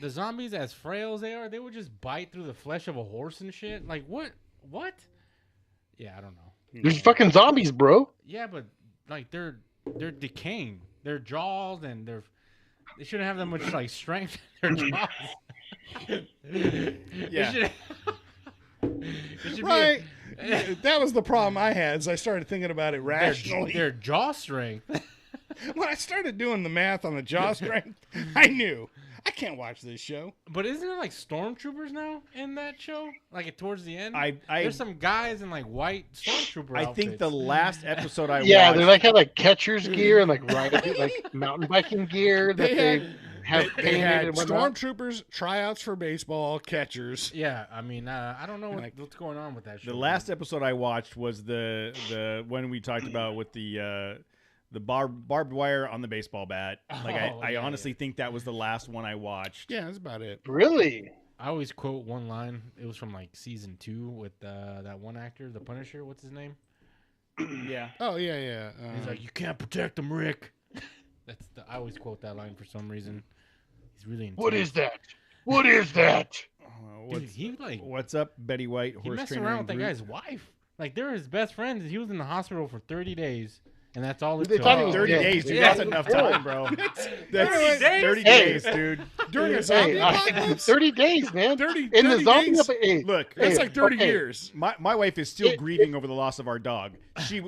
the zombies, as frail as they are, they would just bite through the flesh of a horse and shit. Like what? What? Yeah, I don't know. There's fucking zombies, bro. Yeah, but like they're decaying. Their jaws and they shouldn't have that much like strength in their jaws. Yeah. It should Right. Be That was the problem I had as I started thinking about it rationally. their jaw strength. When I started doing the math on the jaw strength, I knew I can't watch this show. But isn't it like stormtroopers now in that show? Like towards the end, I there's some guys in like white stormtrooper. I think the outfits. last episode I Yeah, watched. they like have like catcher's gear and like like mountain biking gear that they have They painted had and whatnot. stormtroopers, tryouts for baseball, catchers. Yeah, I mean, I don't know what's going on with that show. The last episode I watched was the one we talked about with the barbed wire on the baseball bat. Like I honestly think that was the last one I watched. Yeah, that's about it. Really? I always quote one line. It was from like season 2 with that one actor, the Punisher. What's his name? Yeah. Oh yeah, yeah. He's like, "You can't protect him, Rick." I always quote that line for some reason. He's really intense. What is that? What is that? Dude, What's up, Betty White? he Horse messed trainer around and with that Groot? guy's wife. Like they're his best friends. He was in the hospital for 30 days, and that's all it They took. thought he was 30 dead. days, dude. Yeah. That's enough time, bro. That's 30 days? 30 Hey. days, dude. During a zombie Hey, apocalypse? 30 days, man. 30 in the 30 zombie days? hey, Look, That's hey, like 30 okay. years. my wife is still grieving over the loss of our dog. She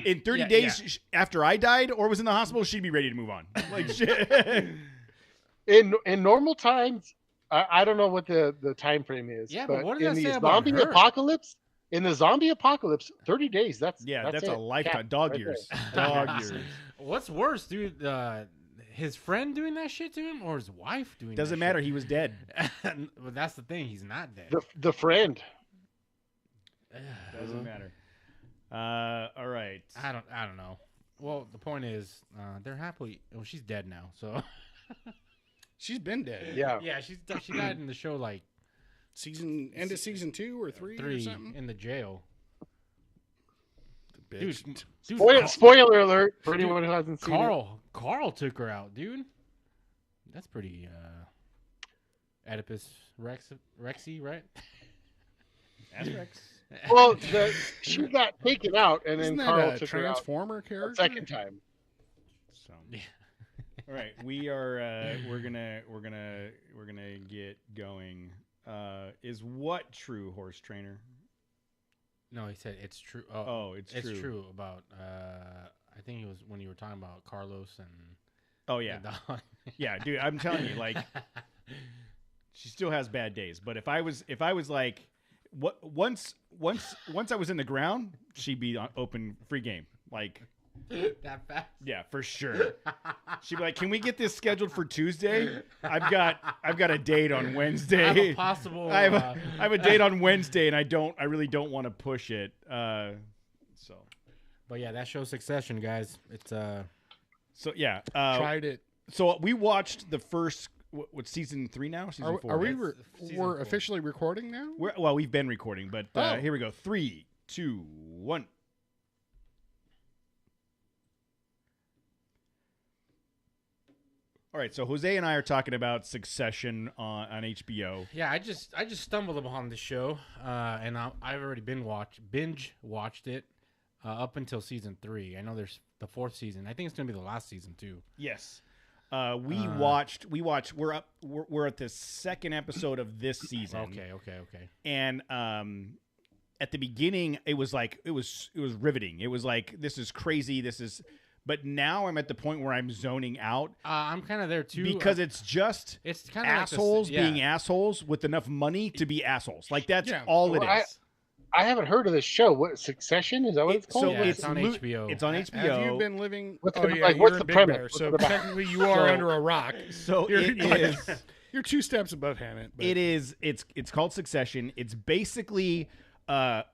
in 30 days after I died or was in the hospital, she'd be ready to move on. Like shit. In normal times, I don't know what the time frame is. Yeah, but what does in that the say about zombie her? apocalypse, in the zombie apocalypse, 30 days. That's That's it. a lifetime. Cap, Dog right years. there. Dog years. What's worse, dude? His friend doing that shit to him, or his wife doing? Doesn't that matter. shit? He was dead. But that's the thing. He's not dead. The friend. Doesn't matter. All right. I don't know. Well, the point is, they're happily. Well, she's dead now. So She's been dead. Yeah. yeah, she died in the show like End of season 2 or 3 or 3 something. in the jail. Bitch. Dude, Spoiler alert for anyone who hasn't seen it. Carl took her out, dude. That's pretty Oedipus Rexy, right? That's Rex. Well, she got taken out, and Isn't then that Carl a took her out Transformer a character? second time. So. All right, we are. We're gonna get going. Is what true, horse trainer? No, he said it's true. Oh, it's true. It's true about. I think it was when you were talking about Carlos and. Oh yeah, the dog. yeah, dude. I'm telling you, like, she still has bad days. But if I was like, once I was in the ground, she'd be on open free game. Like. That fast? Yeah, for sure. She'd be like, "Can we get this scheduled for Tuesday? I've got a date on Wednesday. I have a possible. I have a date on Wednesday, and I really don't want to push it. So, But yeah, that show Succession, guys. It's so yeah. Tried it. So we watched the first. What season 3 now? Season 4. Are we? That's season We're 4. officially recording now. Well, we've been recording, but Oh. here we go. 3, 2, 1. All right, so Jose and I are talking about Succession on HBO. yeah. I just stumbled upon this show, and I've already binge watched it up until season 3. I know there's the 4th season. I think it's gonna be the last season too. Yes. We watched. We're at the second episode of this season. Okay. And at the beginning, it was riveting. It was like, this is crazy. But now I'm at the point where I'm zoning out I'm kind of there too because it's just it's kind of assholes like this, being assholes with enough money to be assholes. Like that's Yeah. all it Well, is. I haven't heard of this show. What, Succession? Is that what it's called? So Yeah, it's on lo- HBO. It's on HBO. Have you been living? What's oh the- yeah, like, you're what's in the Big premise? Bear, What's so it about? technically you are So- under a rock. So You're it like- is. You're 2 steps above Hammett. But It is. It's called Succession. It's basically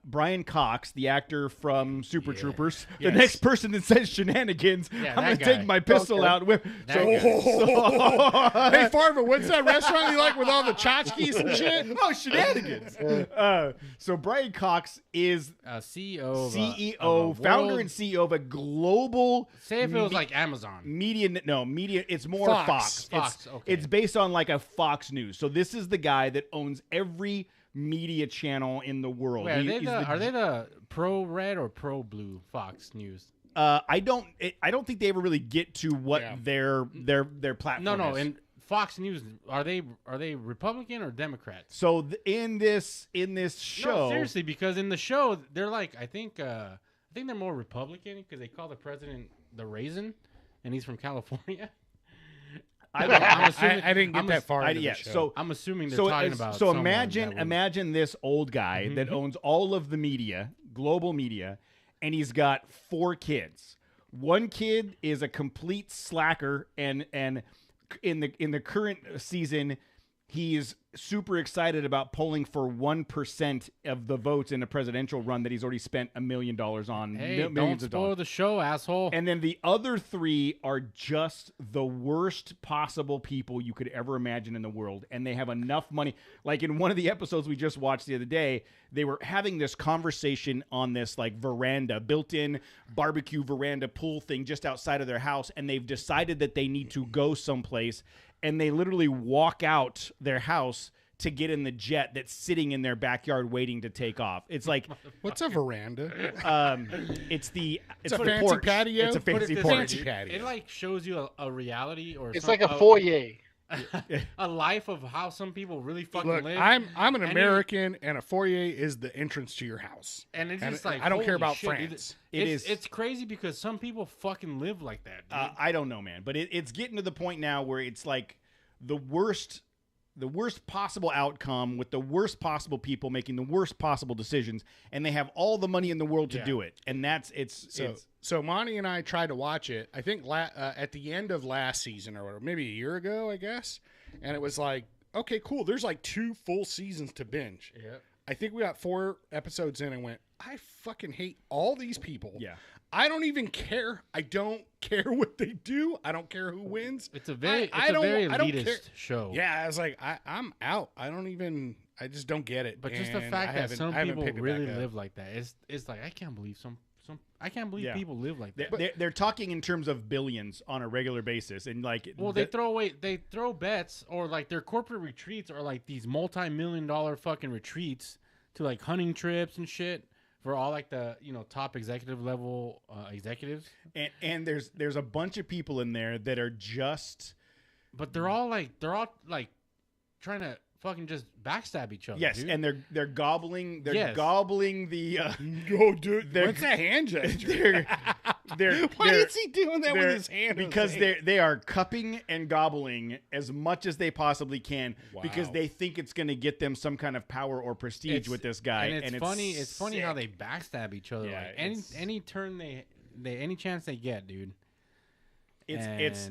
Brian Cox, the actor from Super Troopers, the Yes. next person that says shenanigans, Yeah, I'm going that to take guy. my pistol Okay. out. And whip. That guy. Hey, Farva, what's that restaurant you like with all the tchotchkes and shit? Oh, shenanigans. So Brian Cox is CEO, CEO, founder and CEO of a global Say if it was like Amazon. media. No, media. It's more Fox. Fox. Fox, It's, okay. it's based on like a Fox News. So this is the guy that owns every media channel in the world. Wait, He is are they the pro red or pro blue Fox News? I don't think they ever really get to what Yeah. their platform No, is. and Fox News are they Republican or Democrat? So in this show, No, seriously, because in the show they're like I think they're more Republican because they call the president the raisin, and he's from California. I'm assuming, I didn't get I'm that ass- far I- into yeah, the show. so I'm assuming they're so talking it's- about. so someone imagine that would- imagine this old guy that owns all of the media, global media, and he's got 4 kids. One kid is a complete slacker, and in the current season, he's super excited about polling for 1% of the votes in a presidential run that he's already spent $1 million on. Hey, millions don't of spoil dollars. the show, asshole. And then the other 3 are just the worst possible people you could ever imagine in the world. And they have enough money. Like in one of the episodes we just watched the other day, they were having this conversation on this like veranda, built-in barbecue veranda pool thing just outside of their house. And they've decided that they need to go someplace. And they literally walk out their house to get in the jet that's sitting in their backyard waiting to take off. It's like, What's a veranda? it's a fancy porch. patio? It's a Put it fancy this porch. way, Fancy dude. patio. It like shows you a reality or It's some- like a foyer. a life of how some people really fucking Look, live. I'm an And American, and a foyer is the entrance to your house. and it's and just like I don't care holy about shit, dude. France. It's crazy because some people fucking live like that. Dude. I don't know, man, but it's getting to the point now where it's like the worst possible outcome with the worst possible people making the worst possible decisions, and they have all the money in the world to Yeah. do it, and that's it's So Monty and I tried to watch it. I think at the end of last season or whatever, maybe a year ago, I guess. And it was like, okay, cool. There's like 2 full seasons to binge. Yep. I think we got 4 episodes in and went, I fucking hate all these people. Yeah. I don't even care. I don't care what they do. I don't care who wins. It's a very I don't elitist care. show. Yeah, I was like, I'm out. I just don't get it. But just the And fact I that haven't- some I haven't people picked it really back up. live like that, it's like I can't believe I can't believe Yeah. people live like that. they're talking in terms of billions on a regular basis, and like Well, they throw bets, or like their corporate retreats are like these multi-million-dollar fucking retreats to like hunting trips and shit for all like the top executive level executives. and there's a bunch of people in there that are just But they're all trying to fucking just backstab each other. yes, dude. and they're gobbling Yes. gobbling the Go, dude. They're- What's that hand gesture? they're Why they're- is he doing that with they're- his hand? because they are cupping and gobbling as much as they possibly can because Wow. they think it's going to get them some kind of power or prestige It's- with this guy, and it's funny. It's funny how sick. they backstab each other. Yeah, like it's- any turn they any chance they get, dude. it's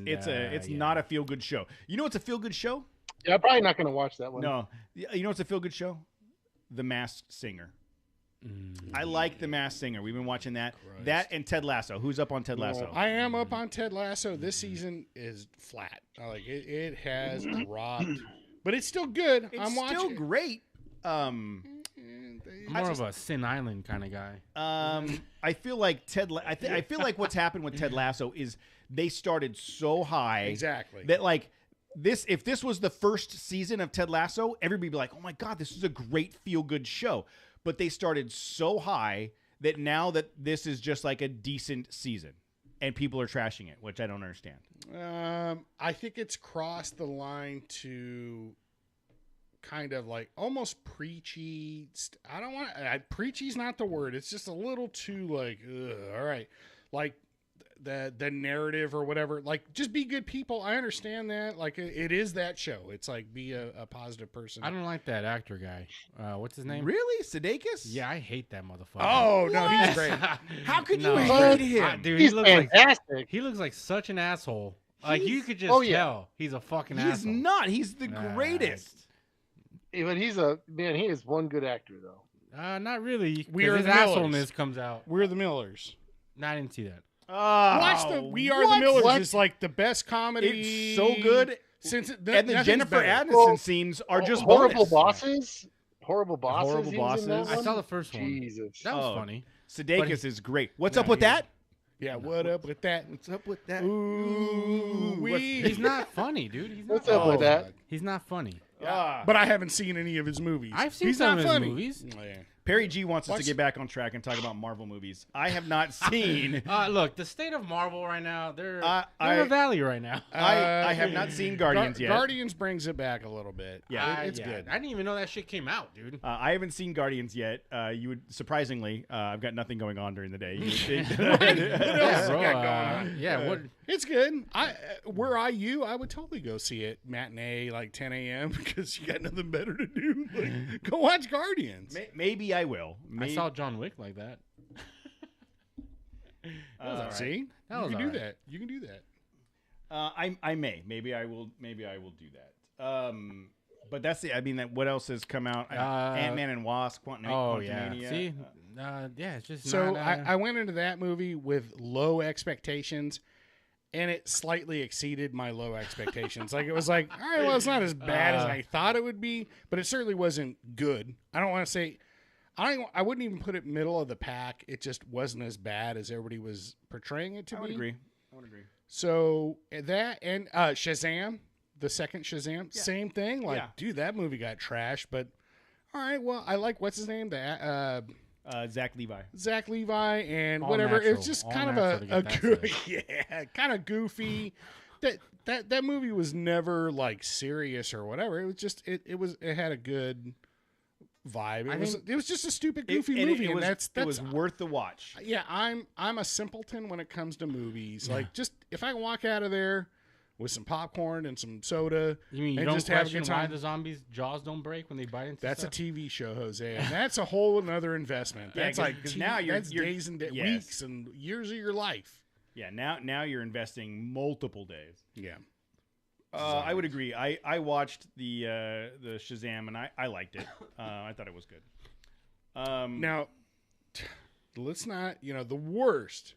yeah. not a feel good show. You know what's a feel good show? Yeah, I'm probably not going to watch that one. No, you know what's a feel good show? The Masked Singer. I like The Masked Singer. We've been watching that. That and Ted Lasso. Who's up on Ted Lasso? I am up on Ted Lasso. This season is flat. Like it has dropped, but it's still good. It's I'm watching. still great. I'm more of a Sin Island kind of guy. I feel like I feel like what's happened with Ted Lasso is they started so high Exactly. that like this. If this was the first season of Ted Lasso, everybody would be like, "Oh my god, this is a great feel good show." But they started so high that now that this is just like a decent season, and people are trashing it, which I don't understand. I think it's crossed the line to kind of like almost preachy. I don't want preachy's not the word. It's just a little too like, ugh, all right, like the narrative or whatever. Like, just be good people. I understand that. Like, it is that show. It's like be a positive person. I don't like that actor guy. What's his name? Really, Sudeikis? Yeah, I hate that motherfucker. Oh no, he's great. How could No. you hate him? Dude, He's he looks like fantastic. he looks like such an asshole. Like you could just Oh, yeah. tell he's a fucking He's asshole. not. He's the Nah. greatest. But he is one good actor though. Not really. We Are his the Millers. assholeness comes out. We're the Millers. No, I didn't see that. Watch the We Are the Millers. It's like the best comedy. It's so good. Since And the Jennifer better. Aniston scenes are just horrible bonus. bosses. Horrible bosses. Horrible he was in that Bosses. I one? saw the first one. Jesus. That was funny. Sudeikis is great. What's No, up with that? Yeah, what up with that? What's up with that? Ooh, He's not funny, dude. He's not What's up with that? He's not funny. But I haven't seen any of his movies. I've seen He's some not of his funny. movies. Oh, yeah. Perry G wants us Watch- to get back on track and talk about Marvel movies. I have not seen. Look, the state of Marvel right now, they're I- a valley right now. I have not seen Guardians yet. Guardians brings it back a little bit. Yeah. It's good. I didn't even know that shit came out, dude. I haven't seen Guardians yet. You would surprisingly, I've got nothing going on during the day. You would think What else Yeah, you bro, got going on? Yeah, what? It's good. Were I you, I would totally go see it matinee like 10 a.m. because you got nothing better to do. Like, go watch Guardians. Maybe I will. I saw John Wick like that. See, That you was can do alright. that. You can do that. I may. Maybe I will do that. But that's it. I mean, what else has come out? Ant-Man and Wasp, Oh yeah. Quantumania. See, yeah, it's just So not, I went into that movie with low expectations, and it slightly exceeded my low expectations. Like it was like, all right, well, it's not as bad as I thought it would be, but it certainly wasn't good. I don't want to say, I wouldn't even put it middle of the pack. It just wasn't as bad as everybody was portraying it to I be. would agree. So that and Shazam, the second Shazam, same thing. Like, Yeah. dude, that movie got trashed, but all right, well, I like what's his name, Zach Levi. Zach Levi and All whatever. natural. It's just All kind of natural to a get that good, stuff. yeah, kind of goofy. That movie was never like serious or whatever. It was just it had a good vibe. It was just a stupid goofy movie, and that's it was worth the watch. yeah. I'm a simpleton when it comes to movies. Like just if I can walk out of there with some popcorn and some soda, You mean you and don't just have a question good why time. the zombies' jaws don't break when they bite into That's a stuff? TV show, Jose, and that's a whole another investment. Yeah, That's 'cause- like 'cause now you're- that's you're- days and yes. weeks and years of your life. Yeah, now you're investing multiple days. Yeah. I would agree. I watched the Shazam and I liked it. I thought it was good. Now, let's not, the worst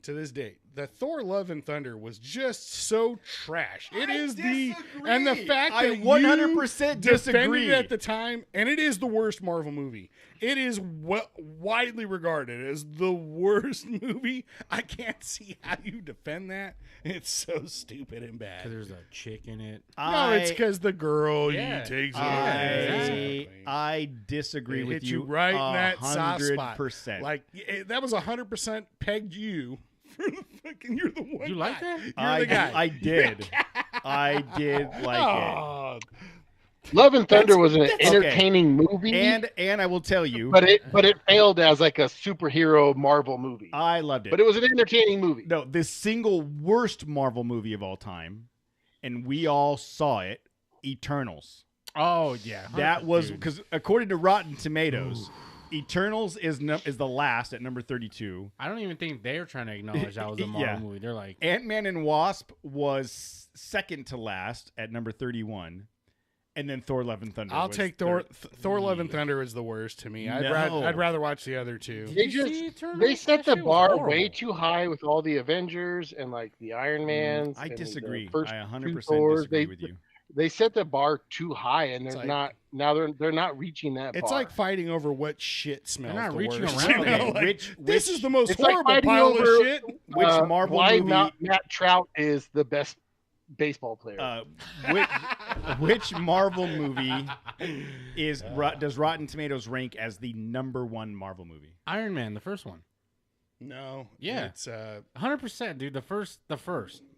to this date. The Thor Love and Thunder was just so trash. It is and the fact I that 100% you disagree. defended it at the time, and it is the worst Marvel movie. It is widely regarded as the worst movie. I can't see how you defend that. It's so stupid and bad. Because there's a chick in it. No, it's because the girl Yeah. takes it. Exactly. I disagree It with hit you you right in that soft spot. 100%. Like that was 100% pegged you. For the fucking, you're the one. You like guy. that? You're the guy. I did. I did like it. Oh, Love and Thunder was an entertaining movie, And I will tell you, but it failed as like a superhero Marvel movie. I loved it. But it was an entertaining movie. No, the single worst Marvel movie of all time, and we all saw it, Eternals. Oh yeah, That was dude. because according to Rotten Tomatoes, Eternals is the last at number 32. I don't even think they're trying to acknowledge that was a Marvel Yeah. movie. They're like, Ant-Man and Wasp was second to last at number 31. And then Thor: Love and Thunder. I'll was take third. Thor Love and Thunder is the worst to me. I'd No. rather watch the other two. They you see just Eternals? they set That the shit was bar horrible. way too high with all the Avengers and like the Iron Mans. I and the disagree. first I two 100% Thors. disagree with you. They set the bar too high, and It's they're like- not now. They're not reaching that. It's bar. like fighting over what shit smells not the reaching worst. around You know, it. like, Which this is the most It's like horrible fighting pile over- of shit. Which Marvel why movie? Matt Trout is the best baseball player. Which Marvel movie does Rotten Tomatoes rank as the number one Marvel movie? Iron Man, the first one. No. Yeah. It's 100%, dude. The first.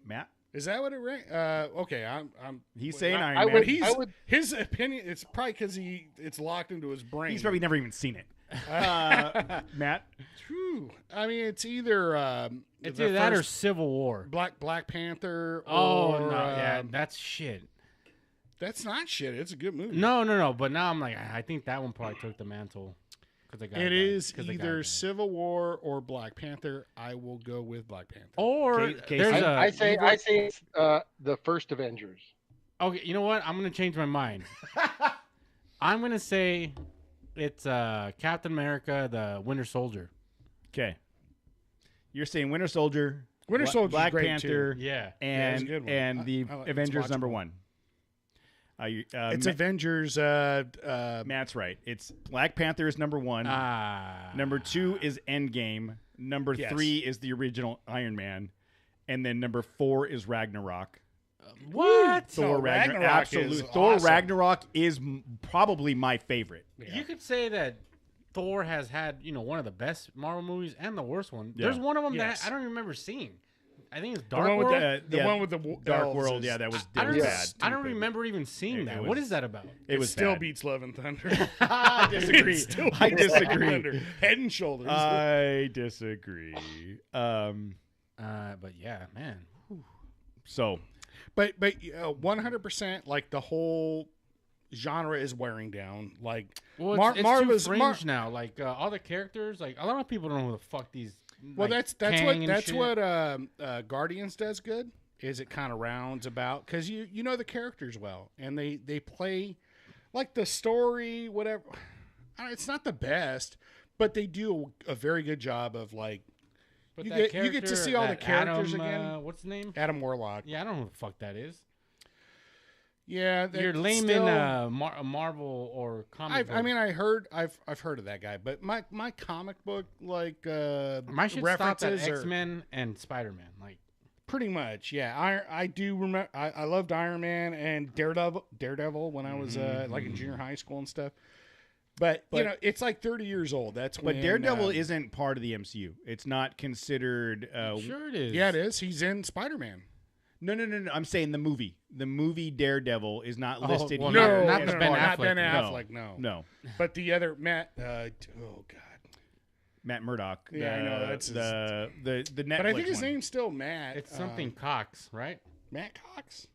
Matt, is that what it ranked? Okay, I'm he's saying I- Iron I Man. would- He's I would- his opinion. It's probably because it's locked into his brain. He's probably never even seen it. Matt, True. I mean, it's either It's the either that or first Civil War. Black Panther. Oh or, no, yeah, um, that's shit. that's not shit. It's a good movie. No. But now I'm like, I think that one probably took the mantle. It is either Civil War or Black Panther. I will go with Black Panther. or Casey? there's a. I say it's the first Avengers. Okay, you know what? I'm gonna change my mind. I'm gonna say It's Captain America, the Winter Soldier. Okay. You're saying Winter Soldier, Winter Soldier's Black great, Panther, too. Yeah. it's a good one. and the I like- Avengers it's number watchable. 1. It's Avengers. Matt's right. It's Black Panther is number 1. Ah. Number 2 is Endgame. Number Yes. 3 is the original Iron Man, and then number 4 is Ragnarok. What? Thor No, Ragnarok, Ragnarok absolutely. is Thor awesome. Ragnarok is probably my favorite. You could say that Thor has had, one of the best Marvel movies and the worst one. Yeah. There's one of them Yes. that I don't remember seeing. I think it's The Dark one with World. the one with the Dark elves World. is- Yeah, that was, I that don't, was Yeah. bad. I don't remember even seeing It that. was- What is that about? It was still bad. beats Love and Thunder. I disagree. It still I beats Love and disagree. Thunder. Head and shoulders. I disagree. But yeah, man. So But 100%, like the whole genre is wearing down. Like Well, Mar- it's Marvel's- too fringe now. Like all the characters, like a lot of people don't know who the fuck these. well, like, that's Kang and what shit. Guardians does good. Is it kind of rounds about because you know the characters well and they play like the story whatever. It's not the best, but they do a very good job of like But you that get to character, see all the that characters Adam, again. What's his name? Adam Warlock. Yeah, I don't know who the fuck that is. Yeah, that You're lame still- in a Marvel or comic. I mean, I've heard of that guy, but my comic book like my shit stopped at references are X-Men and Spider-Man. Like, pretty much. Yeah, I do remember. I loved Iron Man and Daredevil when I was like in junior high school and stuff. But it's like 30 years old. That's but when Daredevil isn't part of the MCU. It's not considered. sure it is. Yeah, it is. He's in Spider-Man. No. I'm saying the movie. The movie Daredevil is not listed. well, here not as the Ben part- not Affleck. Ben No. Affleck. No. No, But the other Matt. Oh God. Matt Murdock. Yeah, I know, that's the Netflix. But I think his one. name's still Matt. It's something Cox, right? Matt Cox.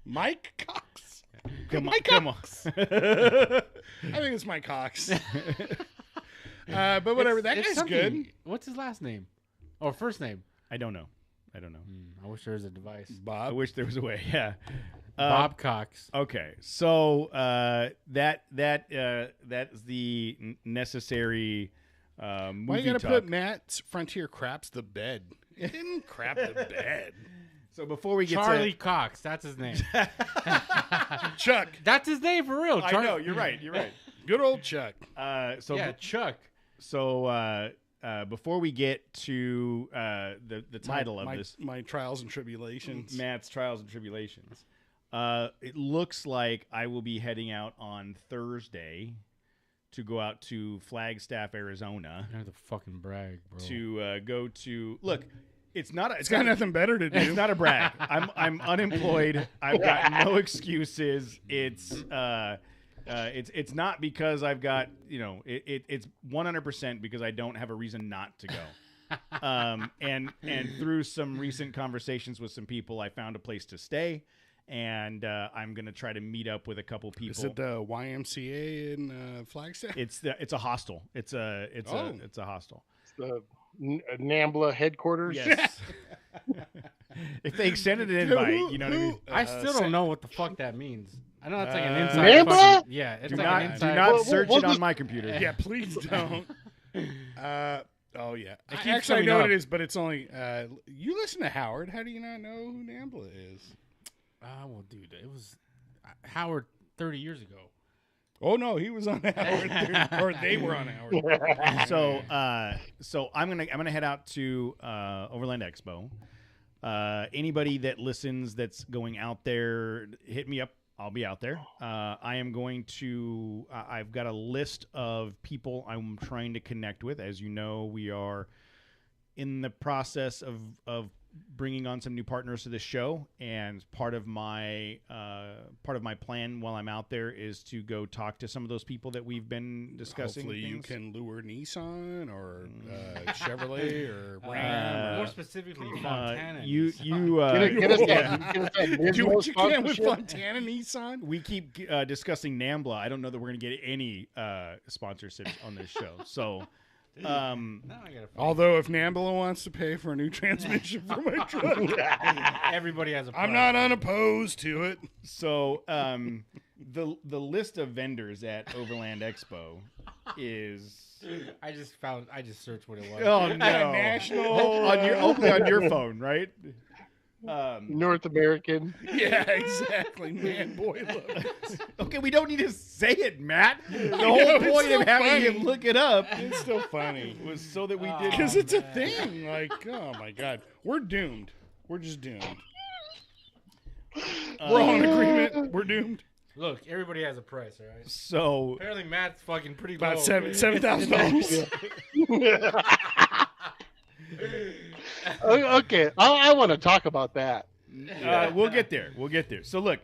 Mike Cox. Come on, Mike come on. Cox. I think it's Mike Cox. But whatever. It's That guy's something- good. What's his last name? Or first name? I don't know. I wish there was a device. I Bob. wish there was a way. Yeah. Bob Cox. Okay, so that's the necessary movie Why you gotta talk. put Matt's Frontier craps the bed? It didn't crap the bed. So before we get Charlie Cox. That's his name. Chuck. That's his name for real. to, I know you're right. You're right. Good old Chuck. So yeah, Chuck. before we get to the title of this, My trials and tribulations. Matt's Trials and Tribulations, it looks like I will be heading out on Thursday to go out to Flagstaff, Arizona, You have to fucking brag, bro. to go to look. It's not. It's got nothing better to do. It's not a brag. I'm unemployed. I've got no excuses. It's not because I've got it's 100% because I don't have a reason not to go. And through some recent conversations with some people, I found a place to stay, and I'm gonna try to meet up with a couple people. Is it the YMCA in Flagstaff? It's a hostel. It's a hostel. The NAMBLA headquarters. Yes. If they extended an invite, you know what I mean. I still don't know what the fuck that means. I know it's like an Uh, inside. Nambla? fucking- Yeah, it's Do like not an do inside. not Well, search we'll it on just- my computer. Yeah, please don't. Oh yeah. keeps Actually, I coming know what up. it is, but it's only. You listen to Howard. How do you not know who NAMBLA is? Well, dude, it was Howard 30 years ago. Oh no, he was on Howard, or they were on Howard. So I'm gonna head out to Overland Expo. Anybody that listens that's going out there, hit me up. I'll be out there. I am going to. I've got a list of people I'm trying to connect with. As you know, we are in the process of bringing on some new partners to the show, and part of my plan while I'm out there is to go talk to some of those people that we've been discussing. Hopefully, you things. can lure Nissan or Chevrolet or Ram. More specifically, Fontana. You Get us that. Get us that Do what you can with sponsorship. Fontana Nissan. we keep discussing NAMBLA. I don't know that we're going to get any sponsorships on this show. So, Now I gotta Although, if NAMBLA wants to pay for a new transmission for my truck, everybody has a I'm price. not unopposed to it. the list of vendors at Overland Expo is I just searched what it was. oh no National hopefully on your phone, right? North American. Yeah, exactly. Man, boy, look. Okay, we don't need to say it, Matt. The know, whole it's point so of having funny. him look it up It's still funny was so that we did. because it's a man. thing. Like, oh my god, we're doomed. We're just doomed. We're all in agreement. We're doomed. Look, everybody has a price, all right? So Apparently, Matt's fucking pretty About low. $7,000. Okay, I want to talk about that. we'll get there. We'll get there. So look,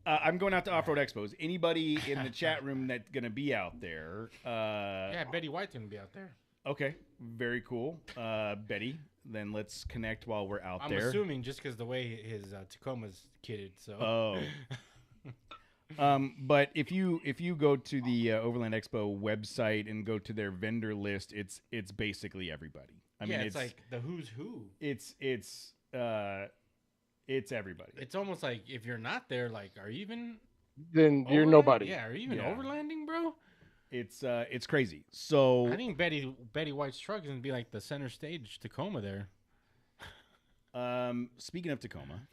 I'm going out to Off-Road Expos. Anybody in the chat room that's going to be out there? Yeah, Betty White's gonna be out there. Okay, very cool. Betty, then let's connect while we're out I'm there. assuming just because the way his Tacoma's kitted. So. Oh. But if you go to the Overland Expo website and go to their vendor list, it's basically everybody. I mean, it's like the who's who. it's everybody. It's almost like if you're not there, like, are you even? Then you're overland- nobody. Yeah, are you even Yeah. overlanding, bro? It's crazy. So I think Betty White's truck is gonna be like the center stage Tacoma there. speaking of Tacoma,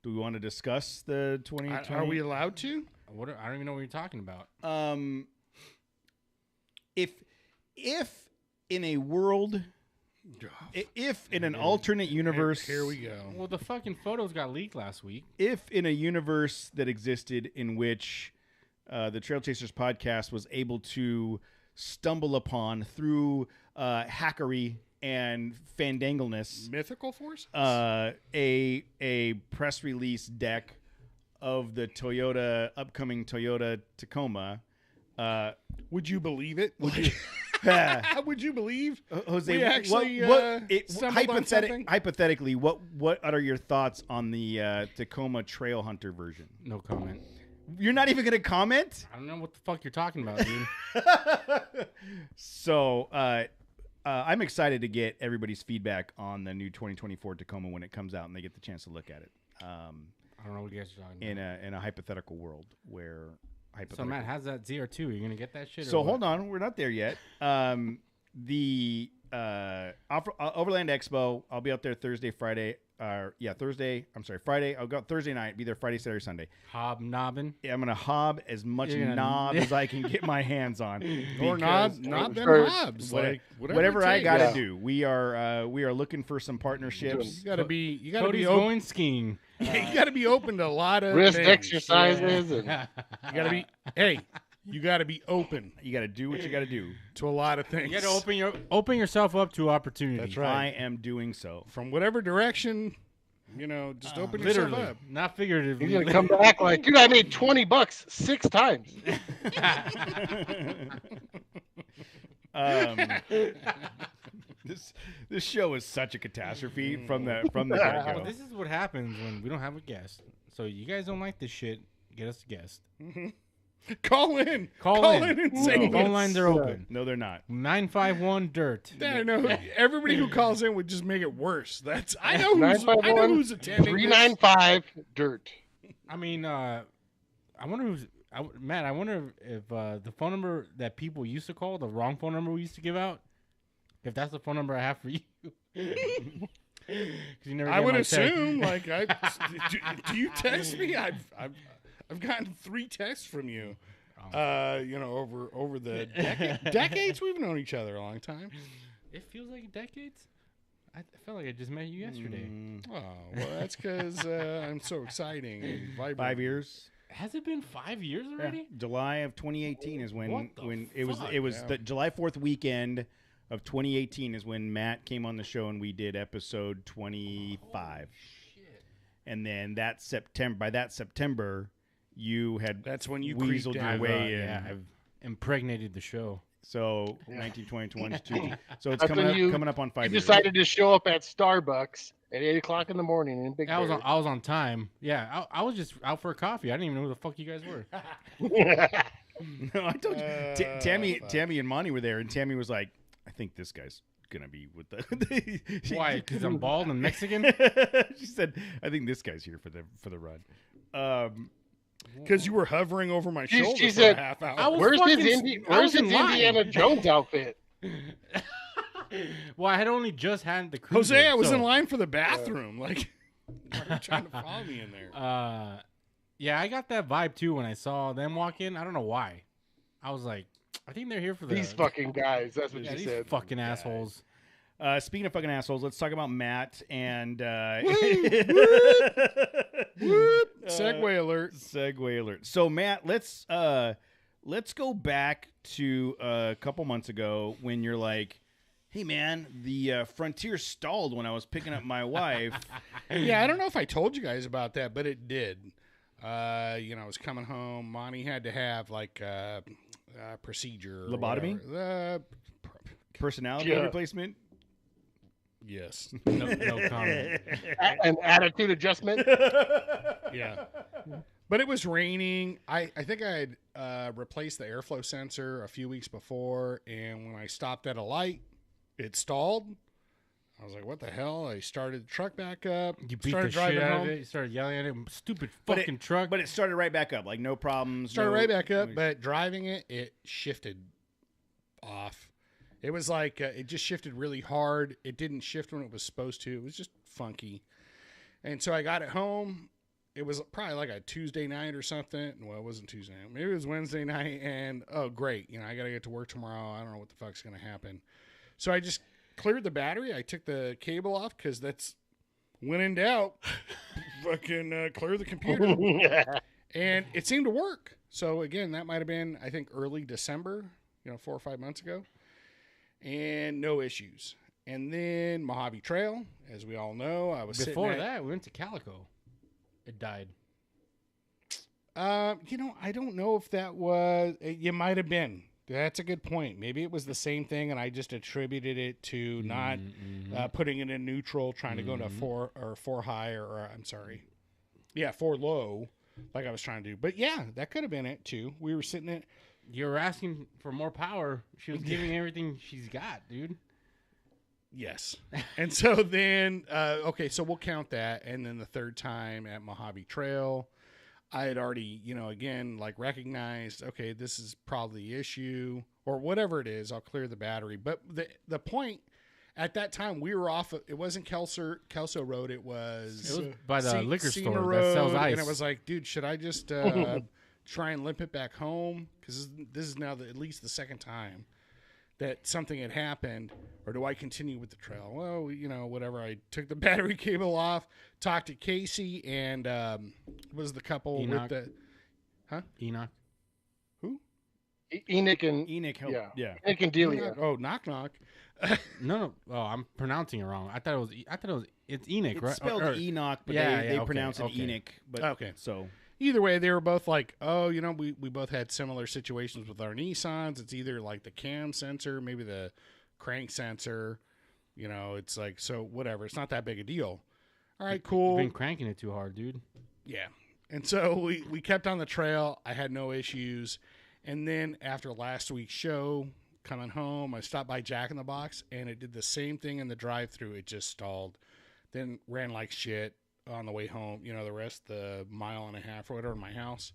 do we want to discuss the 2020? Are we allowed to? I don't even know what you're talking about. If in a world, if in an alternate universe, Here we go. Well, the fucking photos got leaked last week. if in a universe that existed in which the Trail Chasers podcast was able to stumble upon through hackery and fandangleness Mythical force? a press release deck of the upcoming Toyota Tacoma. Would you believe it? Would you, would you believe? Jose, We actually, stumbled on something? hypothetically, what are your thoughts on the Tacoma Trail Hunter version? No comment. You're not even going to comment? I don't know what the fuck you're talking about, dude. So I'm excited to get everybody's feedback on the new 2024 Tacoma when it comes out and they get the chance to look at it. I don't know what you guys are talking about. In a hypothetical world where So Matt, how's that ZR2? Are you gonna get that shit? So hold on, we're not there yet. The Overland Expo, I'll be out there Thursday, Friday. Friday. I'll go out Thursday night. Be there Friday, Saturday, Sunday. Hobnobbing. Yeah, I'm gonna hob as much You're gonna- knob as I can get my hands on. Or because not them Or- knobs. What- Like whatever it I takes. gotta Yeah. do. We are looking for some partnerships. You gotta be Cody's open. going skiing. You gotta be open to a lot of Wrist things. exercises and You gotta be. Hey, you gotta be open You got to do what you got to do. to a lot of things. You gotta open yourself up to opportunity. That's right. I am doing so. From whatever direction, just open Literally, yourself up. not figuratively. he's gonna come back like, dude, I made $20 6 times. This show is such a catastrophe from the get Well, go. this is what happens when we don't have a guest. So you guys don't like this shit. Get us a guest. Call in. Call in. and say Phone this. lines are open. No, they're not. 951 dirt. I know. Everybody who calls in would just make it worse. I know who's attending. 395 dirt. I mean, I wonder who's Matt. I wonder if the phone number that people used to call, the wrong phone number we used to give out, if that's the phone number I have for you. 'Cause you never I get would my text. assume. Like, do you text me? I've gotten 3 texts from you. Over the decades we've known each other a long time. It feels like decades. I felt like I just met you yesterday. Oh well, that's because I'm so exciting. And vibrant. 5 years. Has it been 5 years already? July of 2018 is when What the it was fuck? the July 4th weekend of 2018 is when Matt came on the show and we did episode 25. Shit. And then by that September you had That's when you weaseled creeped your out. way in. I've impregnated the show. So 19, 20, 21, 22. So it's That's when coming up on 5 You years. decided to show up at Starbucks at 8 o'clock in the morning in Big I was Bear. on time. Yeah, I was just out for a coffee. I didn't even know who the fuck you guys were. No, I told you. Tammy and Monty were there, and Tammy was like, "I think this guy's gonna be with the." Why? Because I'm bald and Mexican? She said, "I think this guy's here for the run." Because you were hovering over my She shoulder for said, a half hour. I was Where's fucking- his, I was where's his in line. Indiana Jones outfit? Well, I had only just had the cruiser, Jose, I was so, in line for the bathroom. Like, why are you trying to follow me in there? Yeah, I got that vibe too when I saw them walk in. I don't know why. I was like, I think they're here for These fucking guys. That's what yeah, you these said. fucking assholes. Speaking of fucking assholes, let's talk about Matt and Segway alert. Segway alert. So Matt, let's go back to a couple months ago when you're like, "Hey man, the Frontier stalled when I was picking up my wife." Yeah, I don't know if I told you guys about that, but it did. I was coming home. Monty had to have like a procedure. or Lobotomy? whatever. Personality Yeah. replacement. Yes. No comment. An attitude adjustment. Yeah. But it was raining. I think I had replaced the airflow sensor a few weeks before, and when I stopped at a light, it stalled. I was like, what the hell? I started the truck back up. You beat started the driving shit out home. of it. You started yelling at it. Stupid But fucking truck. But it started right back up, like no problems. Started no- right back up, but driving it, it shifted off. It was like it just shifted really hard. It didn't shift when it was supposed to. It was just funky. And so I got it home. It was probably like a Tuesday night or something. Well, it wasn't Tuesday night. Maybe it was Wednesday night. And, oh, great. I got to get to work tomorrow. I don't know what the fuck's going to happen. So I just cleared the battery. I took the cable off because that's when in doubt, fucking clear the computer. And it seemed to work. So, again, that might have been, I think, early December, 4 or 5 months ago. And no issues. And then Mojave Trail, as we all know, I was Before sitting at, that, we went to Calico. It died. I don't know if that was. You might have been. That's a good point. Maybe it was the same thing, and I just attributed it to not putting it in neutral, trying to go into four high, or I'm sorry, four low, like I was trying to do. But yeah, that could have been it too. We were sitting at. You were asking for more power. She was giving everything she's got, dude. Yes. And so then, so we'll count that. And then the third time at Mojave Trail, I had already, again, like recognized, okay, this is probably the issue or whatever it is. I'll clear the battery. But the point at that time, we were off. It wasn't Kelso Road. It was by the liquor Cena store Road, that sells ice. And it was like, dude, should I just try and limp it back home? Because this is now at least the second time that something had happened, or do I continue with the trail? Well, whatever. I took the battery cable off, talked to Casey, and was the couple Enoch. with the Enoch. who? Enoch and Enoch helped. Yeah. Yeah. Enoch and Delia. Oh, knock knock. No. Oh, I'm pronouncing it wrong. I thought it was. It's Enoch, It's right? spelled Or- Enoch, but Yeah, they yeah, okay, pronounce it okay. Enoch. But Okay. So Either way, they were both like, oh, we both had similar situations with our Nissans. It's either like the cam sensor, maybe the crank sensor. It's like, so whatever. It's not that big a deal. All right, cool. You've been cranking it too hard, dude. Yeah. And so we kept on the trail. I had no issues. And then after last week's show, coming home, I stopped by Jack in the Box, and it did the same thing in the drive-thru. It just stalled. Then ran like shit on the way home, the rest, the mile and a half or whatever, in my house.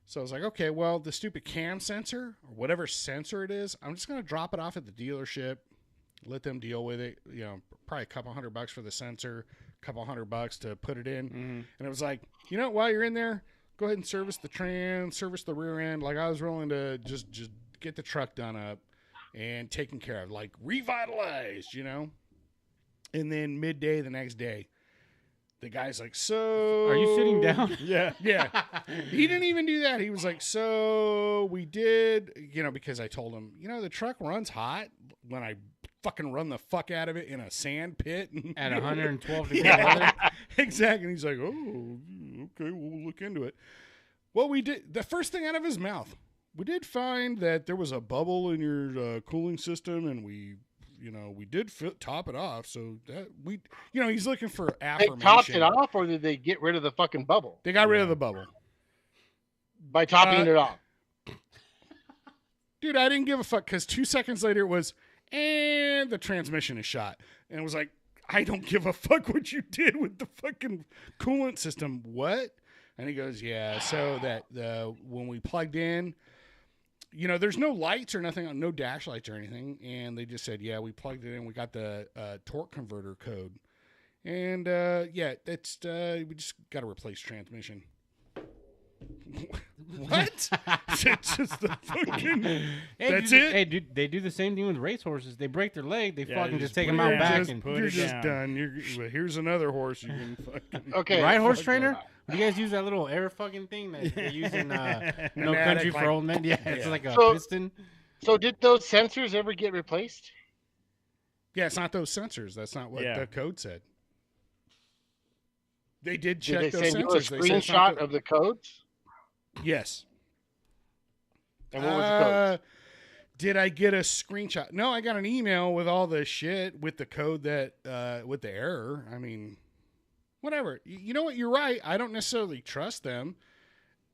So I was like, okay, well, the stupid cam sensor or whatever sensor it is, I'm just going to drop it off at the dealership, let them deal with it. Probably a couple $100 for the sensor, a couple $100 to put it in. Mm-hmm. And it was like, while you're in there, go ahead and service the trans, service the rear end. Like I was willing to just get the truck done up and taken care of, like revitalized, And then midday the next day, the guy's like, so... Are you sitting down? yeah. Yeah. He didn't even do that. He was like, so we did, because I told him, the truck runs hot when I fucking run the fuck out of it in a sand pit. At 112 degree Yeah, weather. exactly. And he's like, oh, okay, we'll look into it. Well, we did. The first thing out of his mouth, we did find that there was a bubble in your cooling system, and we did top it off. So that he's looking for They affirmation. topped it off, or did they get rid of the fucking bubble They got rid of the bubble. by topping it off? Dude, I didn't give a fuck because 2 seconds later it was, and the transmission is shot. And it was like, I don't give a fuck what you did with the fucking coolant system. What? And he goes, yeah. So that when we plugged in, there's no lights or nothing, no dash lights or anything. And they just said, yeah, we plugged it in. We got the torque converter code. And that's we just got to replace transmission. What? It's just the fucking. That's it. Hey, dude, they do the same thing with racehorses. They break their leg, they fucking just take them put it out down. back Just and put You're it just down. done. Well, here's another horse you can fucking. Okay. Right horse fuck trainer? that. Do you guys use that little air fucking thing that they use in No Pneumatic, Country for like- Old Men? Yeah, it's Yeah. like a So- piston. So did those sensors ever get replaced? Yeah, it's not those sensors. That's not what Yeah. the code said. They did Did check they those send you a sensors. They said it's not screenshot of the codes? Yes. And what was the code? Did I get a screenshot? No, I got an email with all the shit with the code that with the error. I mean, whatever. You know what? You're right. I don't necessarily trust them.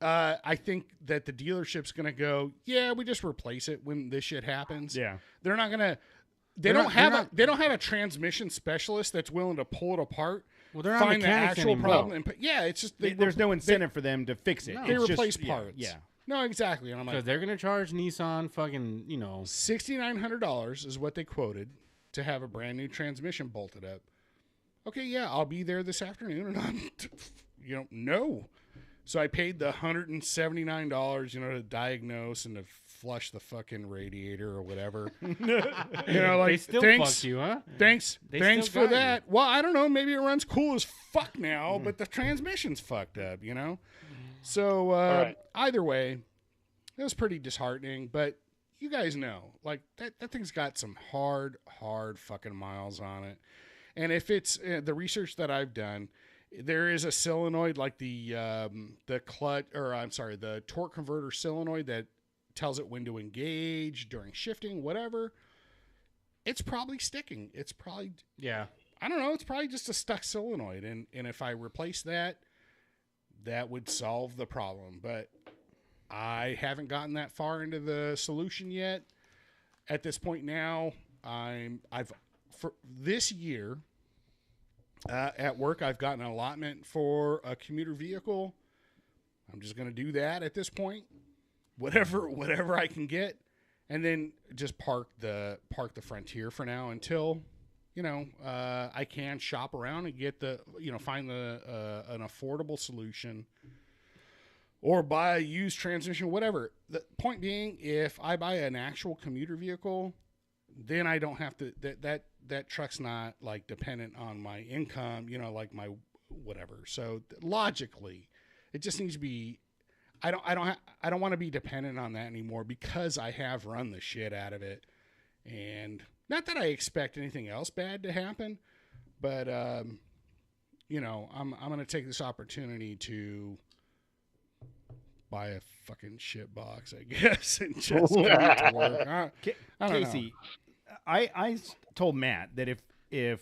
I think that the dealership's going to go, yeah, we just replace it when this shit happens. Yeah. They're not going to. They don't have a transmission specialist that's willing to pull it apart. Well, they're not Find the mechanics actual anymore. problem. And yeah, it's just There's no incentive for them to fix it. No. They It's just- replace yeah, parts. Yeah. No, exactly. And I'm Because like, they're going to charge Nissan fucking, $6,900 is what they quoted to have a brand new transmission bolted up. Okay, yeah, I'll be there this afternoon, and I'm, no. So I paid the $179, to diagnose and to flush the fucking radiator or whatever. they still thanks, fucked you, huh? thanks They still for got that. Well, I don't know. Maybe it runs cool as fuck now, but the transmission's fucked up, So right. either way, it was pretty disheartening. But you guys know, like that thing's got some hard fucking miles on it. And if it's the research that I've done, there is a solenoid like the torque converter solenoid that tells it when to engage during shifting, whatever. It's probably sticking. It's probably, Yeah. I don't know. It's probably just a stuck solenoid. And if I replace that, that would solve the problem. But I haven't gotten that far into the solution yet. At this point now, for this year at work, I've gotten an allotment for a commuter vehicle. I'm just going to do that at this point, whatever I can get, and then just park the Frontier for now until I can shop around and get find an affordable solution or buy a used transmission, whatever. The point being, if I buy an actual commuter vehicle, then I don't have to, that truck's not like dependent on my income, like my whatever. So logically, it just needs to be, I don't want to be dependent on that anymore because I have run the shit out of it. And not that I expect anything else bad to happen, but I'm going to take this opportunity to buy a fucking shit box, I guess, and just go to work. I don't Casey, I told Matt that if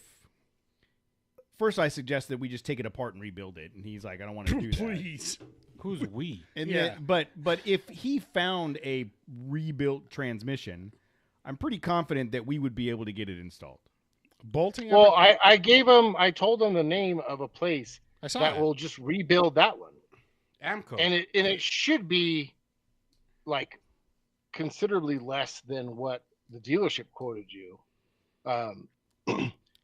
first I suggested that we just take it apart and rebuild it, and he's like, I don't want to do know. that. Please. Who's we? And Yeah. then, but if he found a rebuilt transmission, I'm pretty confident that we would be able to get it installed. Bolting Well, up. I told him the name of a place I saw that that. will just rebuild that one. Amco. And it should be like considerably less than what the dealership quoted you.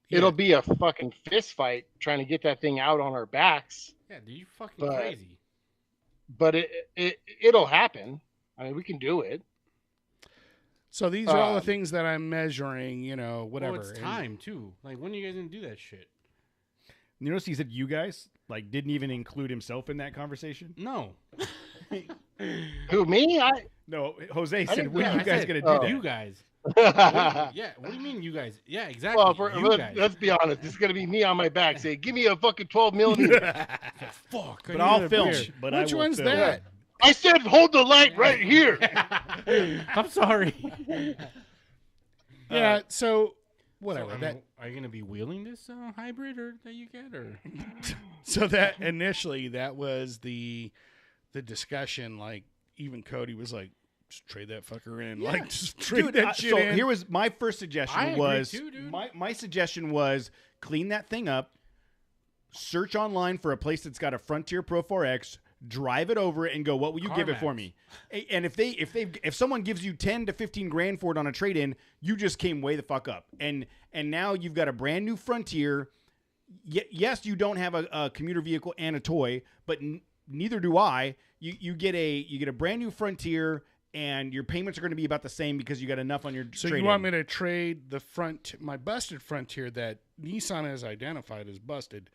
It'll be a fucking fist fight trying to get that thing out on our backs, Yeah, dude, you fucking But- crazy. but it'll happen. I mean, we can do it. So these are all the Um, things that I'm measuring, whatever. Well, it's And- time too. Like, when are you guys gonna do that shit? You notice he said you guys didn't even include himself in that conversation. No. Who, me? No, Jose said, didn't- "When yeah, are you I guys said, gonna do oh. that?" You guys. Yeah. What do you mean, you guys? Yeah, exactly. Well, you guys. let's be honest. It's gonna be me on my back saying, "Give me a fucking 12 millimeter." Fuck. But I'll film. Beer. But I Which will one's film. that? I said, "Hold the light right here." I'm sorry. Yeah. So whatever. So, that are you gonna be wheeling this hybrid or that you get or? so that initially that was the discussion. Like even Cody was like, just trade that fucker in. Yeah. Like just trade Dude, that shit so in. here was my first I suggestion agree was too, dude. my suggestion was clean that thing up, search online for a place that's got a Frontier Pro 4X, drive it over and go, what will you give it for CarMax. me? And if someone gives you 10 to 15 grand for it on a trade-in, you just came way the fuck up. And now you've got a brand new Frontier. Yes, you don't have a commuter vehicle and a toy, but neither do I. You get a brand new Frontier, and your payments are going to be about the same because you got enough on your So trade-in. you want me to trade my busted Frontier that Nissan has identified as busted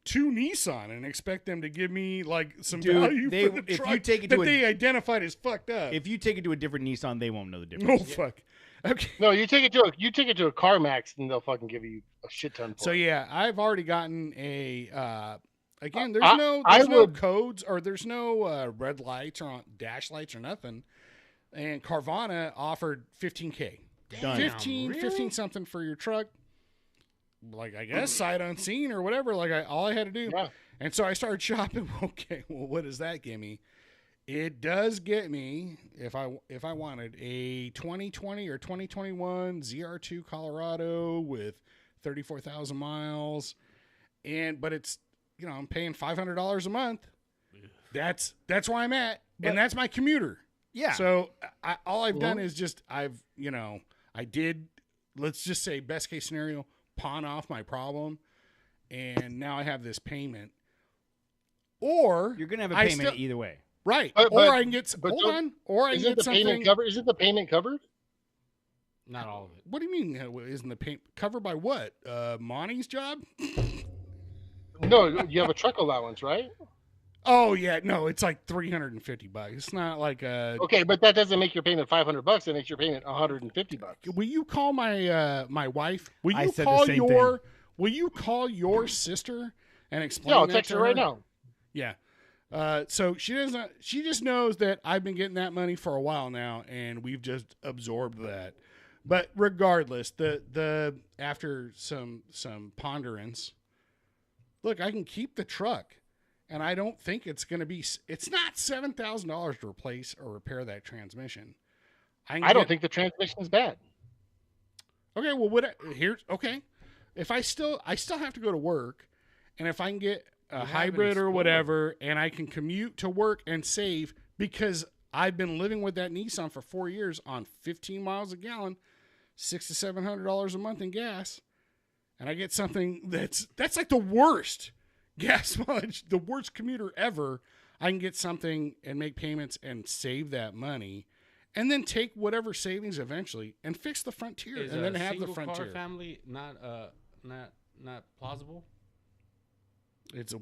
to Nissan and expect them to give me like some Dude, value they- for the if truck you take it that to a- they identified as fucked up? If you take it to a different Nissan, they won't know the Oh difference. fuck. Okay. No, you take it to a CarMax, and they'll fucking give you a shit ton for So it. yeah, I've already gotten a. Again, there's I- no I no would- codes or there's no red lights or dash lights or nothing. And Carvana offered $15K. Done. 15 something for your truck. Like, I guess sight unseen or whatever. Like, all I had to do. Yeah. And so I started shopping. Okay, well, what does that give me? It does get me, if I wanted, a 2020 or 2021 ZR2 Colorado with 34,000 miles. But it's, I'm paying $500 a month. That's where I'm at. And that's my commuter. Yeah. So all I've done is just I did, let's just say best case scenario, pawn off my problem, and now I have this payment. Or You're gonna have a I payment still- either way. right? But- or but- I can get but hold don't- on, or I can Isn't get the something. payment covered? Isn't the payment covered? Not all of it. What do you mean? Isn't the payment covered by what? Monty's job? No, you have a truck allowance, right? Oh yeah, no, it's like $350. It's not like Okay, but that doesn't make your payment $500. It makes your payment $150. Will you call my my wife? Will I you said the call same your Will you call your sister and explain? Yeah, I'll that text to her right now. Yeah. So she doesn't. She just knows that I've been getting that money for a while now, and we've just absorbed that. But regardless, the after some ponderance, look, I can keep the truck, and I don't think it's going to be. It's not $7,000 to replace or repair that transmission. I don't think the transmission is bad. Okay, well, here's okay. If I still have to go to work, and if I can get a have an hybrid or Explorer. whatever, and I can commute to work and save because I've been living with that Nissan for 4 years on 15 miles a gallon, $600 to $700 a month in gas, and I get something that's like the worst gas mileage, the worst commuter ever. I can get something and make payments and save that money. And then take whatever savings eventually and fix the Frontier, Is and a then have the single Frontier. car family not plausible?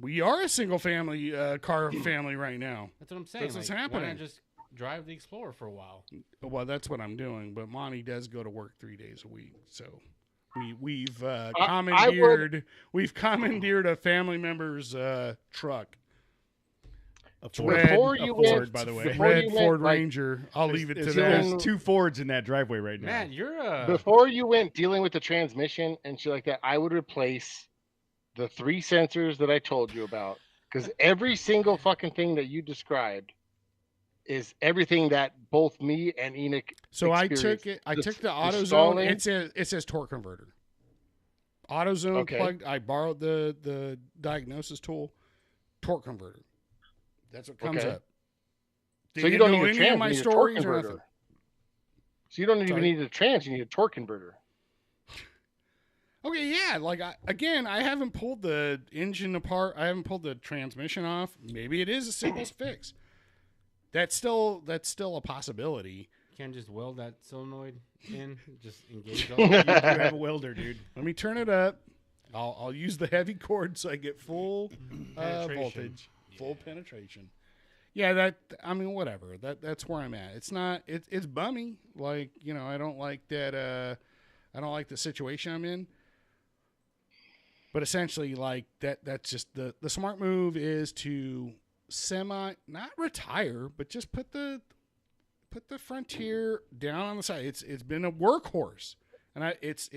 We are a single family car family right now. That's what I'm saying. That's what's Why happening. not just drive the Explorer for a while? Well, that's what I'm doing. But Monty does go to work 3 days a week, so we've commandeered a family member's truck. A Before you Ford, went- by the way. before Red you Ford like- Ranger. I'll leave it to There's, that. there's two Fords in that driveway right now. Man, you're a Before you went dealing with the transmission and shit like that, I would replace the 3 sensors that I told you about. Because every single fucking thing that you described is everything that both me and Enoch So I experienced. took it. I The- took the the AutoZone. stalling- It says torque converter. AutoZone Okay. plugged. I borrowed the diagnosis tool. Torque converter. That's what comes Okay. up. So Didn't you don't know need a any trans, of my you need a torque stories or converter. nothing. So you don't Sorry. even need a trans, you need a torque converter. Okay, yeah. Like I haven't pulled the engine apart. I haven't pulled the transmission off. Maybe it is a simple fix. That's still a possibility. You can't just weld that solenoid in, just engage You all do have a welder, dude. Let me turn it up. I'll use the heavy cord so I get full Penetration. voltage, full penetration. Yeah, whatever. That's where I'm at. It's not. It's bummy. Like I don't like that. I don't like the situation I'm in. But essentially, like that's just the smart move is to not retire, but just put the Frontier down on the side. It's been a workhorse, and it's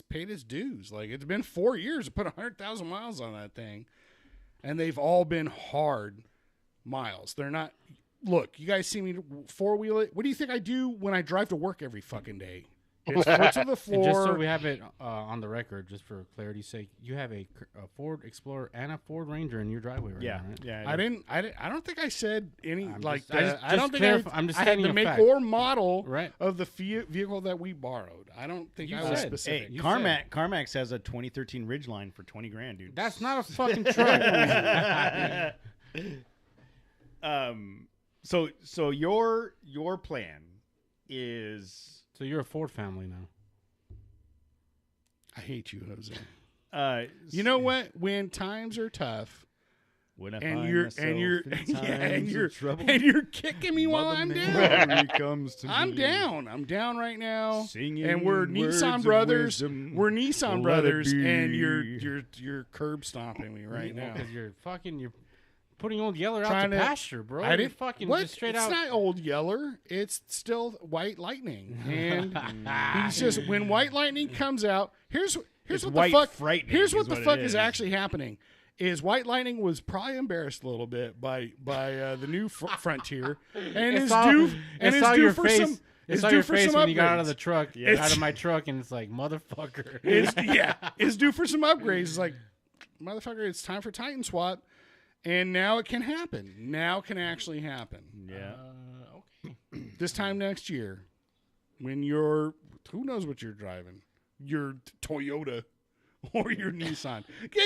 paid its dues. Like it's been 4 years to put 100,000 miles on that thing, and they've all been hard miles. They're not. Look, you guys see me four wheel it. What do you think I do when I drive to work every fucking day? It's foot to the And floor. just so we have it on the record, just for clarity's sake, you have a Ford Explorer and a Ford Ranger in your driveway right now, right? Yeah. I don't think I said any I'm like just- I that. just- I don't just think I'm just I had stating the a make fact. or model Right. of the vehicle that we borrowed. I don't think You I was said. specific. Hey, You CarMax has a 2013 Ridgeline for $20,000, dude. That's not a fucking truck. So your plan is So you're a Ford family now. I hate you, Jose. You you know what? When times are tough, when I and find you're myself and you're in yeah, and times you're of trouble, and you're kicking me while Mother I'm Mary down. comes to I'm me, down. I'm down right now. singing And we're words Nissan of brothers. wisdom. We're Nissan Let it brothers, and be. you're curb stomping me right now. Because you're putting Old Yeller out Trying to to- pasture, bro. I You're didn't fucking what? just straight it's out. not Old Yeller. It's still White Lightning, and he's just when White Lightning comes out. Here's It's what white the fuck. frightening Here's is what the what it fuck is. is actually happening. Is White Lightning was probably embarrassed a little bit by the new Frontier, and It is saw- due it and is saw due your for face. some. It Is saw due your for face some when you got out of upgrades. the truck, Yeah. out of my truck, and it's like, motherfucker. Is due for some upgrades. It's like, motherfucker, it's time for Titan swap, and now it can happen. Now it can actually happen. Yeah. Okay. This time next year, when you're, who knows what you're driving, your Toyota or your Nissan,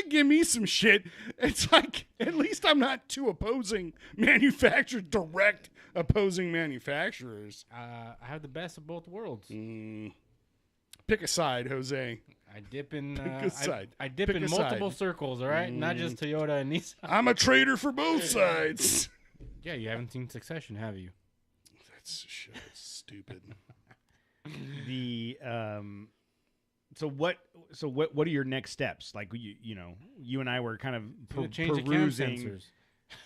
give me some shit. It's like, at least I'm not two opposing manufacturers, direct opposing manufacturers. I have the best of both worlds. Pick a side, Jose. I dip in. Pick a side. I dip Pick in a multiple side. circles. All right, not just Toyota and Nissan. I'm a trader for both sides. Yeah, you haven't seen Succession, have you? That's shit. Stupid. The so what are your next steps? Like you and I were kind of Gonna change the cam sensors.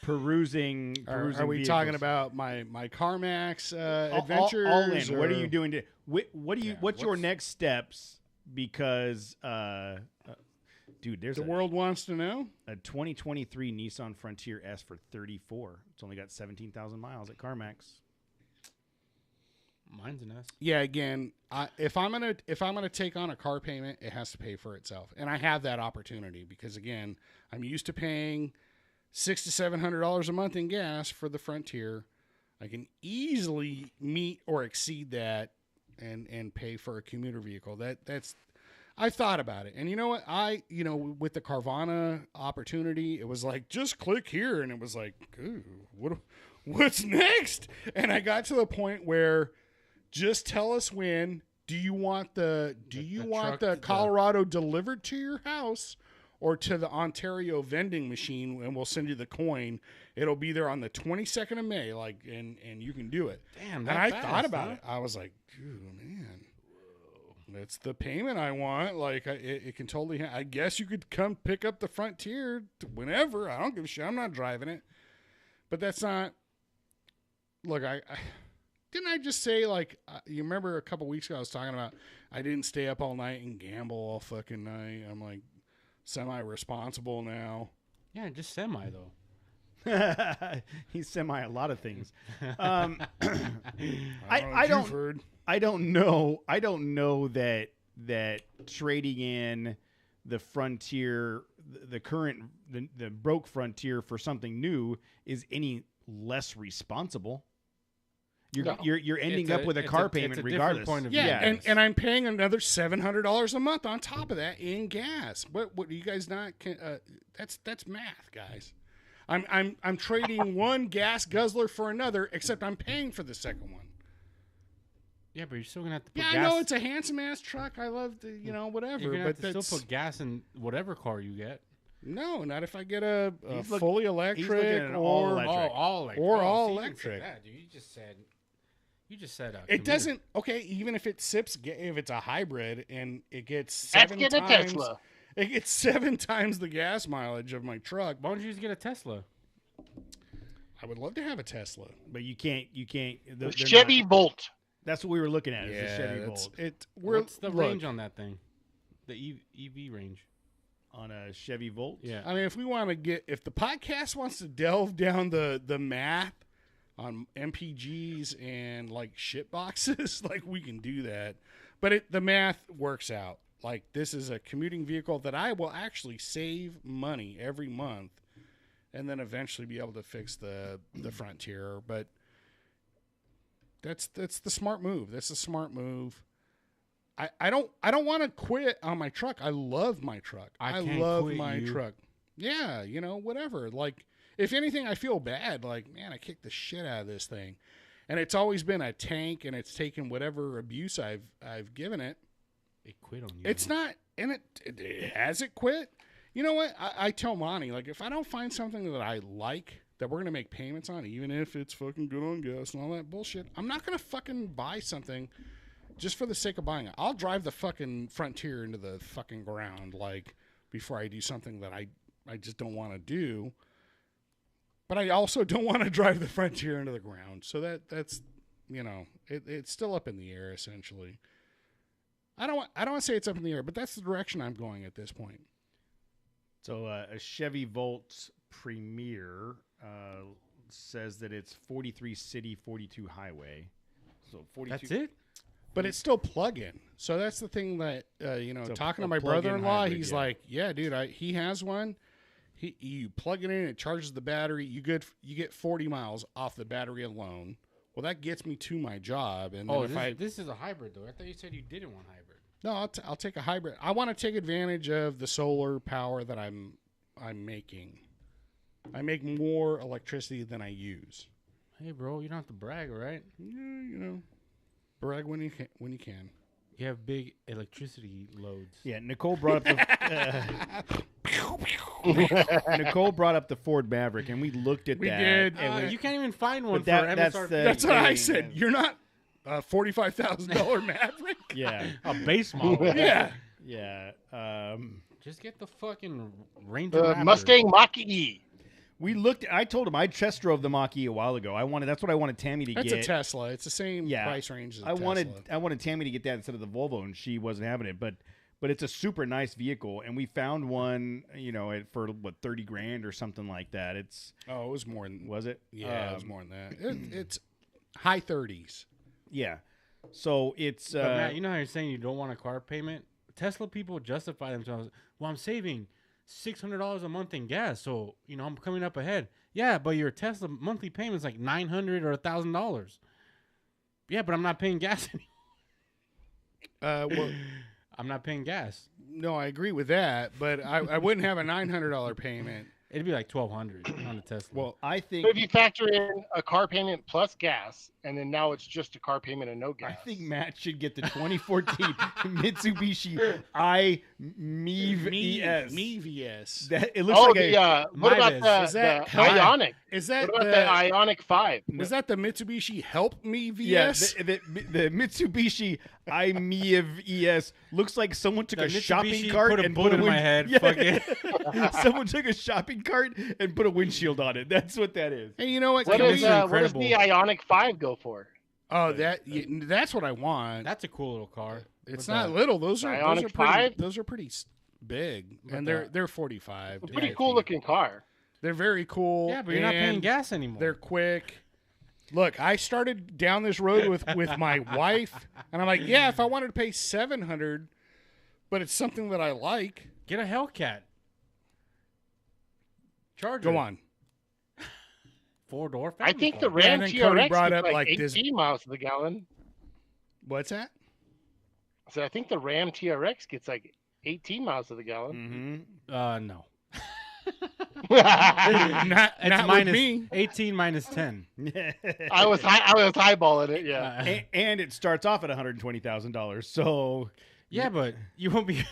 perusing. Are we vehicles. talking about my CarMax All- adventures? all in? What are or- you doing to what do you Yeah, what's your what's- next steps? Because dude, there's The world wants to know. a 2023 Nissan Frontier S for 34. It's only got 17,000 miles at CarMax. Mine's an S. Yeah, again, if I'm gonna take on a car payment, it has to pay for itself, and I have that opportunity because again, I'm used to paying $600 to $700 a month in gas for the Frontier. I can easily meet or exceed that, and pay for a commuter vehicle. That's I thought about it, and you know what? With the Carvana opportunity, it was like just click here, and it was like, ooh, what's next? And I got to the point where. Just tell us when. Do you want the truck, Colorado delivered to your house or to the Ontario vending machine, and we'll send you the coin. It'll be there on the 22nd of May, and you can do it. Damn, And that I fast, thought about huh? it. I was like, dude, man, that's the payment I want. Like, it can totally. I guess you could come pick up the Frontier whenever. I don't give a shit. I'm not driving it. But that's not. Look, Didn't I just say, like, you remember a couple weeks ago I was talking about I didn't stay up all night and gamble all fucking night. I'm like semi-responsible now. Yeah, just semi though. He's semi a lot of things. I I don't. Heard. I don't know that trading in the Frontier, the current the broke Frontier for something new is any less responsible. You're ending up with a car payment regardless. Point of Yeah, view. and I'm paying another $700 a month on top of that in gas. What do you guys not? That's math, guys. I'm trading one gas guzzler for another, except I'm paying for the second one. Yeah, but you're still gonna have to put Yeah, gas. I know it's a handsome ass truck. I love the whatever, You're gonna but have to that's still put gas in whatever car you get. no, not if I get a He's fully looking electric at an or all-electric. all electric. Or Oh, all see, you didn't say electric. that, dude. You just said. It doesn't. Okay, even if it sips, if it's a hybrid and it gets Let's 7 get a times, Tesla. it gets 7 times the gas mileage of my truck. Why don't you just get a Tesla? I would love to have a Tesla. But you can't. They're Chevy not- Volt. That's what we were looking at. Is the Yeah, Chevy that's Volt it. What's the look, range on that thing? The EV range. on a Chevy Volt. Yeah. I mean, if the podcast wants to delve down the math on MPGs and like shit boxes, like we can do that. But the math works out. Like this is a commuting vehicle that I will actually save money every month, and then eventually be able to fix the Frontier. But that's the smart move. That's a smart move. I don't want to quit on my truck. I love my truck. I love my truck. Yeah, you know, whatever. Like, if anything, I feel bad. Like, man, I kicked the shit out of this thing, and it's always been a tank, and it's taken whatever abuse I've given it. It quit on you. It's not, and it has it quit. You know what? I tell Monty, like, if I don't find something that I like that we're gonna make payments on, even if it's fucking good on gas and all that bullshit, I'm not gonna fucking buy something just for the sake of buying it. I'll drive the fucking Frontier into the fucking ground, like, before I do something that I just don't want to do. But I also don't want to drive the Frontier into the ground. So that's, you know, it's still up in the air, essentially. I don't want to say it's up in the air, but that's the direction I'm going at this point. So a Chevy Volt Premier says that it's 43 city, 42 highway. So 42. That's it? But it's still plug-in. So that's the thing that, you know, talking to my plug-in brother-in-law, hybrid, he's yeah. like, yeah, dude, he has one. You plug it in, it charges the battery. You get 40 miles off the battery alone. Well, that gets me to my job. And then this is a hybrid, though. I thought you said you didn't want hybrid. No, I'll take a hybrid. I want to take advantage of the solar power that I'm making. I make more electricity than I use. Hey, bro, you don't have to brag, all right? Yeah, you know, brag when you can. You have big electricity loads. Yeah, Nicole brought up the Ford Maverick, and we looked at We that. did. And You can't even find one But that- for that's MSRP. the- That's what I thing, said. You're not a $45,000 Maverick. yeah, a base model. Yeah. yeah. Just get the fucking Ranger The Raptor. Mustang Mach-E. We looked. I told him I test drove the Mach-E a while ago. That's what I wanted Tammy to That's get. a Tesla. It's the same Yeah. price range as a I Tesla. wanted Tammy to get that instead of the Volvo, and she wasn't having it. But it's a super nice vehicle, and we found one, you know, for what, 30 grand or something like that. It was more than was it? Yeah, it was more than that. It's high 30s. Yeah. So it's But Matt, you know how you're saying you don't want a car payment? Tesla people justify themselves. Well, I'm saving $600 a month in gas, so you know I'm coming up ahead. Yeah, but your Tesla monthly payment is like $900 or $1,000. Yeah, but I'm not paying gas anymore. Well, I'm not paying gas. no, I agree with that, but I wouldn't have a $900 payment. It'd be like $1,200 on the Tesla. well, I think So if you factor in a car payment plus gas, and then now it's just a car payment and no gas. I think Matt should get the 2014 Mitsubishi i-MiEV ES. ES. That it looks Oh, like what about Midas. Is the that- Ionic? Is that What about the Ionic 5? was that the Mitsubishi Help Me yeah, VS? the Mitsubishi i-MiEV ES looks like someone took The a shopping Mitsubishi cart put a and bullet in my win- head. Yeah. Fuck it. Someone took a shopping cart and put a windshield on it. That's what that is. Hey, you know what? What Can does we- incredible. the Ionic 5 go for? oh, that's what I want. That's a cool little car. It's With not that. little. Those are Ionic pretty, 5? Those are pretty big, But and they're 45. A to pretty 50. cool looking car. They're very cool. Yeah, but you're not paying and gas anymore. They're quick. Look, I started down this road with my wife, and I'm like, yeah, if I wanted to pay $700, but it's something that I like. Get a Hellcat. Charger. Go on. 4-door. I family think the car. Ram and then Cody TRX brought gets up, like like, 18 this- miles to the gallon. What's that? So I think the Ram TRX gets like 18 miles to the gallon. Mm-hmm. No. Not It's with minus me. 18 minus 10. I was eyeballing it. Yeah. and it starts off at $120,000. So Yeah, but you won't be.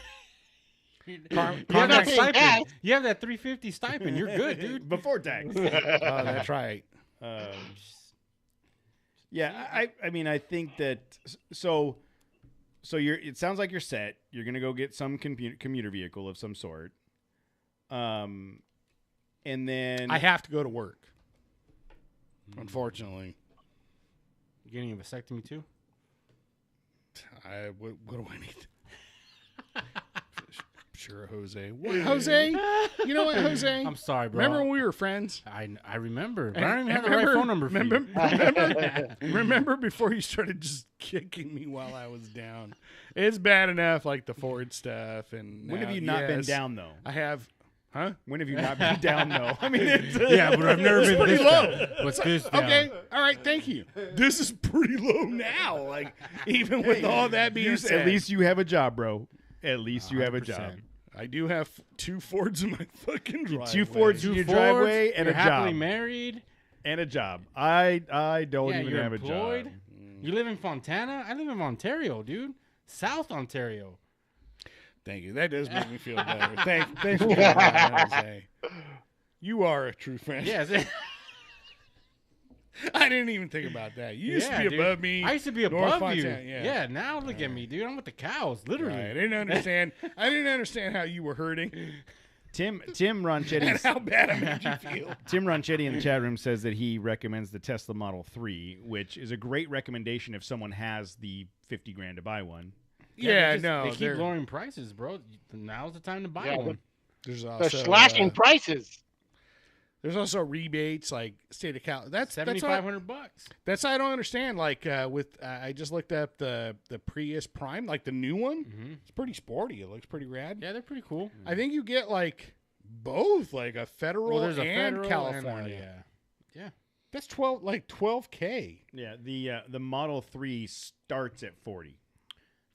You have not that paying stipend. gas. You have that $350 stipend. You're good, dude. before tax. Oh, that's right. Yeah, I mean, I think that so it sounds like you're set. You're gonna go get some commuter vehicle of some sort. And then I have to go to work. Unfortunately, You getting a vasectomy too? what do I need? Sure, Jose. What, Jose? You know what, Jose? I'm sorry, bro. Remember when we were friends? I remember. But And- I don't even have the and right phone number for remember, you. remember before you started just kicking me while I was down? It's bad enough, like the Ford stuff. And When have now, you not been yes, down though? I have. Huh? When have you not been down though? I mean, it's, Yeah, but I've never been pretty this low. down. What's this down? Okay, all right, thank you. This is pretty low now. Like, even with all that being said. at least you have a job, bro. At least you have a job. 100%. I do have 2 Fords in my fucking driveway. 2 Fords in Two your Fords, driveway and you're a happily job. married. And a job. I don't Yeah, even you're have employed. a job. You live in Fontana. I live in Ontario, dude. South Ontario. Thank you. That does make me feel better. Thanks for doing that, Jose. You are a true friend. Yes. I didn't even think about that. You used to be dude. above me. I used to be North above you. Fontana, yeah. Now look at me, dude. I'm with the cows, literally. Right. I didn't understand. I didn't understand how you were hurting Tim and Ronchetti. how bad I made you feel. Tim Ronchetti in the chat room says that he recommends the Tesla Model 3, which is a great recommendation if someone has the 50 grand to buy one. Yeah, they keep lowering prices, bro. Now's the time to buy Yeah, one. There's They're also slashing prices. There's also rebates like state of Cal. That's $7,500. That's I don't understand. Like with I just looked up the Prius Prime, like the new one. Mm-hmm. It's pretty sporty. It looks pretty rad. Yeah, they're pretty cool. I think you get like both, like a federal There's a and federal California. yeah. That's 12K. Yeah, the Model 3 starts at 40.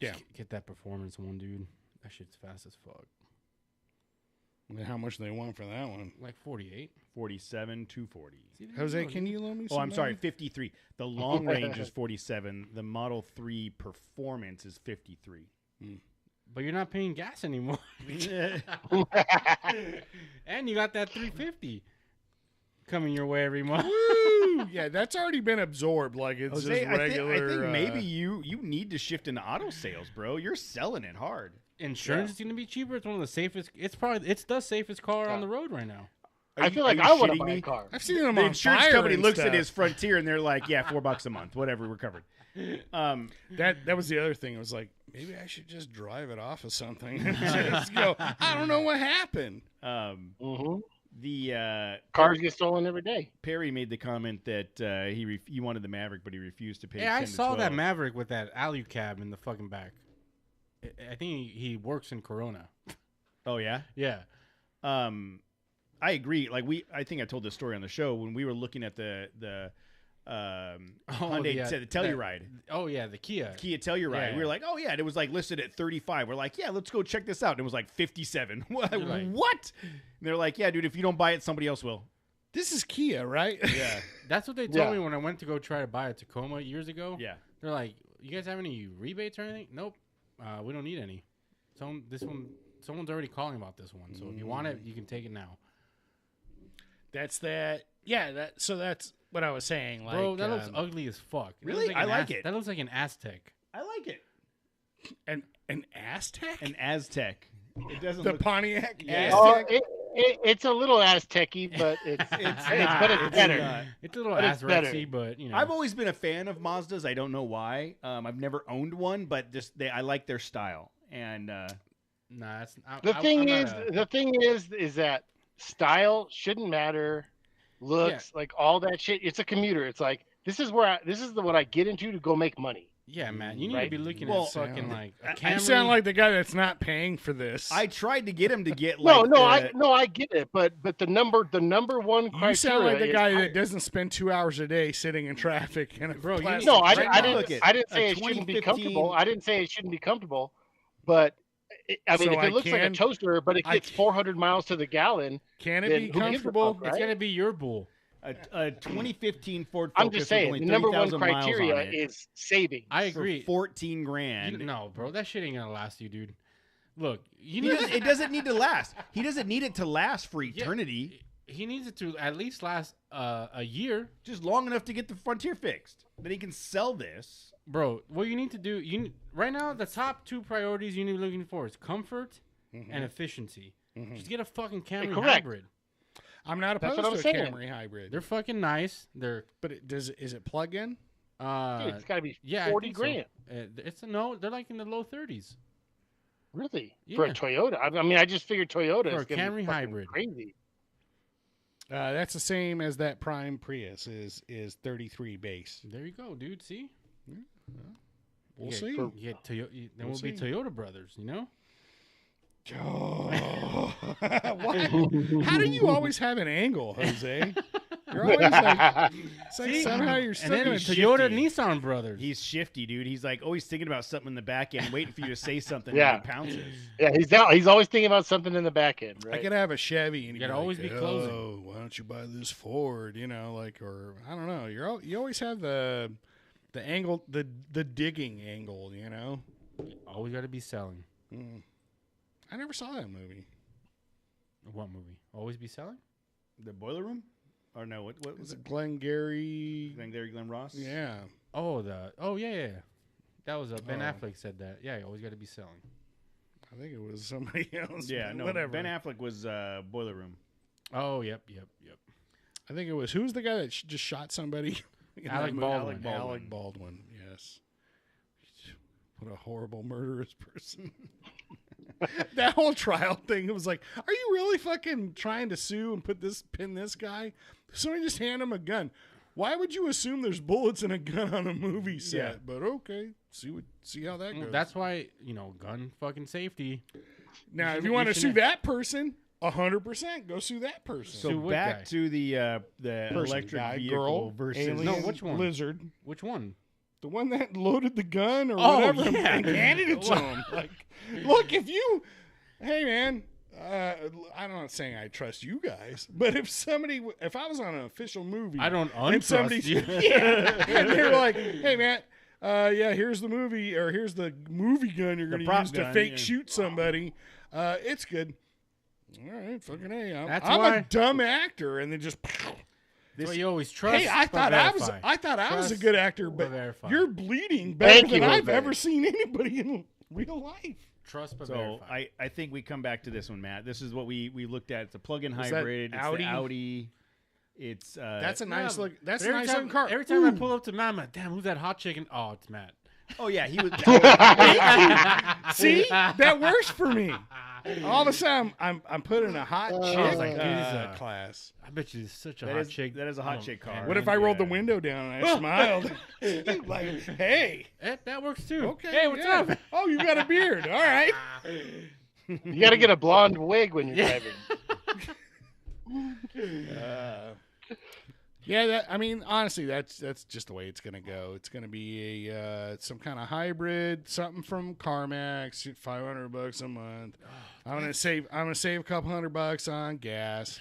Yeah. Get that performance one, dude. That shit's fast as fuck. And how much they want for that one? Like 48. 47 to 40. See, there Jose, you go, can dude. you loan me Oh, some I'm sorry, money? 53. The long range is 47. The Model 3 Performance is 53. But you're not paying gas anymore. And you got that 350 coming your way every month. Woo! Yeah, that's already been absorbed. Like it's Jose, just regular. I think maybe you need to shift into auto sales, bro. You're selling it hard. Insurance is going to be cheaper. It's one of the safest. It's the safest car on the road right now. I feel Are like you I want to shitting buy a me? car. I've seen them The on insurance fire company and looks stuff. at his Frontier and they're like, yeah, $4 a month, whatever, we're covered. That was the other thing. It was like maybe I should just drive it off of something. Just go. I don't know what happened. Mm-hmm. The Cars get stolen every day. Perry made the comment that he wanted the Maverick, but he refused to pay. Yeah, 10 I to saw that 12. Maverick with that alley cab in the fucking back. I think he works in Corona. Oh yeah. Yeah. I agree. Like I think I told this story on the show when we were looking at the Hyundai the Telluride. Oh yeah, the Kia. Kia Telluride. Yeah. We were like, oh yeah, and it was like listed at 35. We're like, yeah, let's go check this out. And it was like 57. What? like- What? And they're like, yeah, dude, if you don't buy it, somebody else will. This is Kia, right? Yeah. That's what they told Yeah. me when I went to go try to buy a Tacoma years ago. Yeah. They're like, you guys have any rebates or anything? Nope. We don't need any. Someone's already calling about this one. So if you want it, you can take it now. That's that. Yeah. So that's what I was saying. Like, Bro, that looks ugly as fuck. It Really? looks I an like it. That looks like an Aztec. I like it. an Aztec. An Aztec. It doesn't The look. Pontiac Yeah. Aztec. It's a little Aztec-y, but it's better. not. It's a little But it's better. Azrexy, but you know. I've always been a fan of Mazdas. I don't know why. I've never owned one, but I like their style. And nah, The thing is that style shouldn't matter. Looks like all that shit. It's a commuter. It's like this is what I get into to go make money. yeah, man. You need to Right. be looking Well, at fucking like a You Camry. sound like the guy that's not paying for this. I tried to get him to get like I get it, but the number one criteria. You sound like the is guy higher. that doesn't spend 2 hours a day sitting in traffic in a Bro, you plastic need- No, I Right now, look at didn't a say it shouldn't be 2015 comfortable. I didn't say it shouldn't be comfortable, but I mean, So if I it looks like a can- toaster, but it I gets can- 400 miles to the gallon, Can it then be who gives a comfortable? fuck, It's right? gonna be your bull. a 2015 Ford I'm Focus just saying, with the only number one 30,000 miles on criteria it is saving. I for agree. 14 grand. No, bro, that shit ain't gonna last you, dude. Look, you He need doesn't, it doesn't need to last. He doesn't need it to last for eternity. he needs it to at least last a year, Just long enough to get the Frontier fixed. Then he can sell this. bro. What you need to do, right now, the top two priorities you need to be looking for is comfort and efficiency. Just get a fucking Camry correct. hybrid. I'm not That's opposed what I'm to a saying. Camry hybrid. They're fucking nice. They're But is it plug-in? Dude, it's got to be yeah, I 40 think so. grand. It's no, they're like in the low 30s. Really? Yeah. For a Toyota? I mean, I just figured Toyota For is a gonna be Camry fucking hybrid. crazy. That's the same as that Prime Prius is 33 base. There you go, dude. See, We'll Yeah, see. you get then We'll we'll be see. Toyota brothers. You know. Oh. Why? How do you always have an angle, Jose? You're always like, it's like See? somehow you're And still then gonna Toyota shifty. Nissan brothers. He's shifty, dude. He's like always thinking about something in the back end, waiting for you to say something. Yeah. And he pounces. Yeah, he's down. He's always thinking about something in the back end, I right? could have a Chevy, and You you'd gotta be always like, be closing. Oh, why don't you buy this Ford? You know, like, or I don't know. You always have the angle, the digging angle. You know. Always got to be selling. I never saw that movie. What movie? Always be selling. The boiler room, or no? What was Was it? it Glengarry? Glenn Ross. Yeah. Yeah. That was Ben Oh. Affleck said that. Yeah, you always got to be selling. I think it was somebody else. Yeah, but no. whatever. Ben Affleck was boiler room. Oh, yep. I think it was who's the guy that just shot somebody? in Alec that movie? Baldwin. Alec Baldwin. Yes. What a horrible murderous person. That whole trial thing, it was like, are you really fucking trying to sue and pin this guy? Somebody just hand him a gun. Why would you assume there's bullets in a gun on a movie set? Yeah. But okay, see how that goes. That's why gun fucking safety. Now, if should- you want you to sue shouldn't- that person, 100% go sue that person. So Sue what back guy? to the Person, electric guy, vehicle girl, versus alien, No, which one? Lizard. Which one? The one that loaded the gun or Oh, whatever yeah. and handed it to him. Like, look, hey man, I'm not saying I trust you guys, but if I was on an official movie, I don't and untrust somebody's you. yeah, and they're like, hey man, here's the movie or here's the movie gun you're The going to prop use to gun, fake yeah. shoot somebody. It's good. All right, fucking hey, That's I'm why- a dumb actor, and then just. That's what you always trust. Hey, I but thought I was verify. a good actor, but but verify. you're bleeding better Thank than you, I've Jose. ever seen anybody in real life. Trust but So verify. I think we come back to this one, Matt. This is what we looked at. It's a plug-in that hybrid. It's Audi? the Audi. It's That's a nice Yeah, look. That's but a nice looking car. Every time I Ooh. pull up to Matt, I'm like, damn, who's that hot chicken? Oh, it's Matt. oh yeah, he was. See, that works for me. All of a sudden, I'm putting a hot chick I was like, dude, this is a- class. I bet you it's such a That hot is- chick. that is a hot Oh, chick car. man. What if I rolled the Yeah. window down and I smiled? Like, hey, That works too. okay, Hey, what's yeah. up? Oh, you got a beard. All right. You got to get a blonde wig when you're driving. Yeah, I mean, honestly, that's just the way it's gonna go. It's gonna be some kind of hybrid, something from CarMax, $500 a month. I'm gonna save a couple $100 on gas,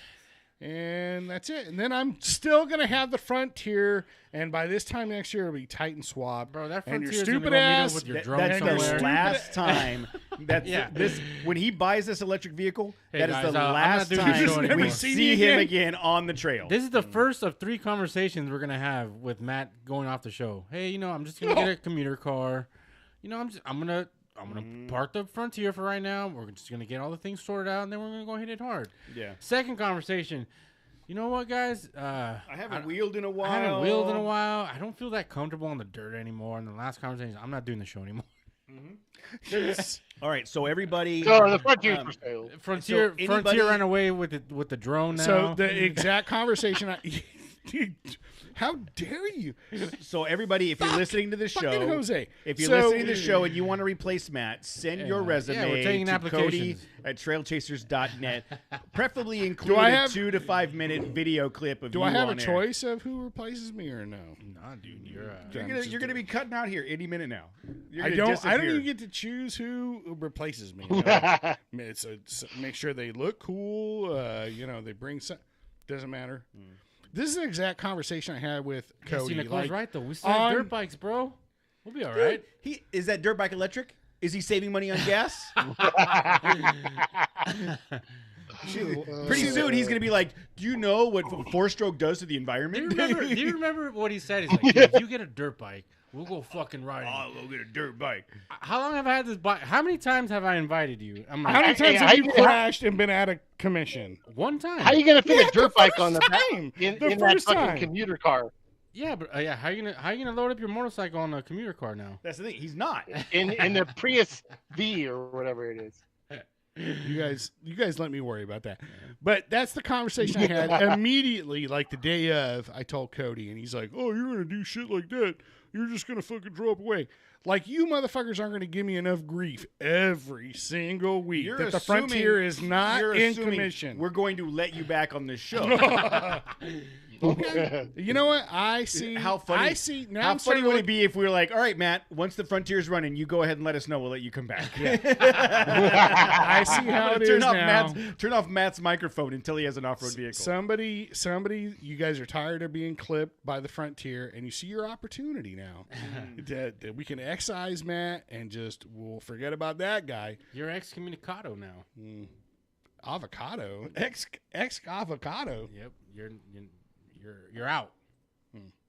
and that's it. And then I'm still gonna have the Frontier, and by this time next year it'll be Titan swap. Bro, that And your Frontier's stupid gonna go meet up ass- with your That- drone that's somewhere. the last time. That's Yeah. this when he buys this electric vehicle. Hey, that is guys, the I'm not last doing the show time anymore. we see him again on the trail. This is the first of 3 conversations we're gonna have with Matt going off the show. Hey, I'm just gonna get a commuter car. I'm gonna park the Frontier for right now. We're just gonna get all the things sorted out, and then we're gonna go hit it hard. Yeah. Second conversation. You know what, guys? I haven't wheeled in a while. I haven't wheeled in a while. I don't feel that comfortable on the dirt anymore. And the last conversation, I'm not doing the show anymore. All right, so everybody. So the Frontier's for sale. Frontier anybody- ran away with the drone now. So the exact conversation. Dude, how dare you? So everybody, if you're listening to the show, Fucking Jose. if you're So- listening to the show and you want to replace Matt, send your resume we're taking to applications. Cody@trailchasers.net. Preferably include I a have- 2 to 5 minute video clip of Do you I have a on air. choice of who replaces me or no? Nah, dude, You're gonna be cutting out here any minute now. You're I gonna don't disappear. even get to choose who replaces me. It's make sure they look cool. They bring some. Doesn't matter. This is the exact conversation I had with Cody. Nicole's right though. We still have dirt bikes, bro. We'll be all right. Is that dirt bike electric? Is he saving money on gas? Pretty soon he's gonna be like, "Do you know what 4-stroke does to the environment?" Do you remember what he said? He's like, "Dude, if you get a dirt bike, we'll go fucking riding." I'll go get a dirt bike. How long have I had this bike? How many times have I invited you? I'm like, How many times Hey, have you I- crashed and been out of commission? one time. How you gonna fit Yeah, a dirt the bike first on the back time. in The that first fucking time. commuter car? Yeah, but yeah, how you gonna load up your motorcycle on a commuter car now? That's the thing. He's not. in the Prius V or whatever it is. You guys let me worry about that. But that's the conversation I had immediately, like the day of. I told Cody, and he's like, "Oh, you're gonna do shit like that? You're just gonna fucking drop away." Like, you motherfuckers aren't going to give me enough grief every single week that the Frontier is not in commission. We're going to let you back on this show. Okay. You know what? I see. How funny? I see. Now How I'm funny starting would to it be if we were like, all right, Matt, once the Frontier's running, you go ahead and let us know. We'll let you come back. I see how it is now. Turn off Matt's microphone until he has an off-road vehicle. Somebody, you guys are tired of being clipped by the Frontier, and you see your opportunity now. that we can excise Matt and we'll forget about that guy. You're excommunicado now. Avocado, ex avocado. Yep, you're out.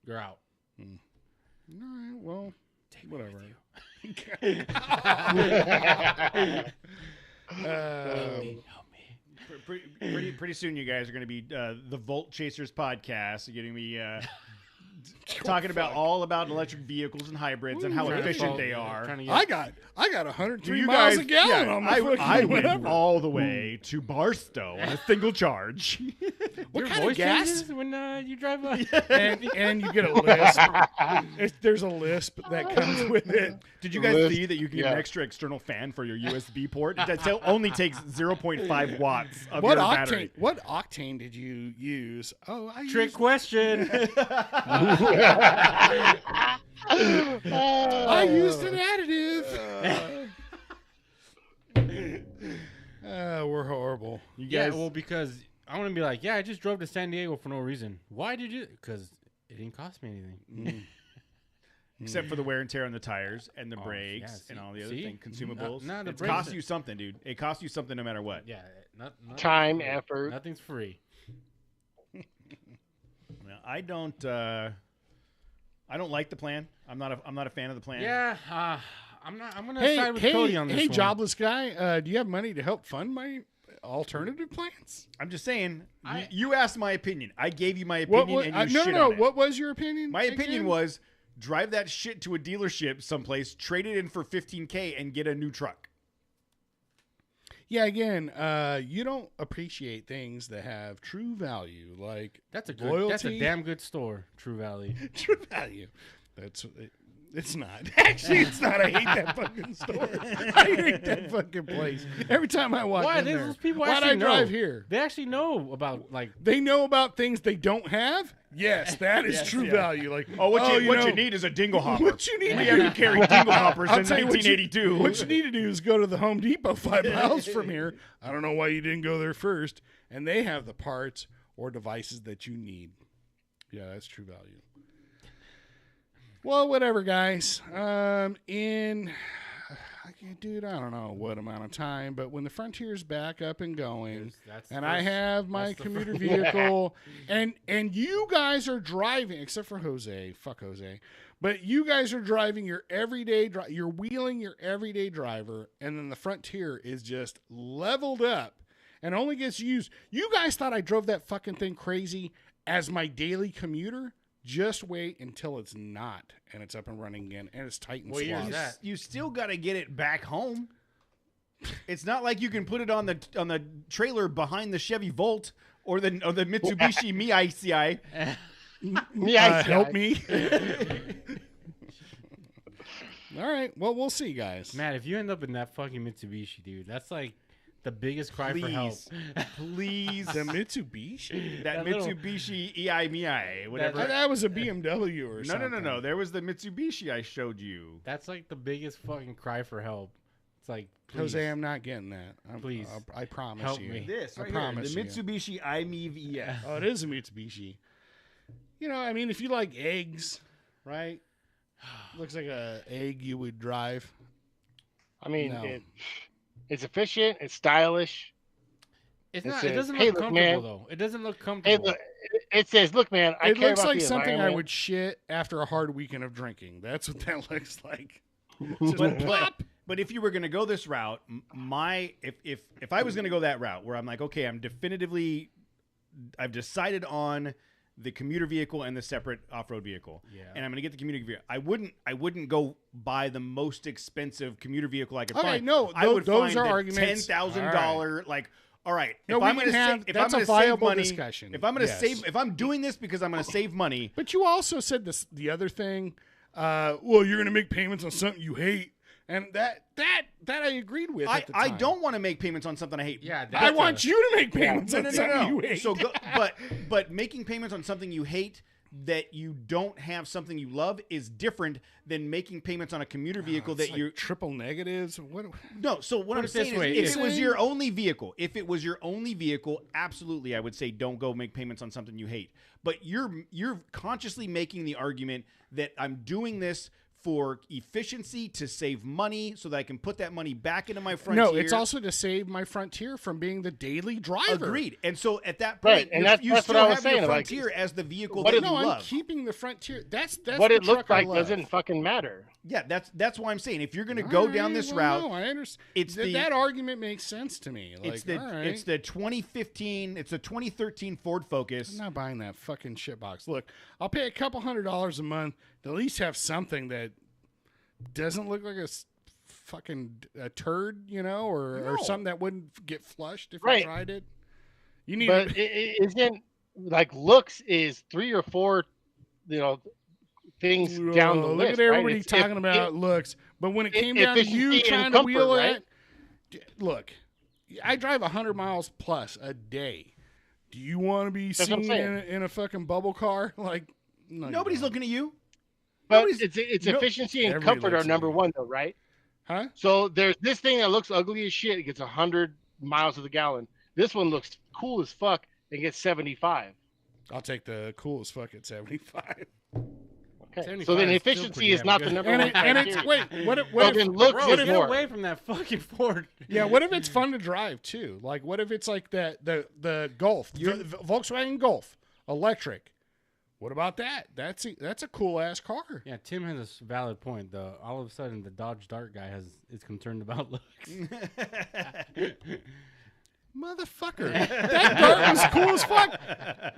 You're out. All right, well, Take whatever. Me with you. Pretty soon, you guys are going to be the Volt Chasers podcast. You're going to be talking all about electric vehicles and hybrids and how Trying to efficient follow- they are. trying to get- I got 103 You miles guys- a gallon yeah, on my I fucking went whatever. all the way to Barstow on a single charge. What Your kind of voice gas? changes when you drive by? And you get a lisp. There's a lisp that comes with it. Did you guys List- see that you can get yeah. an extra external fan for your USB port? That only takes 0.5 watts of What your octane? battery. What octane did you use? Oh, I Trick used, question. I used an additive. We're horrible. You Yeah, guys, well, because I want to be like, yeah, I just drove to San Diego for no reason. Why did you? Because it didn't cost me anything. except for the wear and tear on the tires and the Oh, brakes yeah, and all the other see? things, consumables. Not the It brakes. costs you something, dude. It costs you something no matter what. Yeah, Time, effort. Nothing's free. Well, I don't like the plan. I'm not a fan of the plan. Yeah, I'm not. I'm gonna Hey, side with Cody on this hey, one. jobless guy. Do you have money to help fund my alternative plans? I'm just saying. I- You asked my opinion. I gave you my opinion, and you no, shit no. on it. What was your opinion? My opinion again? was drive that shit to a dealership someplace, trade it in for $15K, and get a new truck. Yeah, again, you don't appreciate things that have true value, like That's a good. loyalty. That's a damn good store, True Valley. True value. It's not. Actually, it's not. I hate that fucking store. I hate that fucking place. Every time I walk Why? in there. Those people Why'd actually I drive know. here? They actually know about They know about things they don't have? Yes, that is Yes, true yeah. value. Like, What you know, need is a dingle hopper. What you need We to haven't do- carried dingle hoppers I'll since tell you what you- 1982. What you need to do is go to the Home Depot 5 miles from here. I don't know why you didn't go there first. And they have the parts or devices that you need. Yeah, that's true value. Well, whatever, guys. Dude, I don't know what amount of time, but when the Frontier's back up and going, That's and the I first- have my that's the commuter first- vehicle, and you guys are driving, except for Jose, fuck Jose, but you guys are driving your everyday, you're wheeling your everyday driver, and then the Frontier is just leveled up and only gets used. You guys thought I drove that fucking thing crazy as my daily commuter? Just wait until it's not, and it's up and running again, and it's tight and What year is slow. that? You still got to get it back home. It's not like you can put it on the trailer behind the Chevy Volt or the Mitsubishi Miai. Help me. All right. Well, we'll see, guys. Matt, if you end up in that fucking Mitsubishi, dude, that's like the biggest cry for help. Please. The Mitsubishi? That that little- Mitsubishi Miai, whatever. That was a BMW or No, something. no. There was the Mitsubishi I showed you. That's like the biggest fucking cry for help. It's like, please. Jose, I'm not getting that. Please. I promise Help you. me. This I right here, promise the you. Mitsubishi IMEV. Oh, it is a Mitsubishi. You know, I mean, if you like eggs, right? Looks like a egg you would drive. I mean, No. it's efficient. It's stylish. It's It not. says, It doesn't "Hey, look look, comfortable man." though. It doesn't look Hey, comfortable. look, it says, "Look, man, I It care looks about like the something I environment." would shit after a hard weekend of drinking. That's what that looks like. But if you were going to go this route, if I was going to go that route where I'm like, okay, I've decided on the commuter vehicle and the separate off-road vehicle. Yeah. And I'm going to get the commuter vehicle. I wouldn't go buy the most expensive commuter vehicle I could Okay, find. no, I would those find are the arguments. $10,000 like. All right. No, if we I'm can going to have- if that's I'm a going to save viable money, discussion. if I'm going to Yes. save, if I'm doing this because I'm going to save money, But you also said this the other thing. Well, you're going to make payments on something you hate, and that I agreed with. At the I time. don't want to make payments on something I hate. Yeah, I that's want you to make payments No, on no, something no, you no. hate. So, but making payments on something you hate that you don't have something you love is different than making payments on a commuter vehicle It's that like you triple negatives. What? no. So what I'm it this saying way, is, if if- it was your only vehicle, absolutely, I would say don't go make payments on something you hate. But you're consciously making the argument that I'm doing this for efficiency to save money so that I can put that money back into my Frontier. No, it's also to save my Frontier from being the daily driver. agreed. And so at that Right, point, and you that's still what I was have saying, your like, Frontier as the vehicle what that if- you No, I'm love. keeping the Frontier. That's what the it looks truck I like love. doesn't fucking matter. Yeah, that's why I'm saying if you're going to go down this route, No, I understand. it's the- that argument makes sense to me. Like, it's the all right. it's the 2015, it's the 2013 Ford Focus. I'm not buying that fucking shitbox. Look, I'll pay a couple $100 a month to at least have something that doesn't look like fucking turd, or No. something that wouldn't get flushed if Right. I tried it. You need, But it isn't like looks is 3 or 4, things down the look list. at right? everybody It's- talking about looks, but when it came down to you efficiency trying and to wheel comfort, it, look, I drive 100 miles plus a day. Do you want to be That's what I'm seen saying. in a fucking bubble car? Like, no, you Nobody's don't. looking at you. But Nobody's- it's no- efficiency and everybody comfort are looks at number me. one, though, right? Huh? So there's this thing that looks ugly as shit. It gets 100 miles to the gallon. This one looks cool as fuck and gets 75. I'll take the coolest fuck at 75. Okay. 75 So then is still efficiency pretty is not the damn number And, one it, and it's criteria. wait, what Well, if then looks Bro, is get more. away from that fucking Ford. yeah, what if it's fun to drive too? Like, what if it's like the Golf, the Volkswagen Golf, electric? What about that? That's a cool ass car. Yeah, Tim has a valid point. Though all of a sudden, the Dodge Dart guy is concerned about looks. Motherfucker, that Dart was cool as fuck.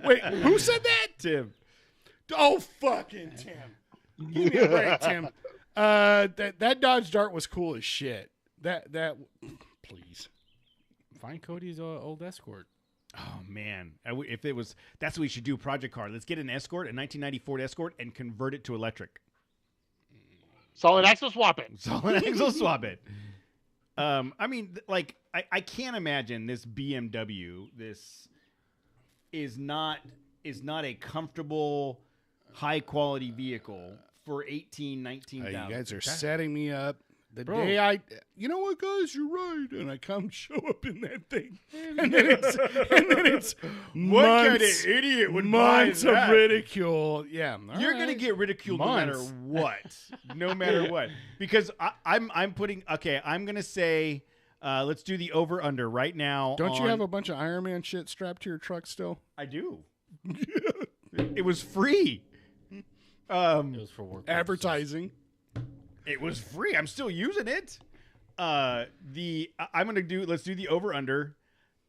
Wait, who said that? Tim. Oh, fucking Tim. Give me a break, Tim. That Dodge Dart was cool as shit. That please. Find Cody's old Escort. Oh man, if it was, that's what we should do. Project car. Let's get an Escort, a 1990 Ford Escort, and convert it to electric. Solid axle swap it. Solid axle swap it. I mean, like, I can't imagine this BMW. This is not a comfortable, high quality vehicle for 18, 19,000. You guys are setting me up. The Bro. day you know what, guys, you're right, and I come show up in that thing, and then it's What kind of months, idiot would months buy of that? ridicule. Yeah, all You're right. gonna get ridiculed no matter Months. what, no matter what. Because I'm gonna say, let's do the over under right now. Don't you have a bunch of Iron Man shit strapped to your truck still? I do. It was free. It was for work. purposes. Advertising. It was free. I'm still using it. Let's do the over under.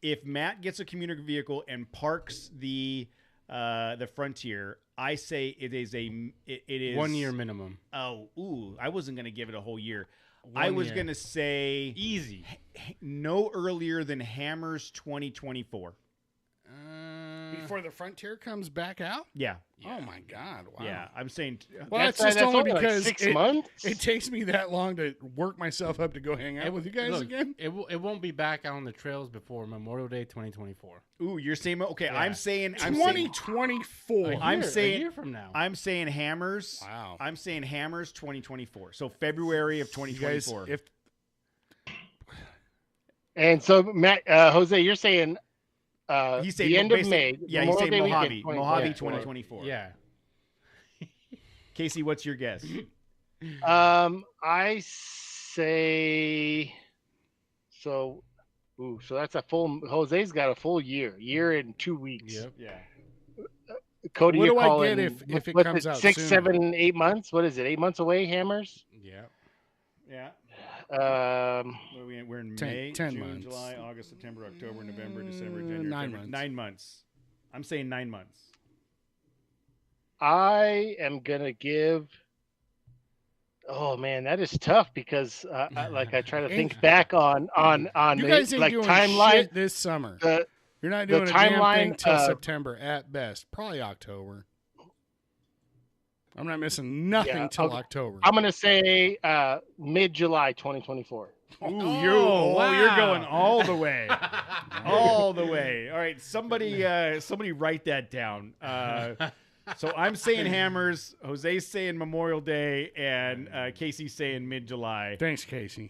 If Matt gets a commuter vehicle and parks the Frontier, I say it is 1 year minimum. I wasn't gonna give it a whole year. 1 I was year. gonna say Easy. no earlier than Hammers 2024. Before the Frontier comes back out? Yeah, Oh my God! Wow. yeah. I'm saying Well, That's that's just only like because 6 it, months. it takes me that long to work myself up to go hang out with you guys Look, again. It won't be back out on the trails before Memorial Day 2024. ooh, you're saying okay. Yeah. I'm saying 2024. I'm saying- a year from now. I'm saying Hammers. Wow. I'm saying Hammers 2024. So February of You guys, 2024. if And so, Matt, Jose, you're saying He's saying the end of basi- May. Yeah, he's Memorial saying Day Mojave. weekend, Mojave 2024. 2024. yeah. Casey, what's your guess? I say so. Ooh, so that's a full. Jose's got a full year and 2 weeks. Yep. Yeah. Cody, What you're do I calling, get if it what's comes out 6, sooner? 7, 8 months? What is it? 8 months away? Hammers. Yeah. Yeah. Um, We're in 10 May, 10 June, months. July, August, September, October, November, December, January, 9 February. months. 9 months. I'm saying 9 months. I am gonna give. Oh man, that is tough because like I try to think back on You the guys ain't like doing timeline. shit this summer. The You're not the doing a damn thing timeline. till September at best. Probably October. I'm not missing nothing Yeah, till okay. October. I'm gonna say mid-July 2024. Ooh, Oh, you're wow. going all the way, all the way. All right, somebody write that down. So I'm saying Hammers, Jose's saying Memorial Day, and Casey's saying mid-July. Thanks, Casey.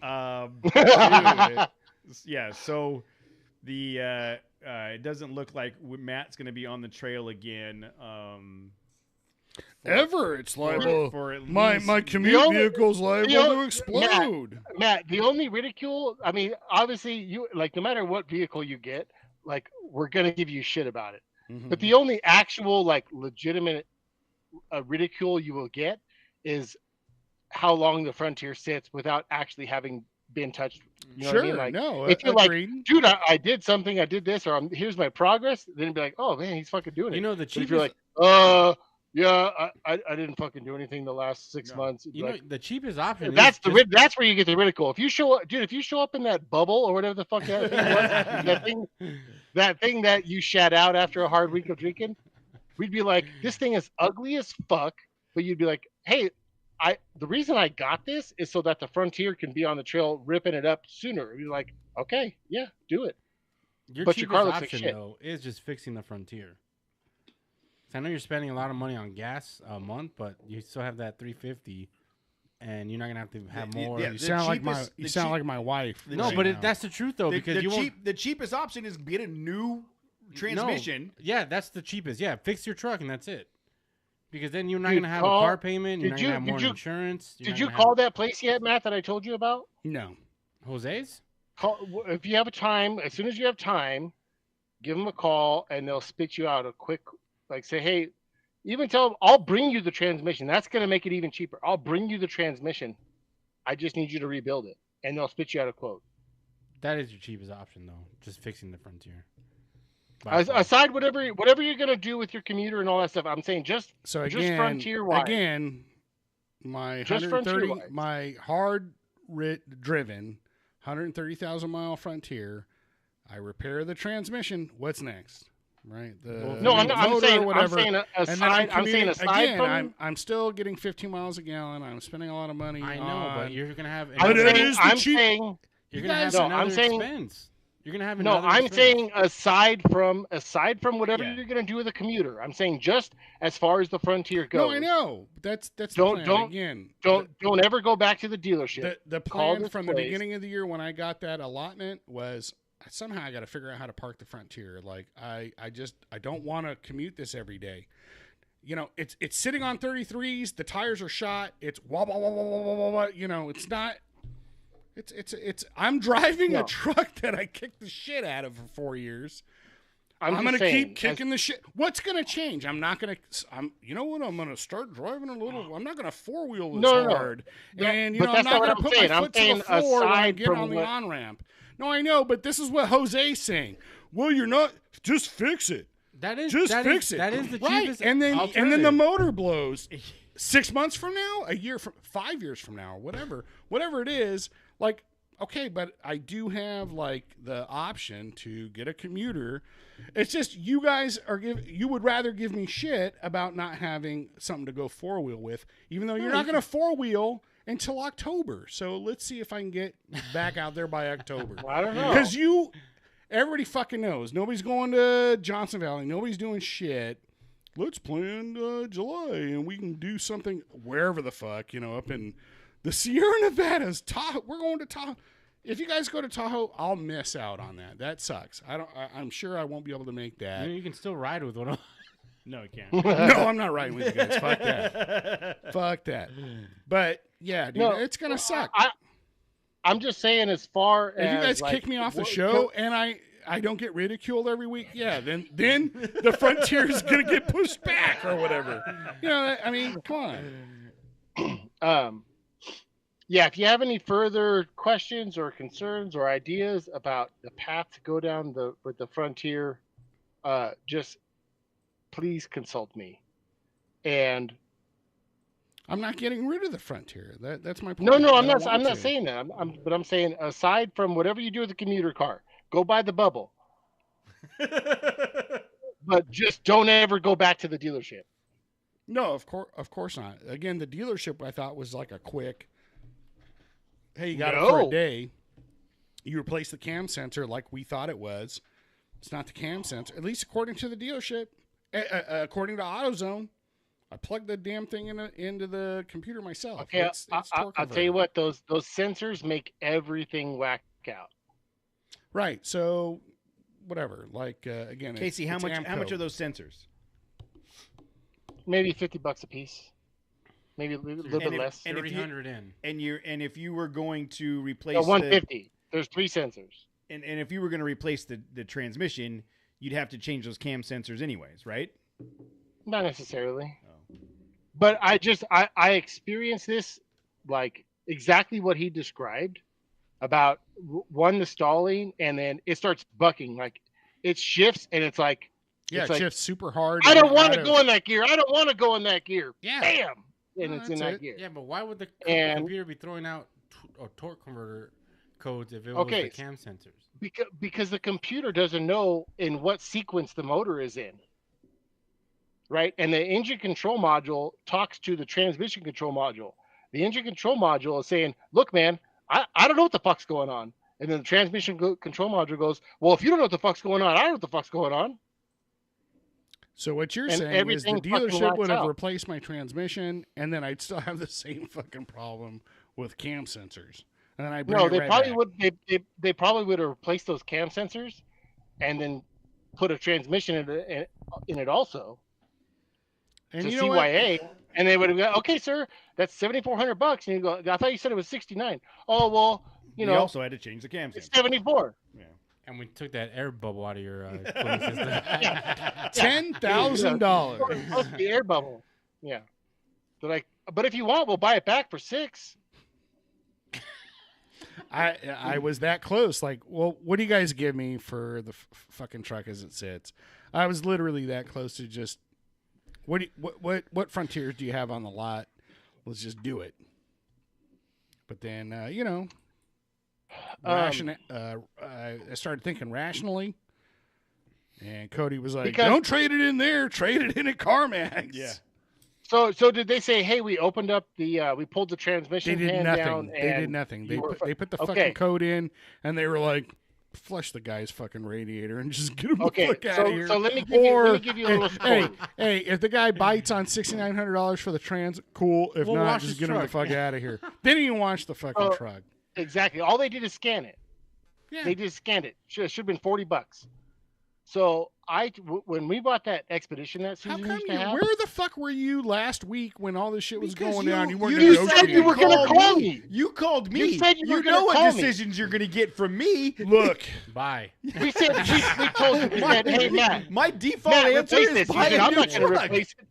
Yeah. So the it doesn't look like Matt's going to be on the trail again. Ever, it's liable. For at My least- commute vehicle's liable to only- explode. Matt, the only ridicule. I mean, obviously, you like no matter what vehicle you get, like we're gonna give you shit about it. Mhm. But the only actual like legitimate ridicule you will get is how long the Frontier sits without actually having been touched. You know Sure, what I mean? Like, no, if you're like, agreed. dude, I did something, I did this, or here's my progress, then you'd be like, oh man, he's fucking doing it. You know, the But if you're cheapest. like, yeah, I didn't fucking do anything the last 6 months. You Like, know, the cheapest option. that's is just, that's where you get the ridicule. If you show up, dude, if you show up in that bubble or whatever the fuck that thing was, that thing that you shat out after a hard week of drinking, we'd be like, this thing is ugly as fuck. But you'd be like, hey, the reason I got this is so that the Frontier can be on the trail ripping it up sooner. You're like, okay, yeah, do it. Your But your cheapest car looks like option shit. though is just fixing the Frontier. 'Cause I know you're spending a lot of money on gas a month, but you still have that 350, and you're not gonna have to have more. yeah, You the sound like cheapest- you the sound cheap- like my wife. the no, cheap- but that's the truth though, because you won't. the cheapest option is get a new transmission. No. Yeah, that's the cheapest. Yeah, fix your truck and that's it. Because then you're not Dude, gonna have call- a car payment. You're did not you- gonna have did more you- insurance. Did you call that place yet, Matt, that I told you about? No. Jose's? If you have a time, as soon as you have time, give them a call and they'll spit you out a quick, like say, hey, even tell them, I'll bring you the transmission. That's going to make it even cheaper. I'll bring you the transmission. I just need you to rebuild it. And they'll spit you out a quote. That is your cheapest option though, just fixing the Frontier. By far. Aside whatever you're going to do with your commuter and all that stuff, I'm saying just Frontier wise. Again, my Just 130, Frontier-wise. my driven 130,000 mile Frontier. I repair the transmission. What's next? Right? The No, I'm motor saying, or whatever. I'm saying And then aside, I'm saying commuting- aside again, from. I'm still getting 15 miles a gallon. I'm spending a lot of money. I know, on, but you're gonna have. I'm But it saying, is the I'm cheap- saying You're you gonna have guys- No, another I'm saying- expense. You're gonna have No, another. I'm expense. saying aside from whatever Yeah. you're going to do with a commuter, I'm saying just as far as the Frontier goes. No, I know. That's the Don't- plan. Again, Don't ever go back to the dealership. the Call plan this from the place. beginning of the year when I got that allotment was somehow I got to figure out how to park the Frontier. Like I don't want to commute this every day. You know, it's sitting on 33s. The tires are shot. It's wah wah wah wah wah wah wah. Wah. You know, it's not. It's. I'm driving No. a truck that I kicked the shit out of for 4 years. I'm just gonna saying, keep kicking the shit. What's gonna change? I'm not gonna. You know what? I'm gonna start driving a little. I'm not gonna four wheel as No. hard. And you but know, I'm that's not not what gonna I'm put saying. my I'm foot to the saying floor when I aside get from on the what- on ramp. No, I know, but this is what Jose's saying. Well, you're not. Just fix it. That is Just that fix is- it. That is the right. cheapest. And then the alternative. motor blows. 6 months from now, a year from 5 years from now, whatever it is. Like, okay, but I do have like the option to get a commuter. It's just you guys you would rather give me shit about not having something to go four wheel with, even though you're not going to four wheel until October. So let's see if I can get back out there by October. I don't know. Because everybody fucking knows. Nobody's going to Johnson Valley. Nobody's doing shit. Let's plan July and we can do something wherever the fuck, up in the Sierra Nevadas. Tahoe. We're going to Tahoe. If you guys go to Tahoe, I'll miss out on that. That sucks. I'm sure I won't be able to make that. You can still ride with one of them. No, it can't. No, I'm not riding with you guys. Fuck that. Fuck that. But yeah, dude, No, it's gonna suck. I'm just saying, as far If you as guys like, kick me off the what- show and I don't get ridiculed every week, yeah, then the Frontier is gonna get pushed back or whatever. I mean, come on. Yeah, if you have any further questions or concerns or ideas about the path to go down with the Frontier, just please consult me. And I'm not getting rid of the Frontier. That's my point. no, I'm I don't not. I'm want not to. saying that. But I'm saying aside from whatever you do with the commuter car, go buy the bubble, but just don't ever go back to the dealership. No, of course not. Again, the dealership I thought was like a quick. Hey, you got it for a No. day. You replace the cam sensor like we thought it was. It's not the cam sensor, at least according to the dealership. According to AutoZone, I plugged the damn thing into the computer myself. Okay, It's torque I'll tell you converter. what. Those sensors make everything whack out. Right. So, whatever. Like again, Casey, how it's much AMCO. are those sensors? Maybe $50 a piece. Maybe a little bit if- less. and if you- 300 in. And if you were going to replace No, 150. There's 3 sensors. and if you were going to replace the transmission, you'd have to change those cam sensors anyways, right? Not necessarily. Oh. But I experienced this like exactly what he described about one, the stalling, and then it starts bucking. Like it shifts and it's like, Yeah, it's it like, shifts super hard. I and don't want out to of- go in that gear. I don't want to go in that gear. Yeah. Bam. And No, it's in that's that it. gear. Yeah, but why would the And- computer be throwing out torque converter codes if it Okay, was the cam sensors? Because the computer doesn't know in what sequence the motor is in. Right? And the engine control module talks to the transmission control module. The engine control module is saying, look, man, I don't know what the fuck's going on. And then the transmission control module goes, well, if you don't know what the fuck's going on, I don't know what the fuck's going on. So what you're And saying is the everything fucking dealership lights would have out. replaced my transmission, and then I'd still have the same fucking problem with cam sensors. And then I bring No, it they right probably back. would. They probably would have replaced those cam sensors, and then put a transmission in it also And to you know what? CYA, and they would have gone, okay, sir, that's $7,400. And you go, I thought you said it was 69. Oh well, you We know, also had to change the cam it's sensor. 74. Yeah. And we took that air bubble out of your cooling system. $10,000. Plus the air bubble. Yeah. But if you want, we'll buy it back for $6,000. I was that close. Like, well, what do you guys give me for the fucking truck as it sits? I was literally that close to just what Frontiers do you have on the lot? Let's just do it. But then I started thinking rationally, and Cody was like, Because- "Don't trade it in there. Trade it in at CarMax." Yeah. So did they say, hey, we opened up we pulled the They transmission did pan nothing. down? They did and nothing. you were They put the okay. fucking code in, and they were like, "Flush the guy's fucking radiator and just get him Okay, the fuck out so- of here." so let me give you a little story. Hey, if the guy bites on $6,900 for the trans, cool. If We'll not, wash just his get him the truck. fuck out of here. Then you can wash the fucking Oh, truck. Exactly. All they did is scan it. Yeah. They just scanned it. Should have been $40. So when we bought that Expedition that How Susan come used to you? have, Where the fuck were you last week when all this shit was Because going down? You weren't you negotiating. said you were gonna call me. You called me. You said you were know gonna what call me. decisions you're going to get from me. Look, Bye. we said we told you. We said, hey Matt, My default Matt, answer replace is this. You buy said, a I'm new not gonna truck. replace it.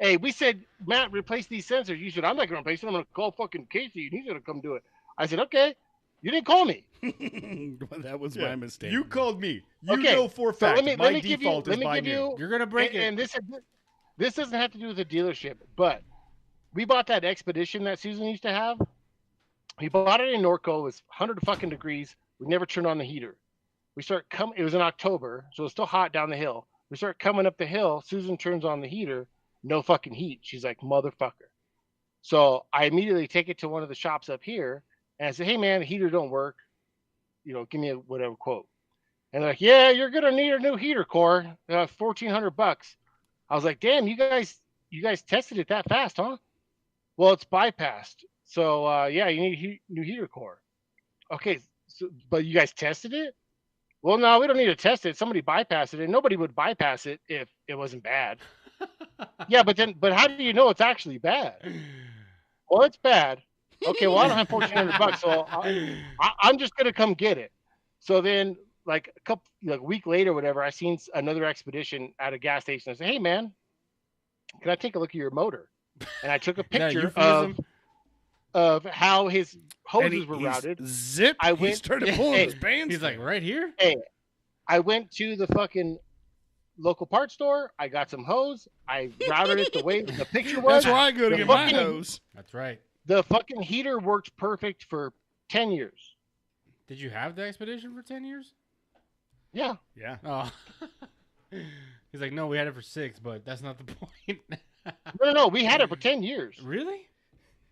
Hey, we said, Matt, replace these sensors. You said, I'm not gonna replace it. I'm gonna call fucking Casey, and he's gonna come do it. I said, okay. You didn't call me. that was Yeah. my mistake. You called me. You Okay, know for a So fact let me my give you. default Let is me buy give new. you. You're gonna break it. And this doesn't have to do with the dealership, but we bought that Expedition that Susan used to have. We bought it in Norco. It was 100 fucking degrees. We never turned on the heater. We start coming. It was in October, so it's still hot down the hill. We start coming up the hill. Susan turns on the heater. No fucking heat. She's like, motherfucker. So I immediately take it to one of the shops up here, and I say, hey man, the heater don't work. Give me a whatever quote. And they're like, yeah, you're gonna need a new heater core. $1,400. I was like, damn, you guys tested it that fast, huh? Well, it's bypassed. So yeah, you need a new heater core. Okay, but you guys tested it? Well, no, we don't need to test it. Somebody bypassed it, and nobody would bypass it if it wasn't bad. Yeah, but how do you know it's actually bad? Well, it's bad. Okay, well, I don't have $1,400, so I'm just gonna come get it. So then, like a week later, or whatever, I seen another Expedition at a gas station. I said, "Hey, man, can I take a look at your motor?" And I took a picture euphemism? of how his And hoses were he's routed. Zip. He started pulling Hey, his bands. He's like, right here? Hey, I went to the fucking local parts store. I got some hose. I routed it the way the picture was. That's where I go to The get my fucking- hose. That's right. The fucking heater worked perfect for 10 years. Did you have the Expedition for 10 years? Yeah. Yeah. Oh. He's like, no, we had it for 6, but that's not the point. No. We had it for 10 years. Really?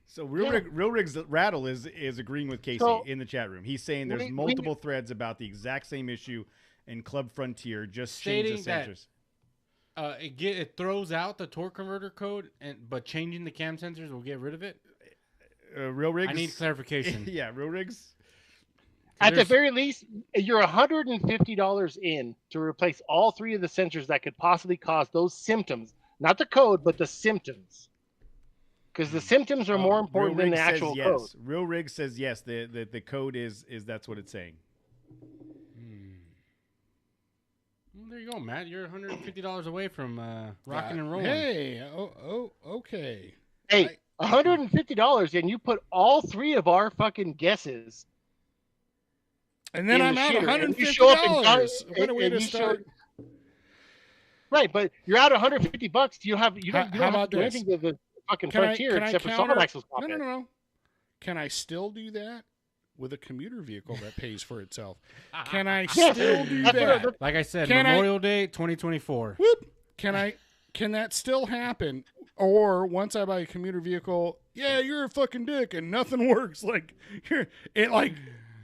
So Real Rig's Rattle is agreeing with Casey So, in the chat room. He's saying there's multiple threads about the exact same issue in Club Frontier, just change the Stating that, sensors. It throws out the torque converter code, but changing the cam sensors will get rid of it. Real Rigs. I need clarification. Yeah, Real Rigs. At the very least, you're $150 in to replace all 3 of the sensors that could possibly cause those symptoms. Not the code, but the symptoms. Because the symptoms are more important than the actual yes. code. Real Rig says yes. The code is that's what it's saying. Well, there you go, Matt. You're $150 away from rocking and rolling. Hey, okay. Hey, $150, and you put all 3 of our fucking guesses. And then in I'm the out shitter, and you show up and $150. What a way and to you show- start. Right, but you're out $150. You don't How have to about do this? anything with the fucking Can I Frontier except for counter? Solarmax's pop in. No. Can I still do that with a commuter vehicle that pays for itself? Can I Yes, still do that's what that? Like I said, Can I- Memorial Day 2024. Whoop. Can that still happen? Or once I buy a commuter vehicle, yeah, you're a fucking dick and nothing works. Like it like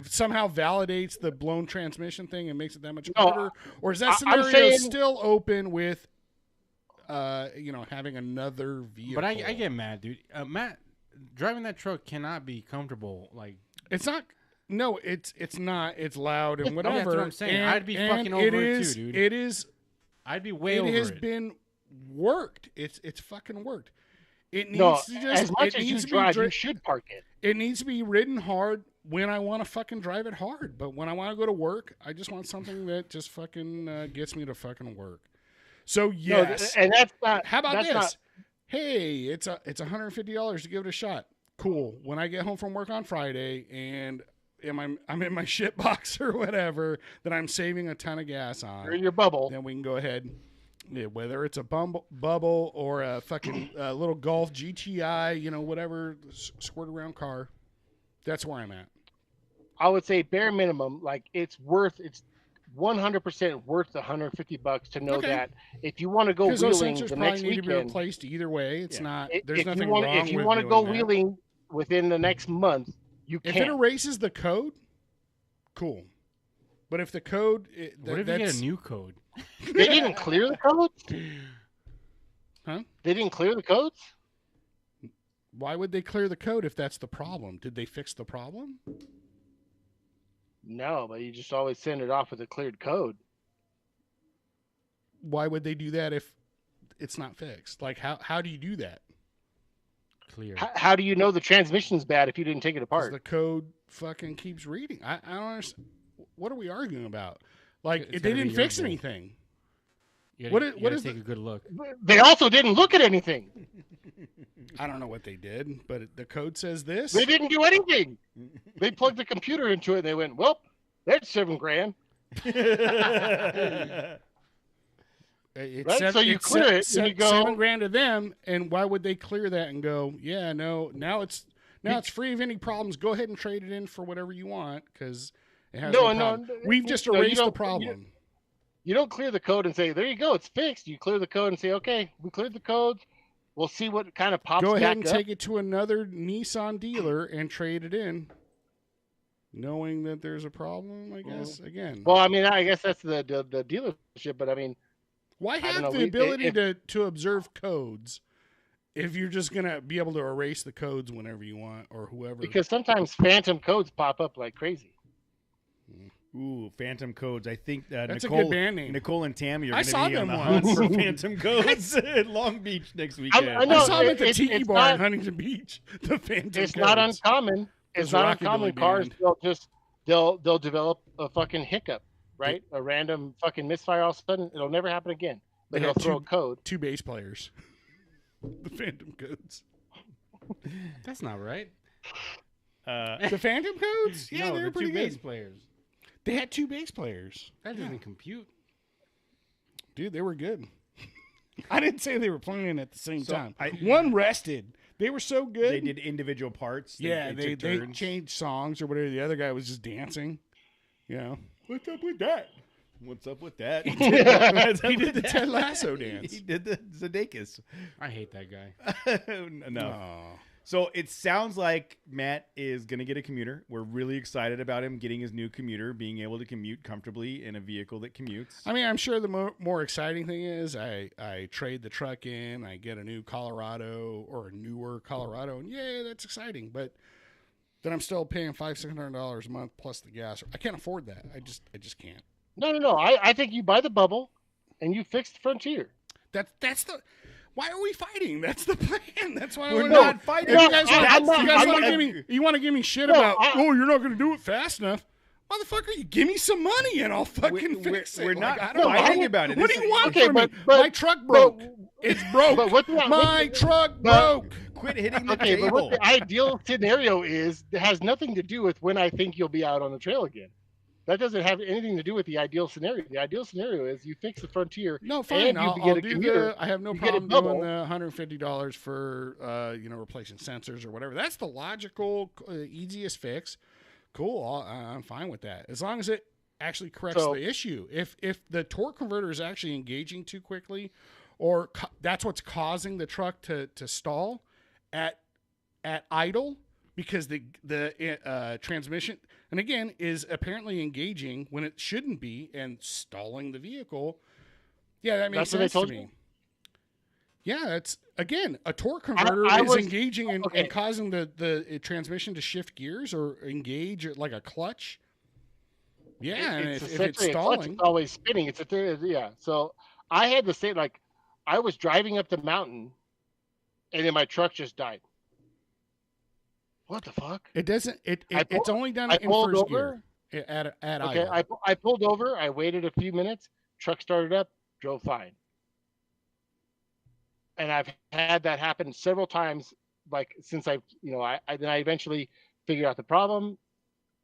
somehow validates the blown transmission thing and makes it that much No, harder? Or is that I'm scenario saying- still open with having another vehicle? But I get mad, dude. Matt, driving that truck cannot be comfortable. Like, It's not. No, it's not. It's loud and Yeah, whatever. that's what I'm saying. And- I'd be and fucking over it too, dude. It is. I'd be way It over has it. been worked. It's fucking worked. It needs No, to just. as much it as you needs to be drive, dri- you should park it. It needs to be ridden hard when I want to fucking drive it hard. But when I want to go to work, I just want something that just fucking gets me to fucking work. So yes. No, and that's not. How about that's this? Not, Hey, it's $150 to give it a shot. Cool. When I get home from work on Friday and I'm in my shit box or whatever that I'm saving a ton of gas you're in on, your bubble. then we can go ahead. Yeah, whether it's a bubble or a fucking little Golf GTI, whatever squirt around car, that's where I'm at. I would say bare minimum, like it's 100% worth the $150 to know Okay. that if you want to go Because those wheeling sensors the probably next need to be weekend, replaced either way. It's not. There's if nothing you want, wrong if you with want to doing go that. wheeling within the next month, you If can. it erases the code, cool. But if the code, What if you get a new code? They didn't clear the codes. Huh? They didn't clear the codes. Why would they clear the code if that's the problem? Did they fix the problem? No, but you just always send it off with a cleared code. Why would they do that if it's not fixed? Like, how do you do that? Clear. How do you know the transmission's bad if you didn't take it 'Cause apart? the code fucking keeps reading. I don't understand. What are we arguing about? Like, It's they gotta be didn't your fix fault. anything. You what gotta, is- you what gotta is take the- a good look. They also didn't look at anything. I don't know what they did, but the code says this. They didn't do anything. They plugged the computer into it and they went, well, that's $7,000. It's Right? So you it's clear it and you go- $7,000 to them, and why would they clear that and go? Yeah, no. Now it's free of any problems. Go ahead and trade it in for whatever you want because it has no problem. We've just no, you erased the don't- problem. You don't clear the code and say, there you go, it's fixed. You clear the code and say, okay, we cleared the codes. We'll see what kind of pops Go back ahead and up. take it to another Nissan dealer and trade it in, knowing that there's a problem. I guess again. Well, I mean, I guess that's the dealership, but I mean, Why don't have know, the ability to observe codes if you're just gonna be able to erase the codes whenever you want or whoever? because sometimes phantom codes pop up like crazy. Ooh, Phantom Codes. I think That's a Nicole, good band name. Nicole and Tammy are I going saw to be on them the hunt once. for Phantom Codes in Long Beach next weekend. I know. I saw them at the it's- Tiki it's Bar not- in Huntington Beach. The Phantom It's not Codes. uncommon. Those It's not rockabilly uncommon. Cars, band. they'll develop a fucking hiccup, right? A random fucking misfire all of a sudden. It'll never happen again. But They they'll had throw a code. two bass players. The Phantom Codes. That's not right. The Phantom Codes? Yeah, no, they were the pretty two bass good. players. They had two bass players. That doesn't compute. Dude, they were good. I didn't say they were playing at the same So time. One rested. They were so good. They did individual parts. They took turns. changed songs or whatever. The other guy was just dancing. You know, What's up with that? What's up with that? he did the Ted Lasso dance. He did the Sudeikis. I hate that guy. No. Oh. So it sounds like Matt is going to get a commuter. We're really excited about him getting his new commuter, being able to commute comfortably in a vehicle that commutes. I mean, I'm sure the more exciting thing is I trade the truck in, I get a new Colorado or a newer Colorado, and yay, that's exciting. But then I'm still paying $500-$600 a month plus the gas. I can't afford that. I just can't. No. I think you buy the bubble, and you fix the Frontier. That's the. Why are we fighting? That's the plan. That's why We're we're not fighting. If you guys I'm want not- to give me shit No, about, oh, you're not going to do it fast enough. Motherfucker, you give me some money and I'll fucking fix it. We're not I don't know. fighting about it. What This do you is- want Okay, from me? but- My truck broke. It's broke. But what the- My truck but- broke. Quit hitting the Okay, but table. what the ideal scenario is, it has nothing to do with when I think you'll be out on the trail again. That doesn't have anything to do with the ideal scenario. The ideal scenario is you fix the Frontier. No, fine. And you I'll get a do commuter. I have no You get a problem bubble. doing the $150 for replacing sensors or whatever. That's the logical, easiest fix. Cool. I'm fine with that as long as it actually corrects So- the issue. If the torque converter is actually engaging too quickly, or that's what's causing the truck to stall at idle because the transmission, and again, is apparently engaging when it shouldn't be and stalling the vehicle. Yeah, that makes That's what I sense to told me. you? Yeah, that's again a torque converter I is was- engaging and, okay. and causing the transmission to shift gears or engage it like a clutch. Yeah, and if it's essentially a clutch, stalling, it's always spinning. Yeah. So I had to say, like, I was driving up the mountain, and then my truck just died. What the fuck? it doesn't. I It's only done I in pulled first over. gear at Okay, idle. I pulled over. I waited a few minutes. Truck started up. Drove fine. And I've had that happen several times. Like since I eventually figured out the problem,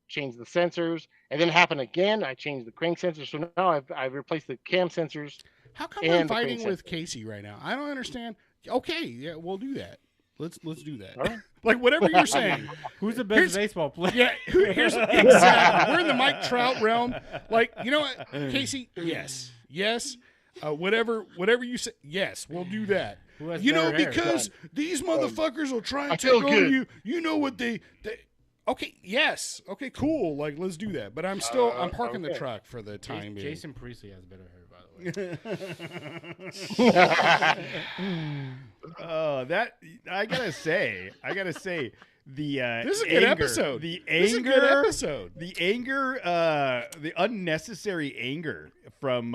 changed the sensors, and then it happened again. I changed the crank sensors. So now I've replaced the cam sensors. How come and I'm the fighting crank with Casey right now? I don't understand. Okay, yeah, we'll do that. Let's do that. All right. Like whatever you're saying. Who's the best Here's- baseball player? Yeah, here's exactly. We're in the Mike Trout realm. Like, you know what, Casey? Yes. Whatever you say. Yes, we'll do that. Who has You know, better hair? because these motherfuckers will try I and take feel over good. you. You know what they. Okay, yes. Okay, cool. Like, let's do that. But I'm parking the okay. truck for the time being. Jason Priestley has better hair, by the way. Oh, that I gotta say, the This is a good anger, episode. The This is a anger, good episode. the anger, the unnecessary anger from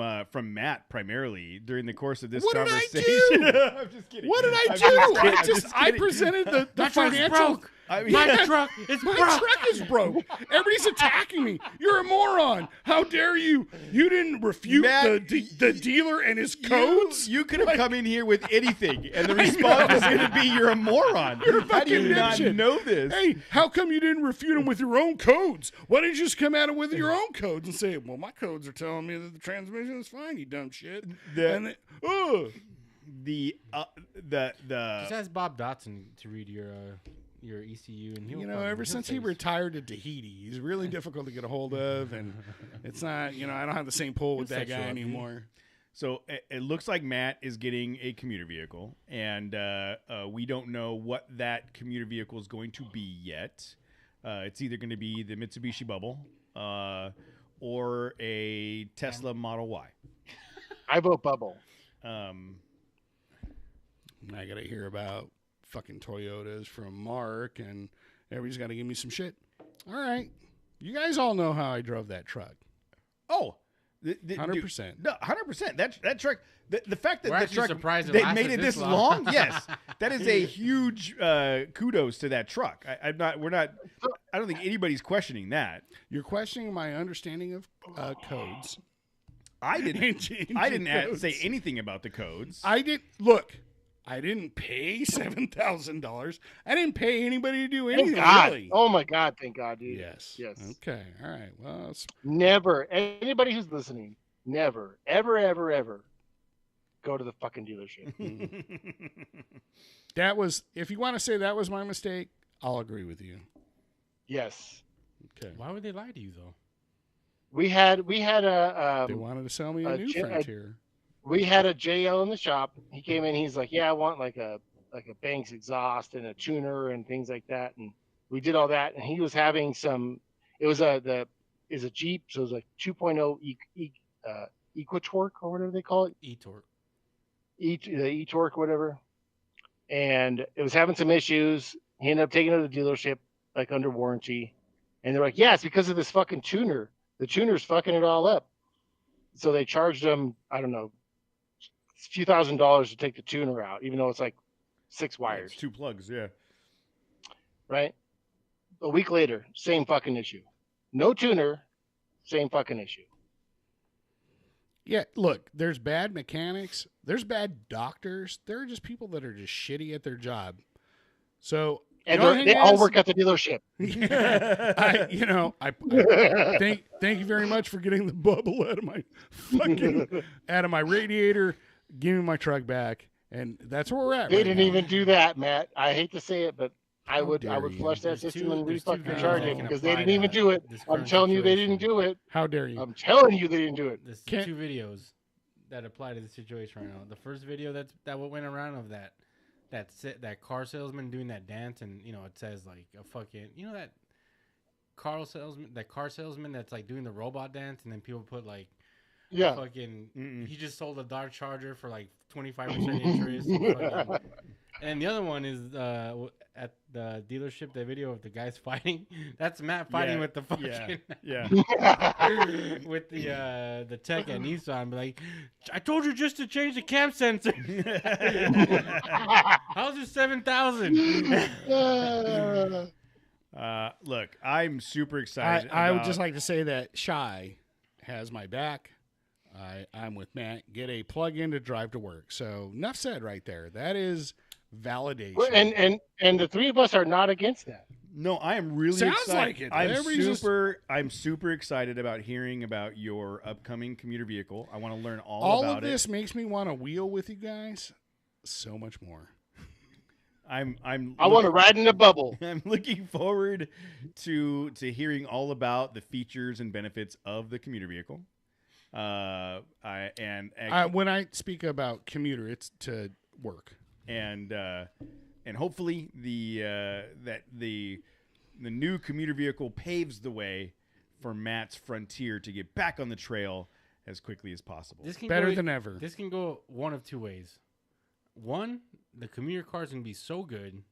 Matt primarily during the course of this What did I conversation. do? I'm just kidding. What did I I'm do? just kidding. I presented the My truck's financial. broke. I mean, My truck is My broke. truck is broke. Everybody's attacking me. You're a moron. How dare you? You didn't refute Matt, the dealer and his codes. You could have come in here with anything, and the response was going to be, "You're a moron." You're a How do you fucking not dipshit. know this? Hey, how come you didn't refute them with your own codes? Why didn't you just come at it with your own codes and say, "Well, my codes are telling me that the transmission is fine, you dumb shit." The- Ugh. The Just ask Bob Dotson to read your ECU, and You know, ever since he retired to Tahiti, he's really difficult to get a hold of, and it's not. You know, I don't have the same pull with He'll that set guy you up, dude. anymore. So it looks like Matt is getting a commuter vehicle, and we don't know what that commuter vehicle is going to be yet. It's either going to be the Mitsubishi Bubble or a Tesla Model Y. I vote bubble. I gotta hear about fucking Toyotas from Mark, and everybody's got to give me some shit. All right, you guys all know how I drove that truck. Oh, 100%. No, 100%. That truck. The fact that We're the actually truck surprised it they lasted made it this this long. long. Yes, that is a huge kudos to that truck. I don't think anybody's questioning that. You're questioning my understanding of codes. I didn't. Engine I didn't codes. say anything about the codes. I didn't pay $7,000. I didn't pay anybody to do anything. Thank God. Really. Oh my God, thank God, dude. Yes. Yes. Okay. All right. Well, Never. Anybody who's listening, never, ever, ever, ever go to the fucking dealership. That was, if you want to say that was my mistake, I'll agree with you. Yes. Okay. Why would they lie to you though? We had a They wanted to sell me a new Frontier. we had a JL in the shop. He came in. He's like, "Yeah, I want like a Banks exhaust and a tuner and things like that." And we did all that. And he was having some. It was a Jeep, so it was like 2.0 Equitorque or whatever they call it. E-torque. E-torque, whatever. And it was having some issues. He ended up taking it to the dealership, like under warranty. And they're like, "Yeah, it's because of this fucking tuner. The tuner's fucking it all up." So they charged him, I don't know, a few $1,000s to take the tuner out, even though it's like 6 wires. It's 2 plugs, yeah. Right? A week later, same fucking issue. No tuner, same fucking issue. Yeah, look, there's bad mechanics, there's bad doctors, there are just people that are just shitty at their job. So, And they all work at the dealership. I thank you very much for getting the bubble out of my radiator, give me my truck back, and that's where we're at. They right didn't now. even do that, Matt. I hate to say it, but I would dare you. flush that There's system two- and there's two re-fucking videos charge I it can because they apply didn't even to do it. this I'm current telling you, they situation. didn't do it. How dare you? I'm telling you, they didn't do it. There's Can't- two videos that apply to the situation right now. The first video that went around of that car salesman doing that dance, and it says like a fucking that car salesman that's like doing the robot dance, and then people put like Yeah. fucking he just sold a Dodge Charger for like 25% interest. And the other one is at the dealership, the video of the guys fighting. That's Matt fighting with the fucking Yeah. with the tech at Nissan. Be like, I told you just to change the cam sensor. How's it 7,000? Look, I'm super excited. I would just like to say that Shy has my back. I'm with Matt. Get a plug-in to drive to work. So enough said right there. That is validation. Well, and the three of us are not against that. No, I am really Sounds excited. like it. I'm super excited about hearing about your upcoming commuter vehicle. I want to learn all about of this makes me want to wheel with you guys so much more. I want to ride in a bubble. I'm looking forward to hearing all about the features and benefits of the commuter vehicle. When I speak about commuter, it's to work. And hopefully the new commuter vehicle paves the way for Matt's Frontier to get back on the trail as quickly as possible. Better than ever. This can go one of two ways. One, the commuter car is gonna be so good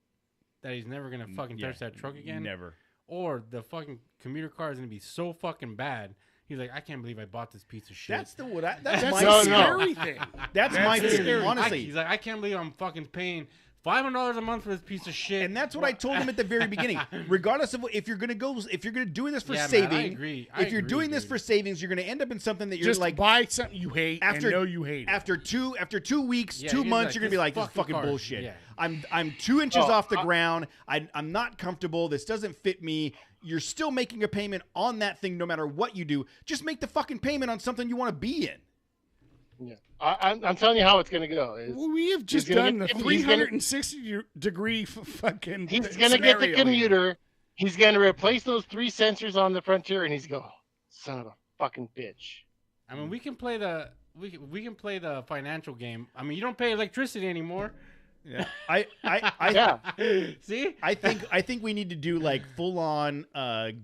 that he's never gonna fucking touch that truck again. Never. Or the fucking commuter car is gonna be so fucking bad. He's like, I can't believe I bought this piece of shit. That's my scary thing. That's my fear. Honestly, he's like, I can't believe I'm fucking paying $500 a month for this piece of shit. And that's what I told him at the very beginning. Regardless of if you're gonna do this for savings, saving, I agree. if you're doing this for savings, you're gonna end up in something that you're just like buy something you hate and know you hate it. After 2 weeks, 2 months, you're gonna be like, this is fucking car. bullshit. Yeah. I'm 2 inches off the ground. I'm not comfortable. This doesn't fit me. You're still making a payment on that thing no matter what you do. Just make the fucking payment on something you want to be in. Yeah. I'm telling you how it's going to go. We have just done the 360-degree fucking He's going to get the commuter. He's going to replace those 3 sensors on the Frontier, and he's going to go, son of a fucking bitch. I mean, we can play the financial game. I mean, you don't pay electricity anymore. Yeah. See? I think we need to do like full on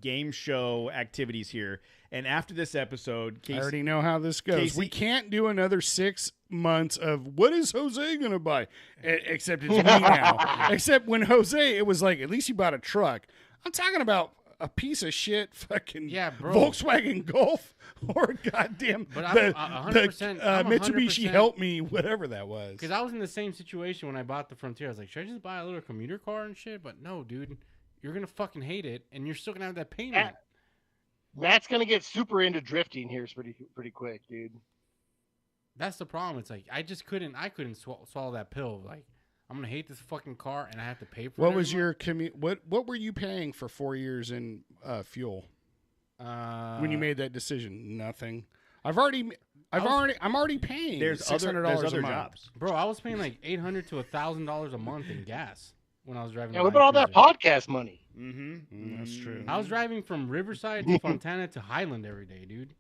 game show activities here. And after this episode, Casey, I already know how this goes. Casey, we can't do another 6 months of what is Jose going to buy? Except it's me now. Except when Jose, it was like, at least you bought a truck. I'm talking about a piece of shit fucking Volkswagen Golf or goddamn but I'm 100%, I'm Mitsubishi Help Me, whatever that was. Because I was in the same situation when I bought the Frontier. I was like, should I just buy a little commuter car and shit? But no, dude, you're going to fucking hate it, and you're still going to have that payment. Matt's going to get super into drifting here pretty quick, dude. That's the problem. It's like, I couldn't swallow that pill. Like, I'm going to hate this fucking car, and I have to pay for it. What was your commute? What were you paying for 4 years in fuel? When you made that decision? Nothing. I've already I'm already paying There's $600 other a month. jobs. Bro, I was paying like $800 to $1,000 a month in gas when I was driving. Yeah, the what about all Land that Cruiser. podcast money? That's true. I was driving from Riverside to Fontana to Highland every day, dude.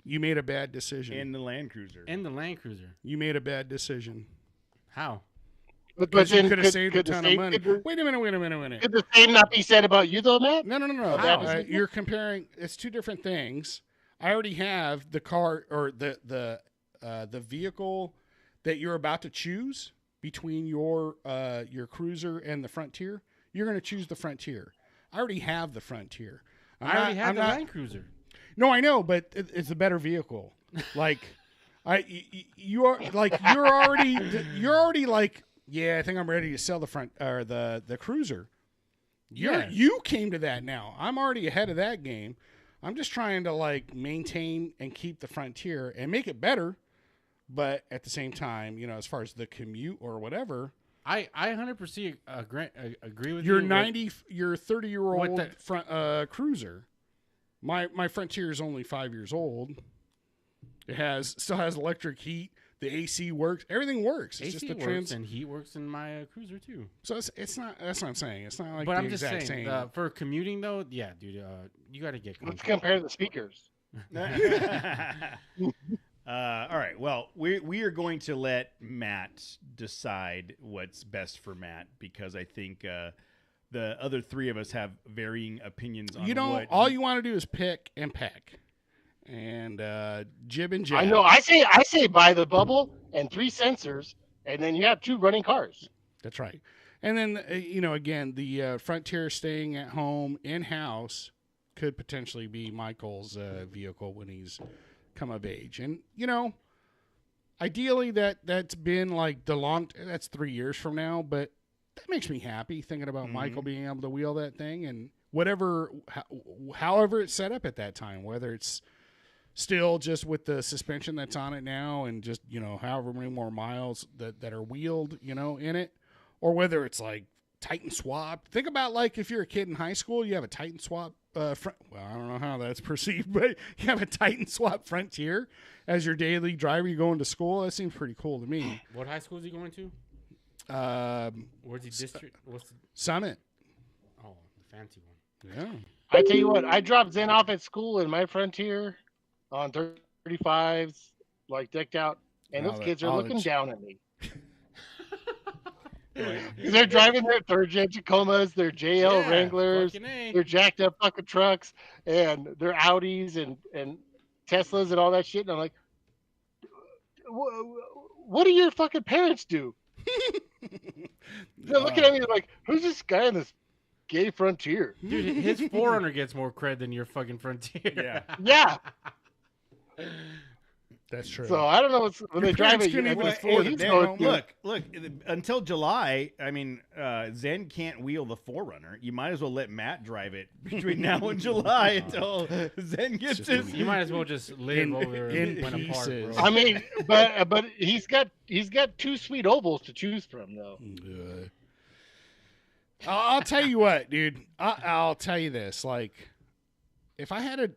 You made a bad decision. In the Land Cruiser. And the Land Cruiser. You made a bad decision. How? Because you then could have saved a ton of money. Could Wait a minute. the same not be said about you though, Matt? No. How? You're comparing. It's two different things. I already have the car or the vehicle that you're about to choose between your Cruiser and the Frontier. You're going to choose the Frontier. I already have the Frontier. I already had the Land Cruiser. No, I know, but it's a better vehicle. Like, you're already like, yeah, I think I'm ready to sell the Cruiser. Yeah. You came to that now. I'm already ahead of that game. I'm just trying to like maintain and keep the Frontier and make it better, but at the same time, as far as the commute or whatever, I 100% agree with your you. your 30-year-old Cruiser. My Frontier is only 5 years old. It still has electric heat. The AC works. Everything works. It's AC just the works and heat works in my Cruiser too. So it's not. That's what I'm saying. It's not like. But the I'm just exact saying, same. for commuting though, yeah, dude, you got to get. Let's comfortable. compare the speakers. All right. Well, we are going to let Matt decide what's best for Matt because I think the other three of us have varying opinions on all you want to do is pick and peck, and jib and jab. I know. I say buy the bubble and 3 sensors, and then you have 2 running cars. That's right. And then again, the Frontier staying at home in house could potentially be Michael's vehicle when he's come of age, and ideally that's been like that's 3 years from now, but that makes me happy thinking about Michael being able to wheel that thing and however it's set up at that time, whether it's still just with the suspension that's on it now and just however many more miles that are wheeled in it, or whether it's like Titan swap. Think about like if you're a kid in high school, you have a Titan swap well, I don't know how that's perceived, but you have a Titan swap Frontier as your daily driver. You going to school. That seems pretty cool to me. What high school is he going to? Where's he district? What's the... Summit. Oh, the fancy one. Yeah. I tell you what, I dropped Zen off at school in my Frontier on 35s, like decked out, and those kids are looking down at me. They're driving their 3rd-gen Tacomas, their JL Wranglers, their jacked up fucking trucks, and their Audis and Teslas and all that shit. And I'm like, what do your fucking parents do? They're looking at me like, who's this guy in this gay Frontier? Dude, his 4Runner gets more cred than your fucking Frontier. Yeah. Yeah. That's true. So I don't know when they drive it. couldn't even Well, afford he's it. going- Look. Until July, I mean, Zen can't wheel the 4Runner. You might as well let Matt drive it between now and July until Zen gets his. You might as well just live over in when apart, pieces. bro. I mean, but he's got 2 sweet ovals to choose from though. I'll tell you what, dude. I'll tell you this. Like, if I had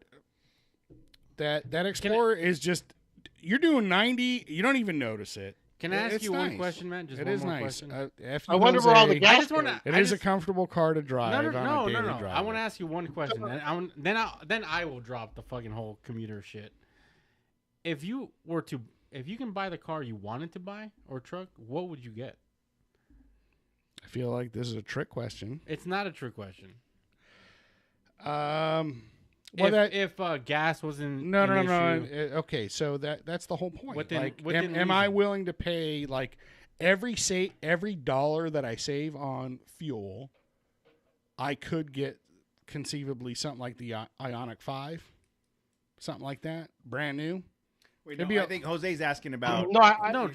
that Explorer is just. You're doing 90. You don't even notice it. Can I ask It's you one nice. question, man? Just It one is more nice. question. I wonder where all the I gas. just want to. It is a comfortable car to drive. No. On a daily driver. I want to ask you one question. Then I will drop the fucking whole commuter shit. If you can buy the car you wanted to buy or truck, what would you get? I feel like this is a trick question. It's not a trick question. If gas wasn't No. an issue, Okay, so that's the whole point. Within am I reason. willing to pay like every dollar that I save on fuel? I could get conceivably something like the Ioniq 5, something like that, brand new. Wait, It'd no, be I think Jose's asking about No, I'm not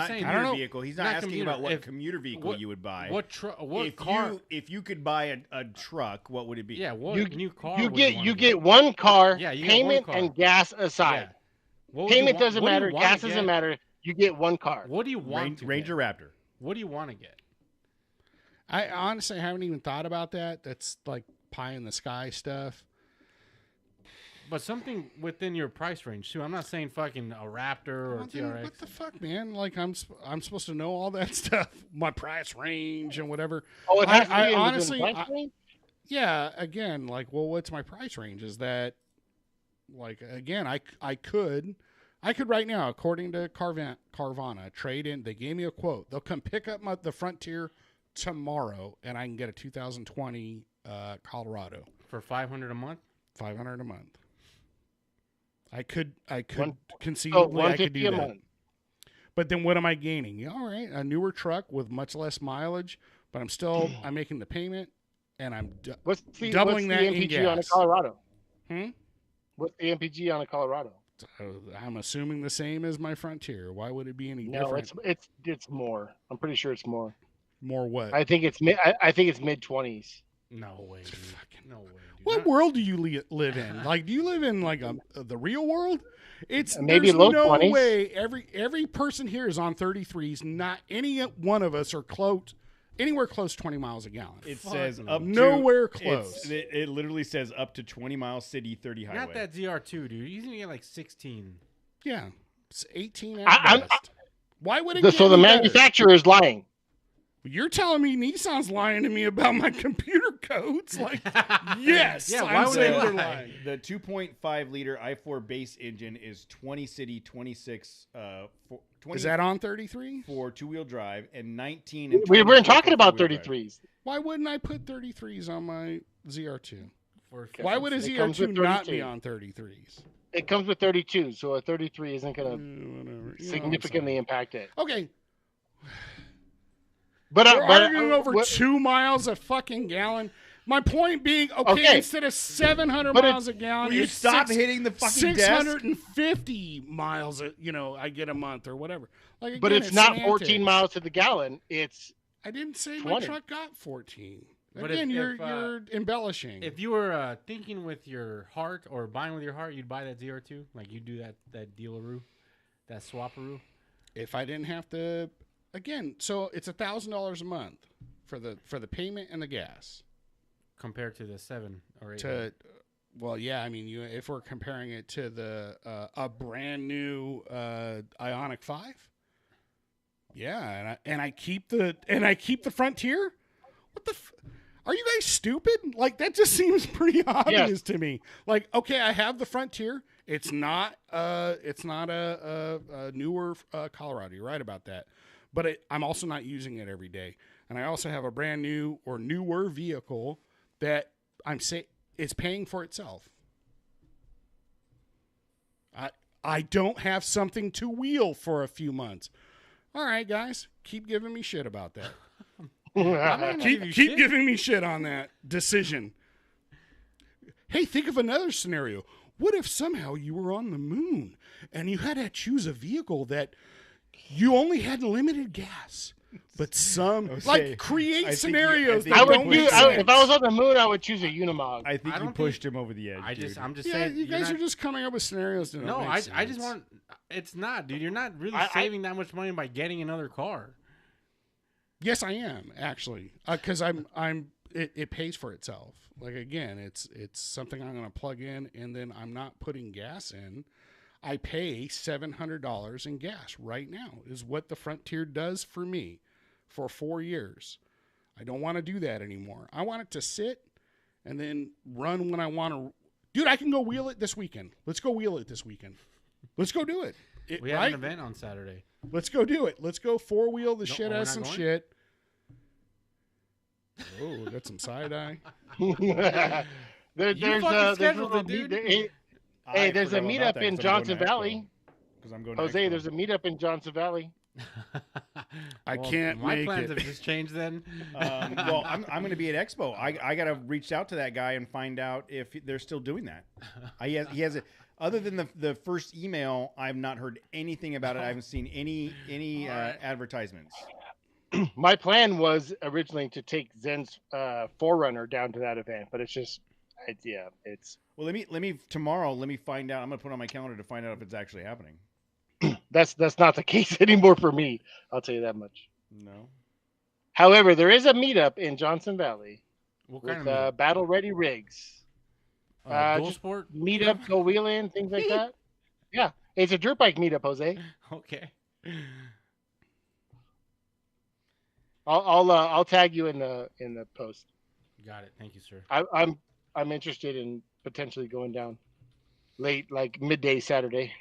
saying commuter vehicle. He's not Not asking commuter. about what If- commuter vehicle what- you would buy. what car? If you could buy a truck, what would it be? Yeah, what new car? You would get wanna you get one car, Yeah, you get payment one car. and gas aside. Yeah. What would you Payment want- doesn't what do you matter, wanna gas doesn't get? matter. You get one car. What do you want to Ranger get? Raptor. What do you want to get? I honestly haven't even thought about that. That's like pie in the sky stuff. but something within your price range too. I'm not saying fucking a Raptor or Well, then TRX. what the fuck, man? Like I'm supposed to know all that stuff, my price range and whatever. Oh, it has to be I in honestly, the price range? yeah. Again, like, well, what's my price range? Is that like again? I could right now, according to Carvana, trade in. They gave me a quote. They'll come pick up the Frontier tomorrow, and I can get a 2020 Colorado For $500 a month. $500 a month. I could Oh, conceivably I could $150 do a that. month. But then what am I gaining? Yeah, all right, a newer truck with much less mileage, but I'm making the payment, and I'm What's the doubling that in MPG on a gas. Colorado? Hmm? What's the MPG on a Colorado? I'm assuming the same as my Frontier. Why would it be any No, different? it's more. I'm pretty sure it's more. More what? I think it's mid 20s. No way, dude. No way, dude. What world do you live in? Like, do you live in like the real world? It's Maybe there's low no 20s. way every person here is on 33s. Not any one of us are anywhere close to 20 miles a gallon. It Fuck says no. up to, Nowhere close. It literally says up to 20 miles city, 30 highway. Not that ZR2, dude. He's gonna get like 16. Yeah, it's 18 at I'm- best. Why would it? So get the any better? manufacturer is lying. You're telling me Nissan's lying to me about my computer codes? Like, yes. Yeah, why I'm would saying they they're lie? lying. The 2.5 liter i4 base engine is 20 city, 26 20 Is that on 33? for two-wheel drive and 19 and We weren't 24 talking for about four-wheel drive. 33s. Why wouldn't I put 33s on my ZR2? For Why would a It comes ZR2 with not 32. be on 33s? It comes with 32, so a 33 isn't going to Whatever. You know what I'm significantly impact it. saying. Okay, But we're arguing over 2 miles a fucking gallon. My point being, okay. Instead of 700 But miles a gallon, Will you it's stop hitting the fucking desk? 650 miles. I get a month or whatever. Like, but again, it's not semantics. 14 miles to the gallon. It's I didn't say 20. my truck got 14. But Again, if, you're embellishing. If you were thinking with your heart or buying with your heart, you'd buy that ZR2. Like you do that dealeroo, that swapperoo. If I didn't have to, again, so it's $1,000 a month for the payment and the gas. Compared to the 7 or 8. Well, yeah, I mean, if we're comparing it to the a brand new Ioniq 5, yeah, and I keep the Frontier. What the? Are you guys stupid? Like, that just seems pretty obvious to me. Like, okay, I have the Frontier. It's not a newer Colorado. You're right about that. But I'm also not using it every day. And I also have a brand new or newer vehicle that it's paying for itself. I don't have something to wheel for a few months. All right, guys, keep giving me shit about that. Keep giving me shit on that decision. Hey, think of another scenario. What if somehow you were on the moon and you had to choose a vehicle that you only had limited gas, but create scenarios that don't make sense. if I was on the moon, I would choose a Unimog. I think you pushed him over the edge. I'm just Yeah, saying. you guys are just coming up with scenarios that don't make sense. I just want. It's not, dude. You're not really saving that much money by getting another car. Yes, I am actually, because it pays for itself. Like, again, it's something I'm going to plug in, and then I'm not putting gas in. I pay $700 in gas right now is what the Frontier does for me for 4 years. I don't want to do that anymore. I want it to sit and then run when I want to. Dude, I can go wheel it this weekend. Let's go wheel it this weekend. Let's go do it. We have an event on Saturday. Let's go do it. Let's go four-wheel the shit we're out of not some going? shit. Oh, got some side-eye. There's fucking scheduled it, dude. Hey, there's a meetup in Johnson Valley. Because I'm going to Jose, Expo. there's a meetup in Johnson Valley. I can't My make plans it. have just changed then. Well, I'm going to be at Expo. I got to reach out to that guy and find out if they're still doing that. He has a, other than the first email, I've not heard anything about it. I haven't seen any advertisements. My plan was originally to take Zen's Forerunner down to that event, but it's Well, let me tomorrow. Let me find out. I'm going to put it on my calendar to find out if it's actually happening. that's not the case anymore for me. I'll tell you that much. No. However, there is a meetup in Johnson Valley What with kind of Battle Ready Rigs. Dual Just sport meet up, go wheeling, things like that. Yeah, it's a dirt bike meetup, Jose. Okay. I'll tag you in the post. Got it. Thank you, sir. I'm interested in potentially going down late, like midday Saturday.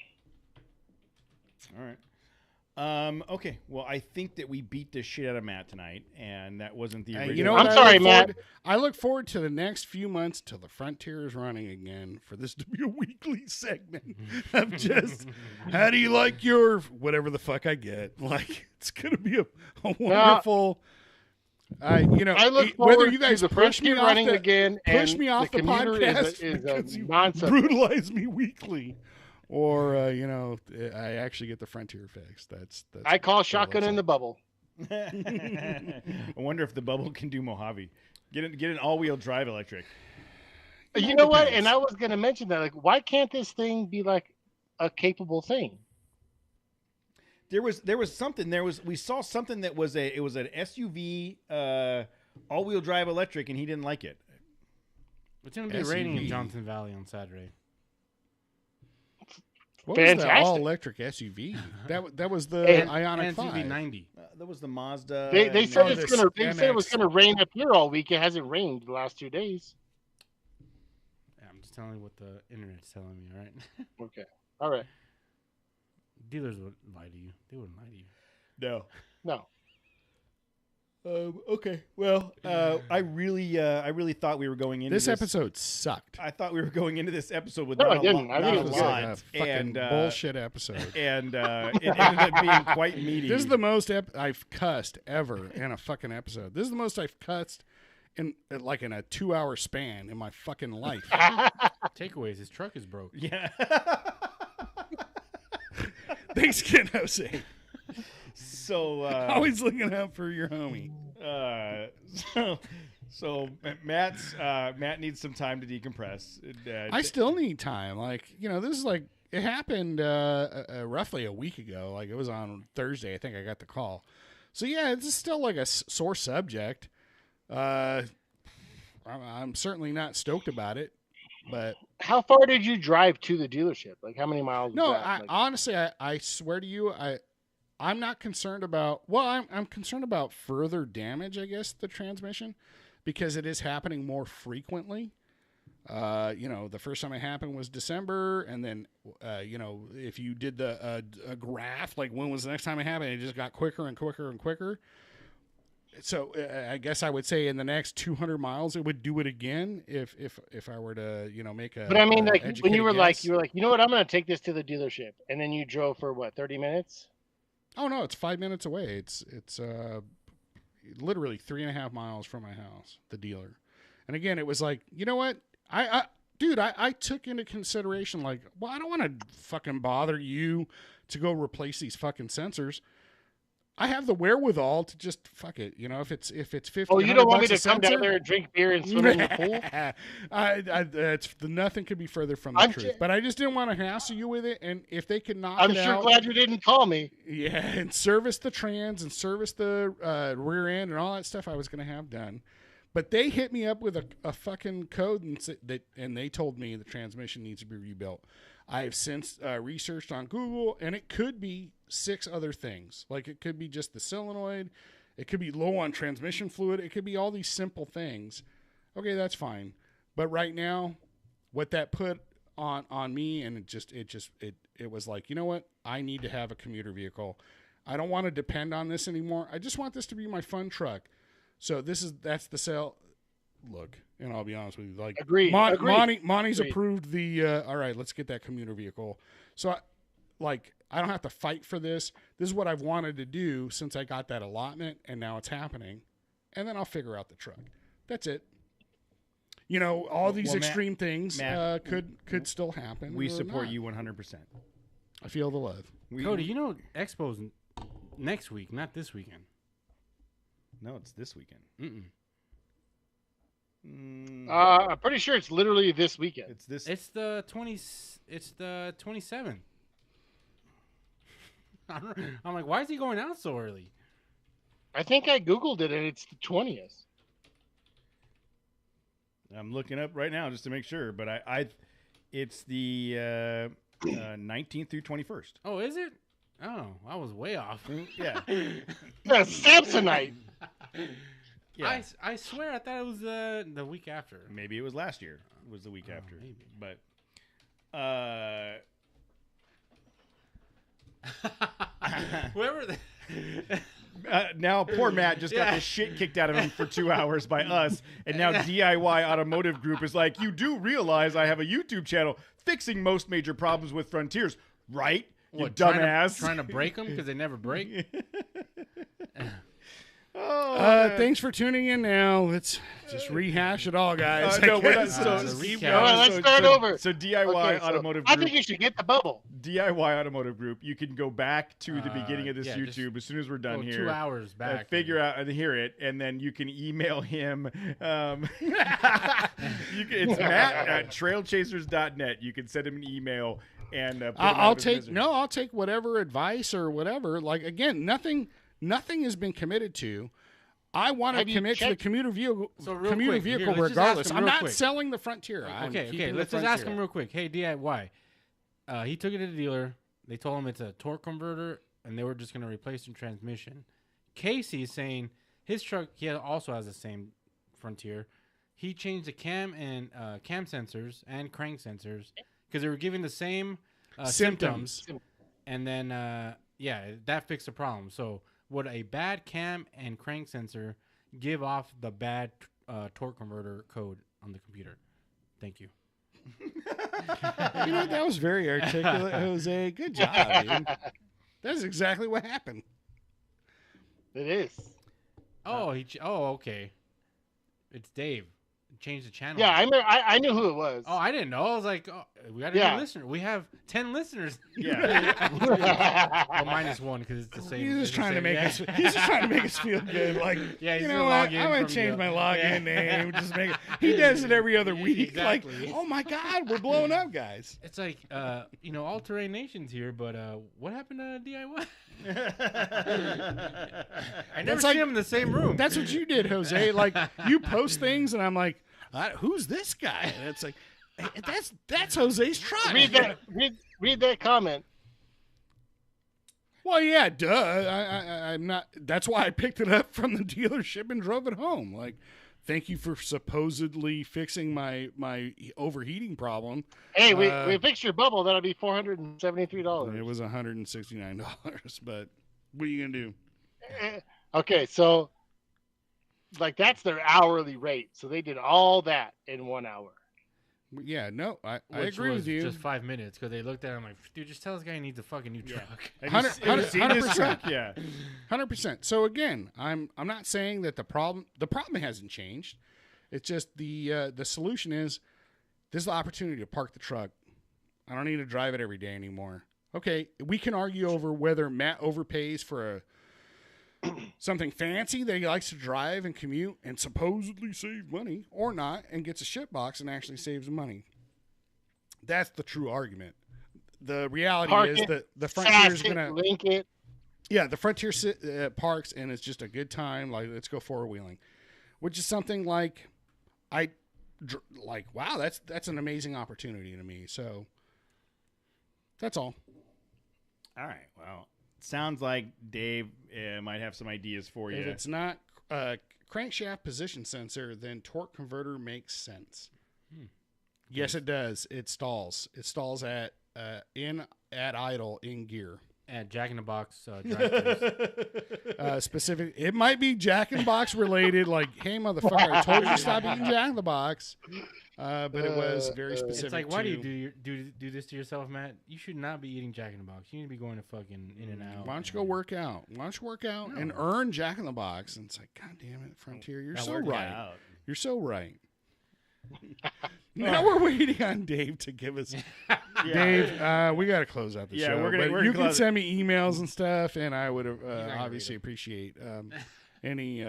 All right. Okay. Well, I think that we beat the shit out of Matt tonight, and that wasn't the original. You know what? I'm sorry, look Matt. forward- I look forward to the next few months till the Frontier is running again for this to be a weekly segment of just how do you like your whatever the fuck I get. Like it's gonna be a wonderful. I look whether forward you guys to the push me Frontier off running the again, push and me off the commuter podcast is because a you non-subject. brutalize me weekly, or I actually get the Frontier fixed. That's I call what it shotgun looks in the like. bubble. I wonder if the bubble can do Mojave. Get an all-wheel drive electric. You know what? depends. And I was going to mention that. Like, why can't this thing be like a capable thing? There was something. We saw something that was an SUV all-wheel drive electric, and he didn't like it. It's going to be raining in SUV. Johnson Valley on Saturday. What was the Fantastic. all-electric SUV? That was the And- Ioniq NCV 5. 90. That was the Mazda. They and said then- it's this gonna. They said it was MX. gonna rain up here all week. It hasn't rained the last 2 days. Yeah, I'm just telling you what the internet's telling me, all right? Okay. All right. Dealers would lie to you. They wouldn't lie to you. No. No. Okay. Well, I really thought we were going into This episode sucked. I thought we were going into this episode with No, not I a didn't. lot, I think not it a was This was lot, like a fucking and bullshit episode. and it ended up being quite meaty. This is the most I've cussed ever in a fucking episode. This is the most I've cussed in a 2-hour span in my fucking life. Takeaways. His truck is broke. Yeah. Thanks again, Jose. So Always looking out for your homie. so Matt needs some time to decompress. I still need time. This is it happened roughly a week ago. Like it was on Thursday. I think I got the call. So yeah, it's still like a sore subject. I'm certainly not stoked about it, but How far did you drive to the dealership? Like, how many miles? no, was that? honestly, I swear to you, I'm not concerned about. Well, I'm concerned about further damage. I guess the transmission, because it is happening more frequently. The first time it happened was December, and then if you did a graph, like when was the next time it happened, it just got quicker and quicker and quicker. So I guess I would say in the next 200 miles, it would do it again if I were to make a. But I mean, like when educated you were guess. like, you know what? I'm going to take this to the dealership, and then you drove for what, 30 minutes? Oh no, it's 5 minutes away. It's literally 3.5 miles from my house, the dealer. And again, it was like, you know what? I took into consideration I don't want to fucking bother you to go replace these fucking sensors. I have the wherewithal to just fuck it. If it's 50. Oh, you don't want me to $100 a come down sensor? there and drink beer and swim in the pool? Nothing could be further from the I'm truth. ju- But I just didn't want to hassle you with it. And if they could knock I'm it sure out, glad you didn't call me. yeah, and service the trans and service the rear end and all that stuff I was going to have done. But they hit me up with a fucking code and they told me the transmission needs to be rebuilt. I have since researched on Google, and it could be 6 other things. Like it could be just the solenoid. It could be low on transmission fluid. It could be all these simple things. Okay, that's fine. But right now, what that put on me, and it was like, you know what? I need to have a commuter vehicle. I don't want to depend on this anymore. I just want this to be my fun truck. So that's the sale. Look, and I'll be honest with you, like Agreed. Monty's Agreed. approved the. All right, let's get that commuter vehicle. So, I don't have to fight for this. This is what I've wanted to do since I got that allotment, and now it's happening. And then I'll figure out the truck. That's it. All these Well, extreme things Matt, could still happen. we or support not. you 100%. I feel the love. Cody, Expo's next week, not this weekend. No, it's this weekend. Mm-mm. I'm pretty sure it's literally this weekend. It's this. It's the 27th. I'm like, why is he going out so early? I think I Googled it, and it's the 20th. I'm looking up right now just to make sure, but it's the 19th through 21st. Oh, is it? Oh, I was way off. Yeah. That's Samsonite. Yeah. I swear I thought it was the week after. Maybe it was last year. It was the week after. Maybe. But Whoever. now poor Matt just got the shit kicked out of him for 2 hours by us, and now DIY Automotive Group is like, you do realize I have a YouTube channel fixing most major problems with Frontiers, right? You dumbass. Trying to break them because they never break. Thanks for tuning in. Now let's just rehash it all, guys. No, we're not. the All recap. right, let's start over. So DIY Okay, so Automotive I Group. think you should get the bubble. DIY Automotive Group. You can go back to the beginning of this yeah, just YouTube as soon as we're done Go here. 2 hours back. Figure out and hear it, and then you can email him. It's Matt at trailchasers.net. You can send him an email and put him out I'll of his take misery. I'll take whatever advice or whatever. Like again, nothing has been committed to. I want to Have you commit to the checked- commuter vehicle, So real quick, here, let's just ask regardless. him I'm real not quick. selling the Frontier. I'm Okay, keeping the let's just ask Frontier. him real quick. Hey, DIY. He took it to the dealer. They told him it's a torque converter, and they were just going to replace the transmission. Casey's saying his truck, also has the same Frontier. He changed the cam and cam sensors and crank sensors because they were giving the same symptoms. And then, that fixed the problem. So would a bad cam and crank sensor give off the bad torque converter code on the computer? Thank you. That was very articulate, Jose. Good job, dude. That's exactly what happened. It is. Oh, okay. It's Dave. Change the channel. Yeah, I knew who it was. Oh, I didn't know. I was like, we got a new listener. We have 10 listeners. Yeah. Well, minus one because it's the same. He's just it's the trying to same- make yeah. us. He's just trying to make us feel good. Like, Yeah, he's you gonna know log what? in I'm gonna from change the- my login Yeah. name. Just make it. He does it every other week. Exactly. Like, oh my God, we're blowing up, guys. It's like, all terrain nations here, but what happened to DIY? I never That's see like- him in the same room. That's what you did, Jose. Like, you post things, and I'm like, who's this guy? And it's like, hey, that's Jose's truck. Read that comment. Well, yeah, duh. I'm not. That's why I picked it up from the dealership and drove it home. Like, thank you for supposedly fixing my overheating problem. Hey, we fixed your bubble. That'll be $473. It was $169, but what are you gonna do? Okay, so like that's their hourly rate. So they did all that in 1 hour. Yeah, no, I Which agree was with you. Just 5 minutes because they looked at him like, dude, just tell this guy he needs a fucking new truck. Have you seen this 100%. truck? Yeah. 100%. So again, I'm not saying that the problem hasn't changed. It's just the solution is this is the opportunity to park the truck. I don't need to drive it every day anymore. Okay, we can argue over whether Matt overpays for something fancy that he likes to drive and commute and supposedly save money or not, and gets a shit box and actually saves money. That's the true argument. The reality Park is it, that the Frontier is Sass it, going to link it. yeah, the Frontier parks, and it's just a good time. Like, let's go four-wheeling, which is something like wow, that's an amazing opportunity to me. So that's all. All right. Well, sounds like Dave might have some ideas for you. If it's not crankshaft position sensor, then torque converter makes sense. Yes, it does. It stalls. It stalls at idle in gear. At Jack in the Box drive-thrus. Specific. It might be Jack in the Box related. Like, hey, motherfucker, I told you to stop eating Jack in the Box. But it was very specific. It's like, why to, do you do this to yourself, Matt? You should not be eating Jack in the Box. You need to be going to fucking In and Out. Why don't you go work out? Why don't you work out and earn Jack in the Box? And it's like, God damn it, Frontier, you're so right. You're so right. Now we're waiting on Dave to give us. Dave, we got to close out the show. we're gonna you can close send me emails and stuff, and I would obviously appreciate any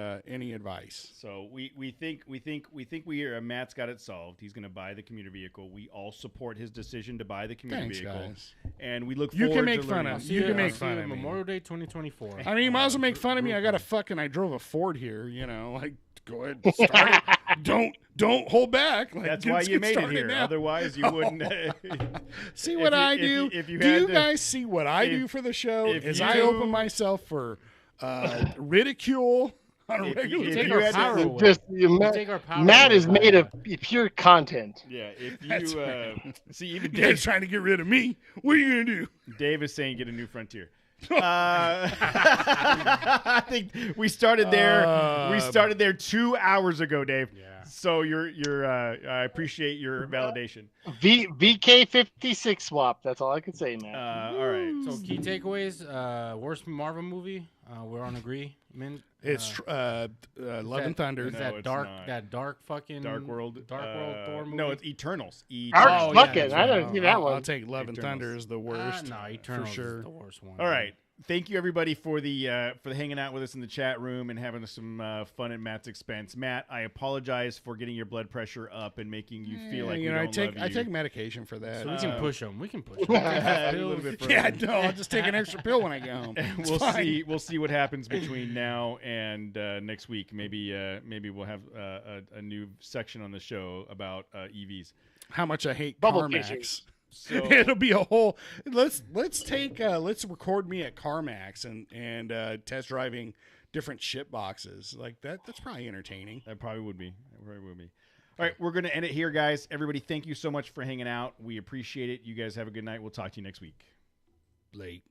advice. So we think Matt's got it solved. He's going to buy the commuter vehicle. We all support his decision to buy the commuter Thanks, vehicle, guys. and we look You forward can make to fun learning. of you can make fun of me. Memorial Day 2024. I mean, you might as well make fun of me. I drove a Ford here, like go ahead, start it. Don't hold back. Like, That's why let's you get made it started here. now. Otherwise, you wouldn't. See what I do. If you do had you to- guys see what I do for the show? if As you- I open myself for ridicule on a If regular you Take had our to- power away. Just Take our power Matt away is by, made of pure content. Yeah, if That's you see, even You guys Dave, trying to get rid of me. What are you gonna do? Dave is saying get a new frontier. I think we started there. We started there 2 hours ago, Dave. Yeah. So you're. I appreciate your validation. VK56 swap. That's all I can say, Matt. All right. So key takeaways: worst Marvel movie. We're on agreement. It's Love and Thunder. Is No, that it's dark? not. That dark fucking Dark World. Thor movie. No, it's Eternals. Arc Oh, yeah, fucking. that's I right. didn't see that I'll one. take Love and Eternals. Thunder is the worst. No, Eternals for sure. is the worst one. All right. Thank you everybody for the hanging out with us in the chat room and having some fun at Matt's expense. Matt, I apologize for getting your blood pressure up and making you feel like we I don't take love I you. take medication for that. So we can push them. We can push a them. little bit further. yeah, no, I'll just take an extra pill when I get home. It's We'll fine. see. We'll see what happens between now and next week. Maybe we'll have a new section on the show about EVs. How much I hate Bubble CarMax. fishing. So It'll be a whole. Let's record me at CarMax and test driving different ship boxes like that. That's probably entertaining. that probably would be. All right, we're gonna end it here, guys. Everybody, thank you so much for hanging out. We appreciate it. You guys have a good night. We'll talk to you next week. Late.